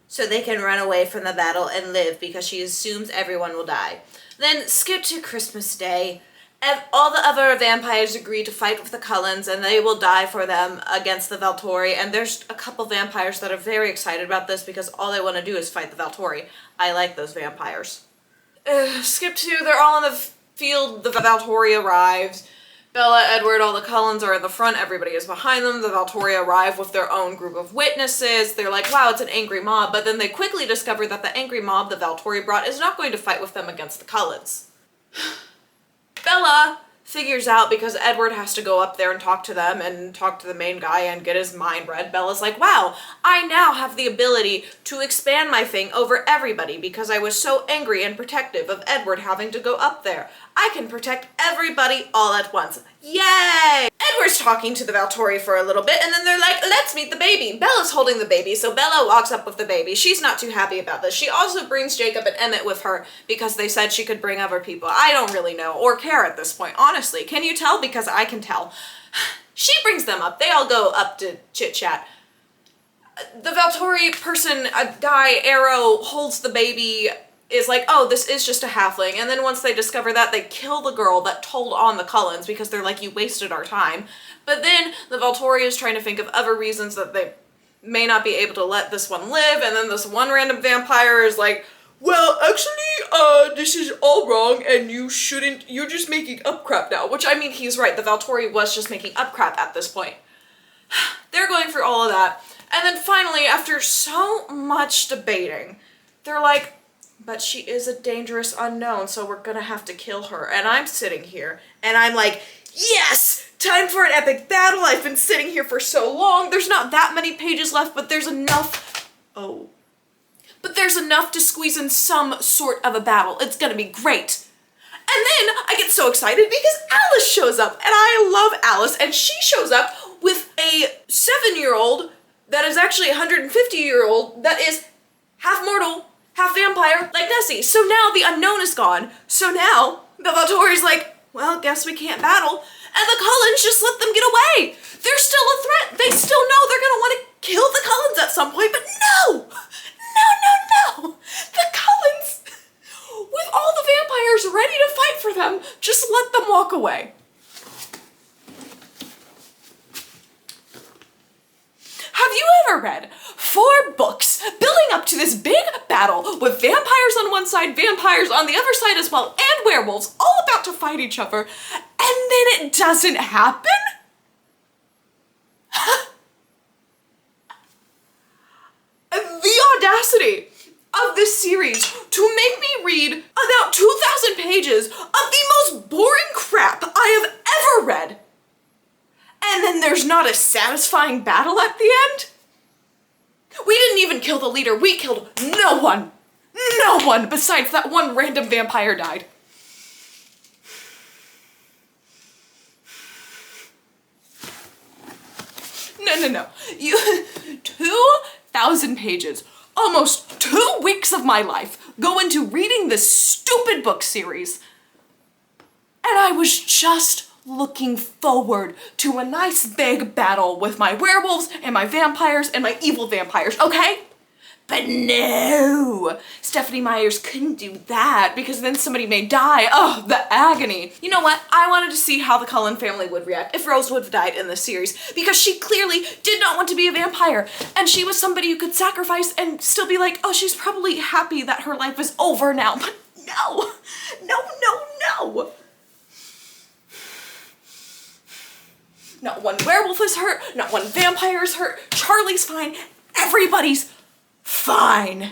Speaker 11: so they can run away from the battle and live because she assumes everyone will die. Then skip to Christmas Day. All the other vampires agree to fight with the Cullens and they will die for them against the Volturi. And there's a couple vampires that are very excited about this because all they want to do is fight the Volturi. I like those vampires. Skip to, they're all in the field, the Volturi arrives. Bella, Edward, all the Cullens are in the front, everybody is behind them. The Volturi arrive with their own group of witnesses. They're like, wow, it's an angry mob. But then they quickly discover that the angry mob the Volturi brought is not going to fight with them against the Cullens. Bella figures out, because Edward has to go up there and talk to them and talk to the main guy and get his mind read. Bella's like, wow, I now have the ability to expand my thing over everybody because I was so angry and protective of Edward having to go up there. I can protect everybody all at once. Yay! Edward's talking to the Volturi for a little bit and then they're like, let's meet the baby. Bella's holding the baby, so Bella walks up with the baby. She's not too happy about this. She also brings Jacob and Emmett with her because they said she could bring other people. I don't really know or care at this point, honestly. Can you tell? Because I can tell. She brings them up. They all go up to chit-chat. The Volturi person, a guy, Arrow, holds the baby, is like, oh, this is just a halfling. And then once they discover that, they kill the girl that told on the Cullens because they're like, you wasted our time. But then the Volturi is trying to think of other reasons that they may not be able to let this one live. And then this one random vampire is like,
Speaker 1: well, actually, this is all wrong and you're just making up crap now. Which, I mean, he's right. The Volturi was just making up crap at this point. They're going through all of that. And then finally, after so much debating, they're like, but she is a dangerous unknown, so we're gonna have to kill her. And I'm sitting here, and I'm like, yes! Time for an epic battle. I've been sitting here for so long. There's not that many pages left, but there's enough. Oh. But there's enough to squeeze in some sort of a battle. It's gonna be great. And then I get so excited because Alice shows up, and I love Alice, and she shows up with a 7-year-old that is actually a 150-year-old that is half mortal, half vampire, like Nessie. So now the unknown is gone. So now the Volturi's like, well, guess we can't battle. And the Cullens just let them get away. They're still a threat. They still know they're gonna want to kill the Cullens at some point, but no! No! The Cullens, with all the vampires ready to fight for them, just let them walk away. Have you ever read 4 books building up to this big battle with vampires on one side, vampires on the other side as well, and werewolves all about to fight each other, and then it doesn't happen? The audacity of this series to make me read about 2,000 pages of the most boring crap I have ever read. And then there's not a satisfying battle at the end? We didn't even kill the leader. We killed no one. No one besides that one random vampire died. No. 2,000 pages, almost 2 weeks of my life go into reading this stupid book series. And I was just looking forward to a nice big battle with my werewolves and my vampires and my evil vampires, okay? But no, Stephanie Meyers couldn't do that because then somebody may die. Oh, the agony. You know what? I wanted to see how the Cullen family would react if Rose would have died in this series because she clearly did not want to be a vampire and she was somebody you could sacrifice and still be like, oh, she's probably happy that her life is over now. But no. Not one werewolf is hurt, not one vampire is hurt, Charlie's fine, everybody's fine.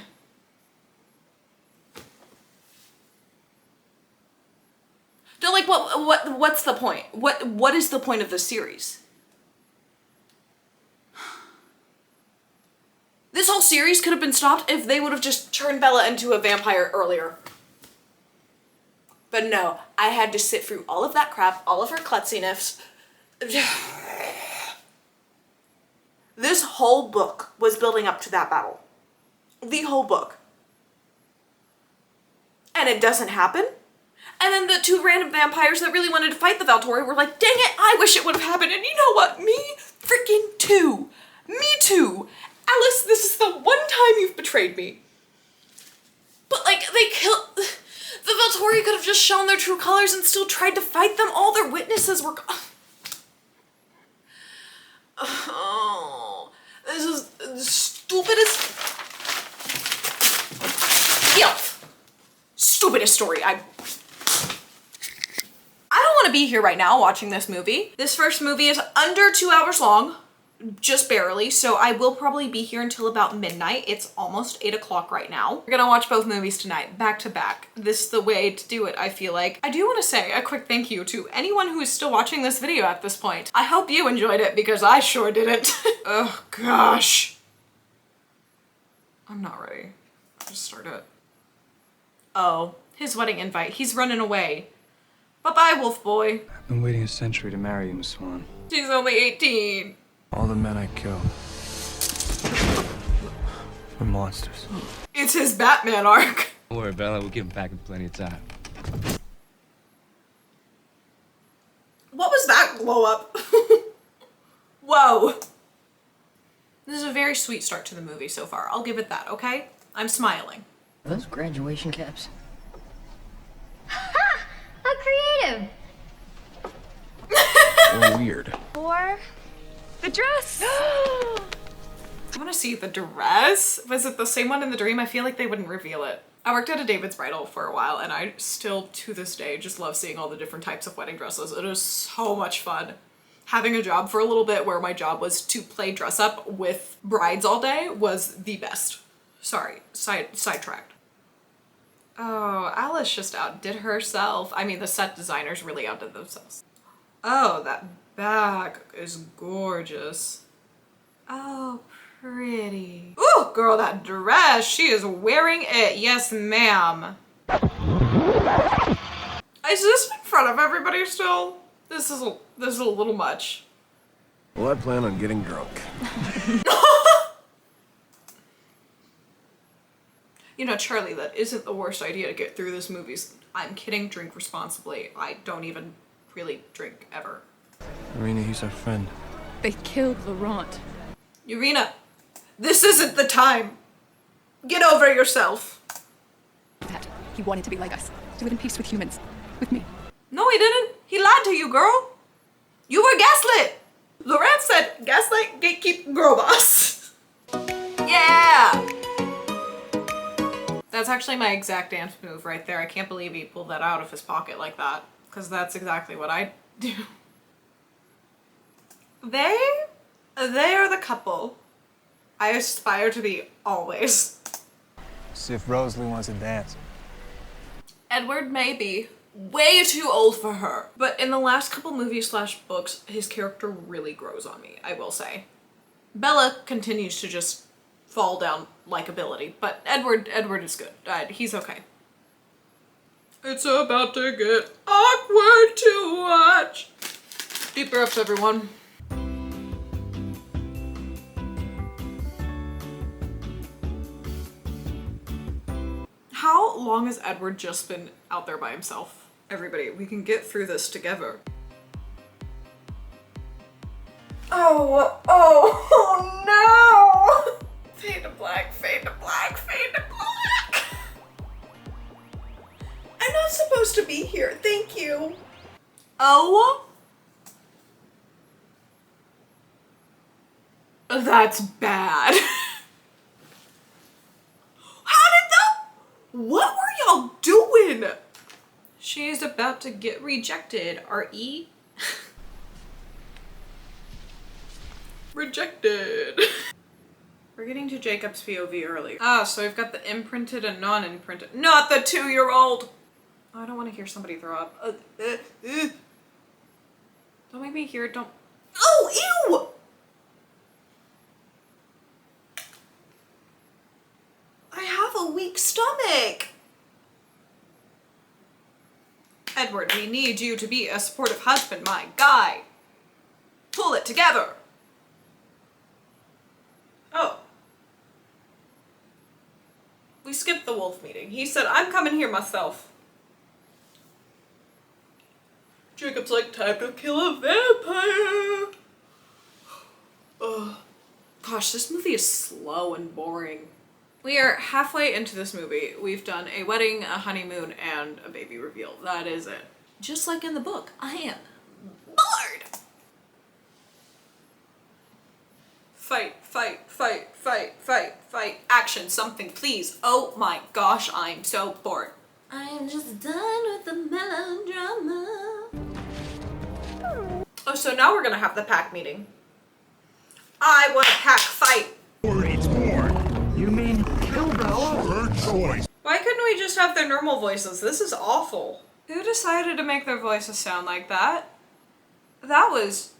Speaker 1: So like what's the point? What is the point of this series? This whole series could have been stopped if they would have just turned Bella into a vampire earlier. But no, I had to sit through all of that crap, all of her klutziness. This whole book was building up to that battle. The whole book. And it doesn't happen. And then the 2 random vampires that really wanted to fight the Volturi were like, dang it, I wish it would have happened. And you know what? Me freaking too. Me too. Alice, this is the one time you've betrayed me. But like, they killed... The Volturi could have just shown their true colors and still tried to fight them. All their witnesses were... Oh, this is the stupidest... Stupidest story. I don't want to be here right now watching this movie. This first movie is under 2 hours long. Just barely, so I will probably be here until about midnight. It's almost 8 o'clock right now. We're gonna watch both movies tonight, back to back. This is the way to do it, I feel like. I do want to say a quick thank you to anyone who is still watching this video at this point. I hope you enjoyed it because I sure didn't. Oh gosh. I'm not ready. Just start it. Oh, his wedding invite. He's running away. Bye-bye, wolf boy.
Speaker 9: I've been waiting a century to marry you, Miss Swan.
Speaker 1: She's only 18.
Speaker 9: All the men I kill were monsters.
Speaker 1: It's his Batman arc.
Speaker 12: Don't worry, Bella. We'll give him back in plenty of time.
Speaker 1: What was that blow up? Whoa. This is a very sweet start to the movie so far. I'll give it that, okay? I'm smiling.
Speaker 10: Are those graduation caps?
Speaker 8: Ha! How creative!
Speaker 3: Or weird.
Speaker 6: Or the dress.
Speaker 1: I want to see the dress. Was it the same one in the dream? I feel like they wouldn't reveal it. I worked at a David's Bridal for a while, and I still, to this day, just love seeing all the different types of wedding dresses. It is so much fun. Having a job for a little bit where my job was to play dress up with brides all day was the best. Sorry, sidetracked. Oh, Alice just outdid herself. I mean, the set designers really outdid themselves. Oh, that bag is gorgeous. Oh, pretty. Ooh, girl, that dress, she is wearing it. Yes, ma'am. Is this in front of everybody still? This is a little much.
Speaker 3: Well, I plan on getting drunk.
Speaker 1: You know, Charlie, that isn't the worst idea to get through this movie. I'm kidding, drink responsibly. I don't even really drink ever.
Speaker 9: Irina, he's our friend.
Speaker 4: They killed Laurent.
Speaker 1: Irina, this isn't the time. Get over yourself.
Speaker 4: That he wanted to be like us, to live in peace with humans, with me.
Speaker 1: No, he didn't. He lied to you, girl. You were gaslit. Laurent said, gaslight, gatekeep, girl boss. Yeah. That's actually my exact dance move right there. I can't believe he pulled that out of his pocket like that, because that's exactly what I do. They are the couple I aspire to be always.
Speaker 9: See if Rosalie wants to dance.
Speaker 1: Edward may be way too old for her, but in the last couple movies / books, his character really grows on me, I will say. Bella continues to just fall down likability, but Edward is good. He's okay. It's about to get awkward to watch. Deep breaths, everyone. How long has Edward just been out there by himself? Everybody, we can get through this together. Oh no! Fade to black, fade to black, fade to black. I'm not supposed to be here, thank you. Oh? That's bad. What were y'all doing? She's about to get rejected. R.E. Rejected. We're getting to Jacob's POV early. Ah, so we've got the imprinted and non-imprinted. Not the 2-year-old! Oh, I don't want to hear somebody throw up. Don't make me hear it, don't. Oh, ew! I have a weak stomach. Edward, we need you to be a supportive husband, my guy. Pull it together. Oh. We skipped the wolf meeting. He said, I'm coming here myself. Jacob's like, time to kill a vampire. Ugh. Gosh, this movie is slow and boring. We are halfway into this movie. We've done a wedding, a honeymoon, and a baby reveal. That is it. Just like in the book, I am bored. Fight, fight, fight, fight, fight, fight. Action, something, please. Oh my gosh, I'm so bored. I'm just done with the melodrama. Oh, so now we're gonna have the pack meeting. I want a pack fight.
Speaker 13: It's more. You mean kill Bella? Her choice.
Speaker 1: Why couldn't we just have their normal voices? This is awful. Who decided to make their voices sound like that? That was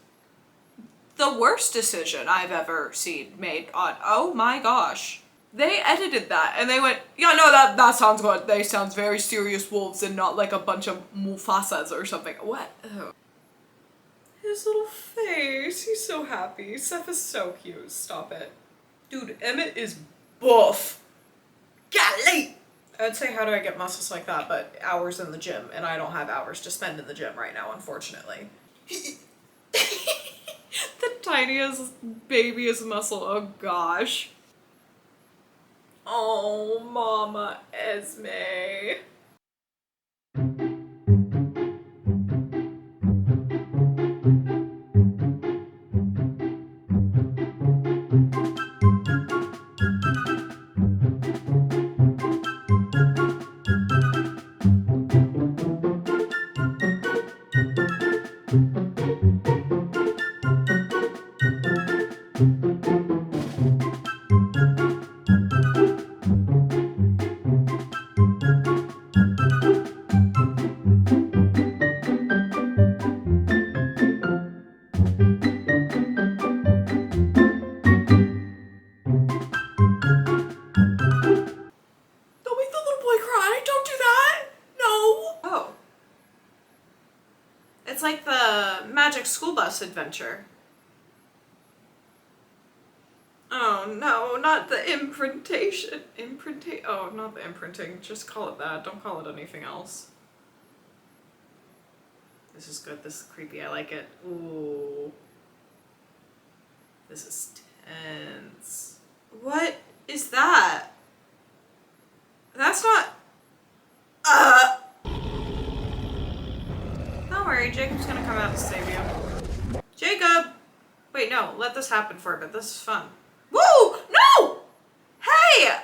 Speaker 1: the worst decision I've ever seen made on, oh my gosh. They edited that and they went, yeah, no, that sounds good. They sound very serious wolves and not like a bunch of Mufasas or something. What? Ugh. His little face, he's so happy. Seth is so cute, stop it. Dude, Emmett is buff. Golly! I'd say, how do I get muscles like that, but hours in the gym, and I don't have hours to spend in the gym right now, unfortunately. The tiniest, babyest muscle, oh gosh. Oh, Mama Esme.
Speaker 11: less adventure. Oh no, not the imprintation. Oh, not the imprinting. Just call it that. Don't call it anything else. This is good. This is creepy. I like it. Ooh. This is tense. What is that? That's not... Don't worry, Jacob's gonna come out and save you. Jacob! Wait, no, let this happen for a bit. This is fun. Woo! No! Hey!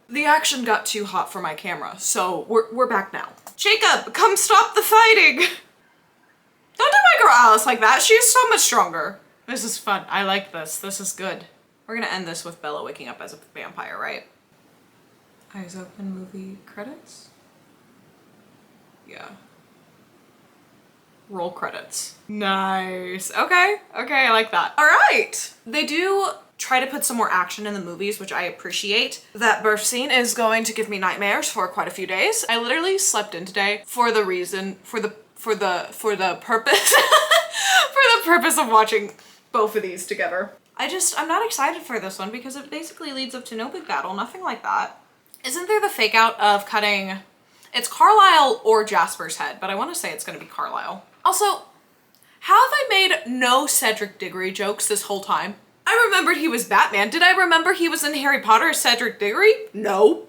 Speaker 11: The action got too hot for my camera, so we're back now. Jacob, come stop the fighting! Don't do my girl Alice like that. She's so much stronger. This is fun. I like this. This is good. We're gonna end this with Bella waking up as a vampire, right? Eyes open, movie credits? Yeah. Roll credits. Nice. Okay. Okay, I like that. All right. They do try to put some more action in the movies, which I appreciate. That birth scene is going to give me nightmares for quite a few days. I literally slept in today for the reason, for the purpose, for the purpose of watching both of these together. I'm not excited for this one because it basically leads up to no big battle, nothing like that. Isn't there the fake out of cutting, it's Carlisle or Jasper's head, but I want to say it's going to be Carlisle. Also, how have I made no Cedric Diggory jokes this whole time? I remembered he was Batman. Did I remember he was in Harry Potter as Cedric Diggory? No.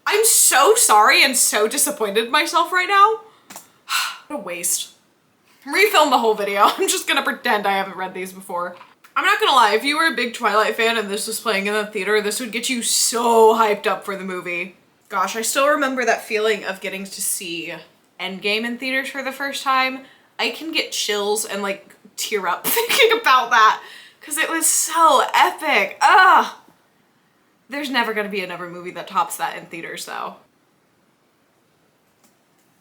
Speaker 11: I'm so sorry and so disappointed in myself right now. What a waste. Refilm the whole video. I'm just gonna pretend I haven't read these before. I'm not gonna lie, if you were a big Twilight fan and this was playing in the theater, this would get you so hyped up for the movie. Gosh, I still remember that feeling of getting to see Endgame in theaters for the first time. I can get chills and like tear up thinking about that because it was so epic. Ugh. There's never gonna be another movie that tops that in theaters though.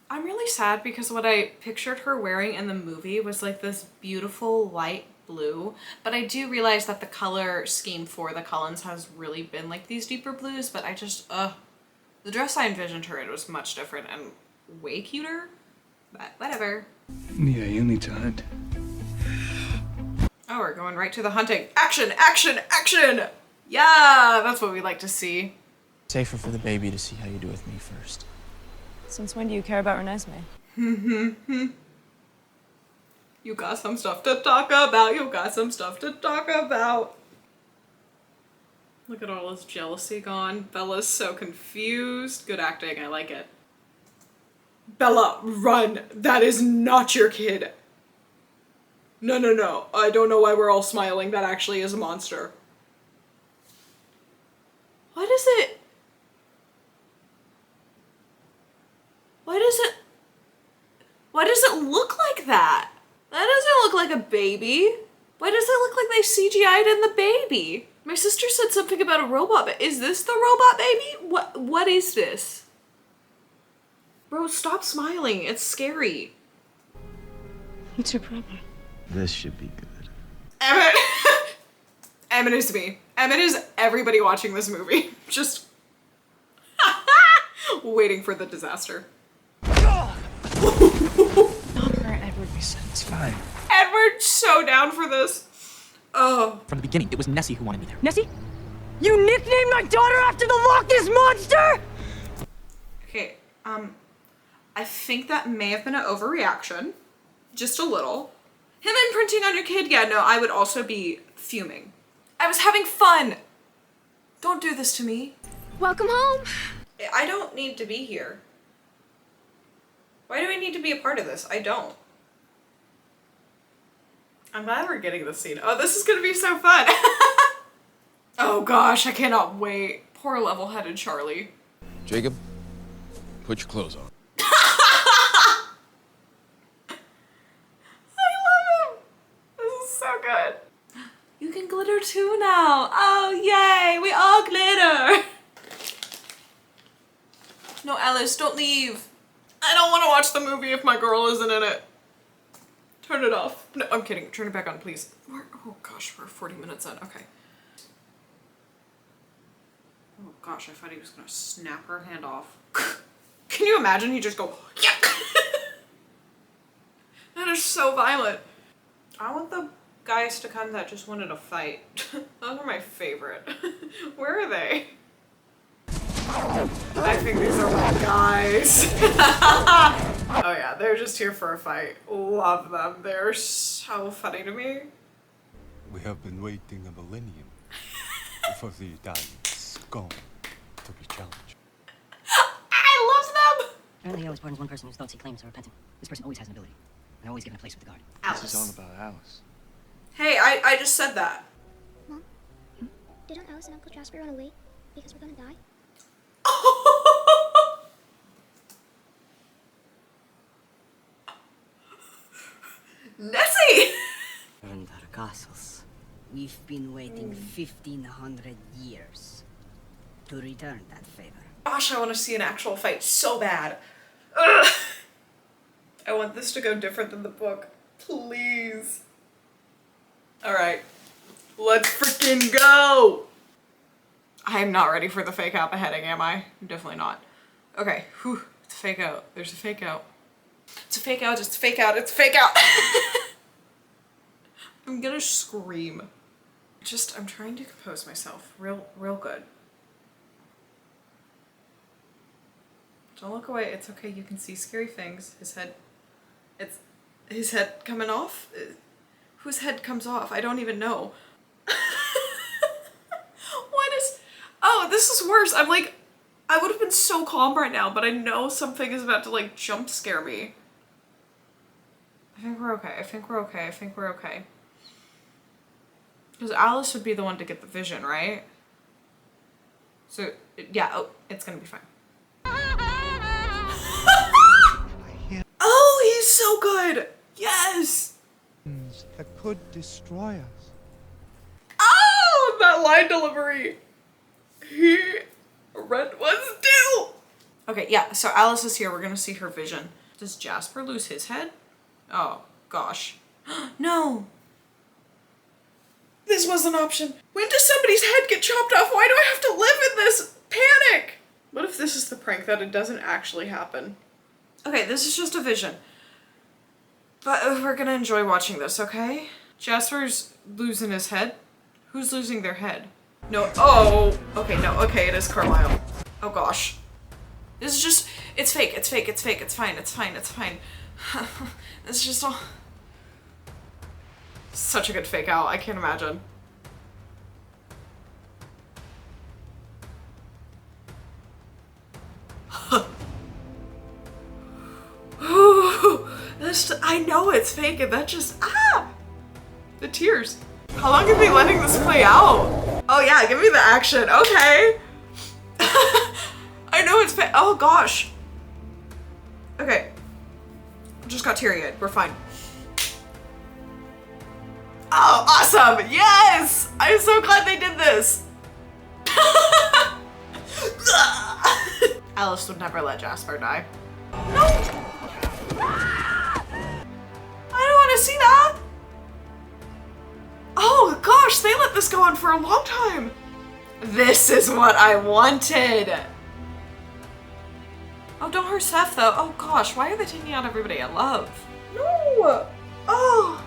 Speaker 11: I'm really sad because what I pictured her wearing in the movie was like this beautiful light blue, but I do realize that the color scheme for the Cullens has really been like these deeper blues, but I just, the dress I envisioned her in was much different and way cuter, but whatever.
Speaker 13: Yeah, you need to hunt.
Speaker 11: Oh, we're going right to the hunting. Action, action, action! Yeah, that's what we like to see.
Speaker 7: Safer for the baby to see how you do with me first.
Speaker 6: Since when do you care about Reneesme?
Speaker 11: You got some stuff to talk about. You got some stuff to talk about. Look at all this jealousy gone. Bella's so confused. Good acting. I like it. Bella, run. That is not your kid. No, no, no. I don't know why we're all smiling. That actually is a monster. What is it? Why does it look like that? That doesn't look like a baby. Why does it look like they CGI'd in the baby? My sister said something about a robot, but is this the robot baby? What is this? Bro, stop smiling. It's scary.
Speaker 6: What's your problem?
Speaker 3: This should be good.
Speaker 11: Emmett! Emmett is me. Emmett is everybody watching this movie. Just waiting for the disaster.
Speaker 6: Her and Edward be said it's fine.
Speaker 11: Edward's so down for this. Oh.
Speaker 7: From the beginning, it was Nessie who wanted me there.
Speaker 6: Nessie? You nicknamed my daughter after the Loch Ness Monster?!
Speaker 11: Okay, I think that may have been an overreaction. Just a little. Him imprinting on your kid? Yeah, no, I would also be fuming. I was having fun! Don't do this to me.
Speaker 8: Welcome home!
Speaker 11: I don't need to be here. Why do I need to be a part of this? I don't. I'm glad we're getting this scene. Oh, this is gonna be so fun! Oh gosh, I cannot wait. Poor level-headed Charlie.
Speaker 3: Jacob, put your clothes on.
Speaker 11: I love him! This is so good. You can glitter too now. Oh, yay! We all glitter! No, Alice, don't leave. I don't want to watch the movie if my girl isn't in it. Turn it off. No, I'm kidding. Turn it back on, please. Oh gosh, we're 40 minutes in. Okay. Oh gosh, I thought he was gonna snap her hand off. Can you imagine? He just go, yeah. That is so violent. I want the guys to come that just wanted to fight. Those are my favorite. Where are they? I think these are my guys. Oh yeah, they're just here for a fight. Love them. They're so funny to me.
Speaker 14: We have been waiting a millennium for the Italian scum to be challenged.
Speaker 11: I love them!
Speaker 10: Apparently, he always pardons one person whose thoughts he claims are repentant. This person always has an ability, and always given a place with the guard.
Speaker 11: Alice.
Speaker 3: This is all about Alice.
Speaker 11: Hey, I just said that.
Speaker 8: Mom, didn't Alice and Uncle Jasper run away because we're gonna die?
Speaker 11: Nessie!
Speaker 15: And our castles. We've been waiting 1,500 years to return that favor.
Speaker 11: Gosh, I want to see an actual fight so bad. Ugh. I want this to go different than the book. Please. Alright. Let's freaking go! I am not ready for the fake out beheading, am I? I'm definitely not. Okay. Whew. It's a fake out. There's a fake out. It's a fake out. It's a fake out. It's a fake out. I'm gonna scream. I'm trying to compose myself real good. Don't look away. It's okay. You can see scary things. His head coming off? Whose head comes off? I don't even know. Oh, this is worse. I'm like, I would have been so calm right now, but I know something is about to like jump scare me. I think we're okay. I think we're okay. I think we're okay. Because Alice would be the one to get the vision, right? So, yeah, oh, it's gonna be fine. Oh, he's so good! Yes!
Speaker 14: That could destroy us.
Speaker 11: Oh, that line delivery! Rent was due! Okay, yeah, so Alice is here. We're gonna see her vision. Does Jasper lose his head? Oh, gosh. No! This was an option. When does somebody's head get chopped off? Why do I have to live in this panic? What if this is the prank that it doesn't actually happen? Okay, this is just a vision. But we're gonna enjoy watching this, okay? Jasper's losing his head. Who's losing their head? No, oh! Okay, no, okay, it is Carlisle. Oh gosh. This is just, it's fake, it's fake, it's fake, it's fine, it's fine, it's fine. It's just all... Such a good fake out, I can't imagine. I know it's fake and that just, the tears. How long have we been letting this play out? Oh yeah, give me the action, okay. I know it's fake, oh gosh. Okay, just got teary-eyed, we're fine. Oh, awesome, yes! I'm so glad they did this. Alice would never let Jasper die. No! I don't want to see that! Oh gosh, they let this go on for a long time! This is what I wanted! Oh, don't hurt Seth though. Oh gosh, why are they taking out everybody I love? No! Oh!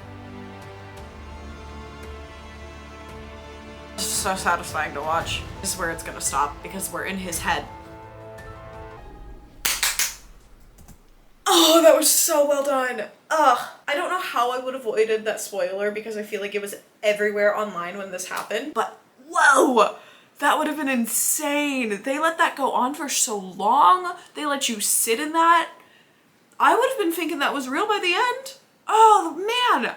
Speaker 11: This is so satisfying to watch. This is where it's gonna stop because we're in his head. Oh, that was so well done. Ugh. I don't know how I would have avoided that spoiler because I feel like it was everywhere online when this happened. But whoa, that would have been insane. They let that go on for so long. They let you sit in that. I would have been thinking that was real by the end. Oh, man.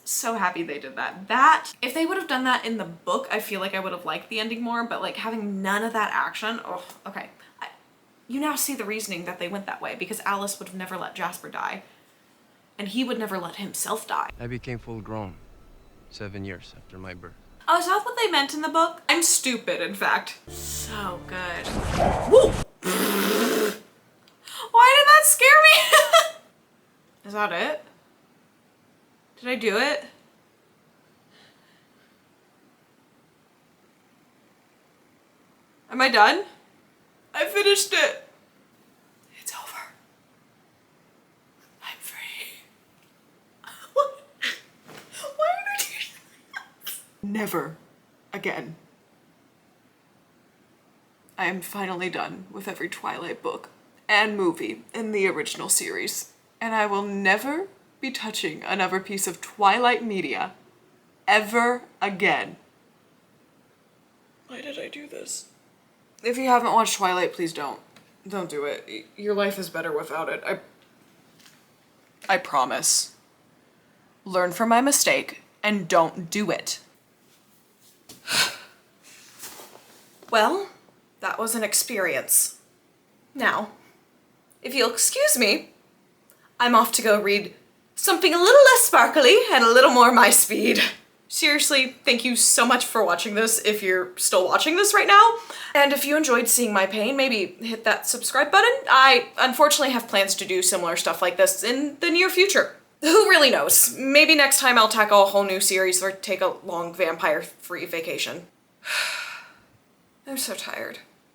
Speaker 11: So happy they did that. If they would have done that in the book, I feel like I would have liked the ending more, but like having none of that action, oh, okay. You now see the reasoning that they went that way because Alice would have never let Jasper die and he would never let himself die.
Speaker 3: I became full grown 7 years after my birth.
Speaker 11: Oh, is that what they meant in the book? I'm stupid, in fact. So good. Woo! Why did that scare me? Is that it? Did I do it? Am I done? I finished it. It's over. I'm free.
Speaker 1: Never again. I am finally done with every Twilight book and movie in the original series, and I will never be touching another piece of Twilight media ever again. Why did I do this? If you haven't watched Twilight, please don't. Don't do it. Your life is better without it. I promise. Learn from my mistake and don't do it. Well, that was an experience. Now, if you'll excuse me, I'm off to go read something a little less sparkly and a little more my speed. Seriously, thank you so much for watching this if you're still watching this right now. And if you enjoyed seeing my pain, maybe hit that subscribe button. I unfortunately have plans to do similar stuff like this in the near future. Who really knows? Maybe next time I'll tackle a whole new series or take a long vampire-free vacation. I'm so tired.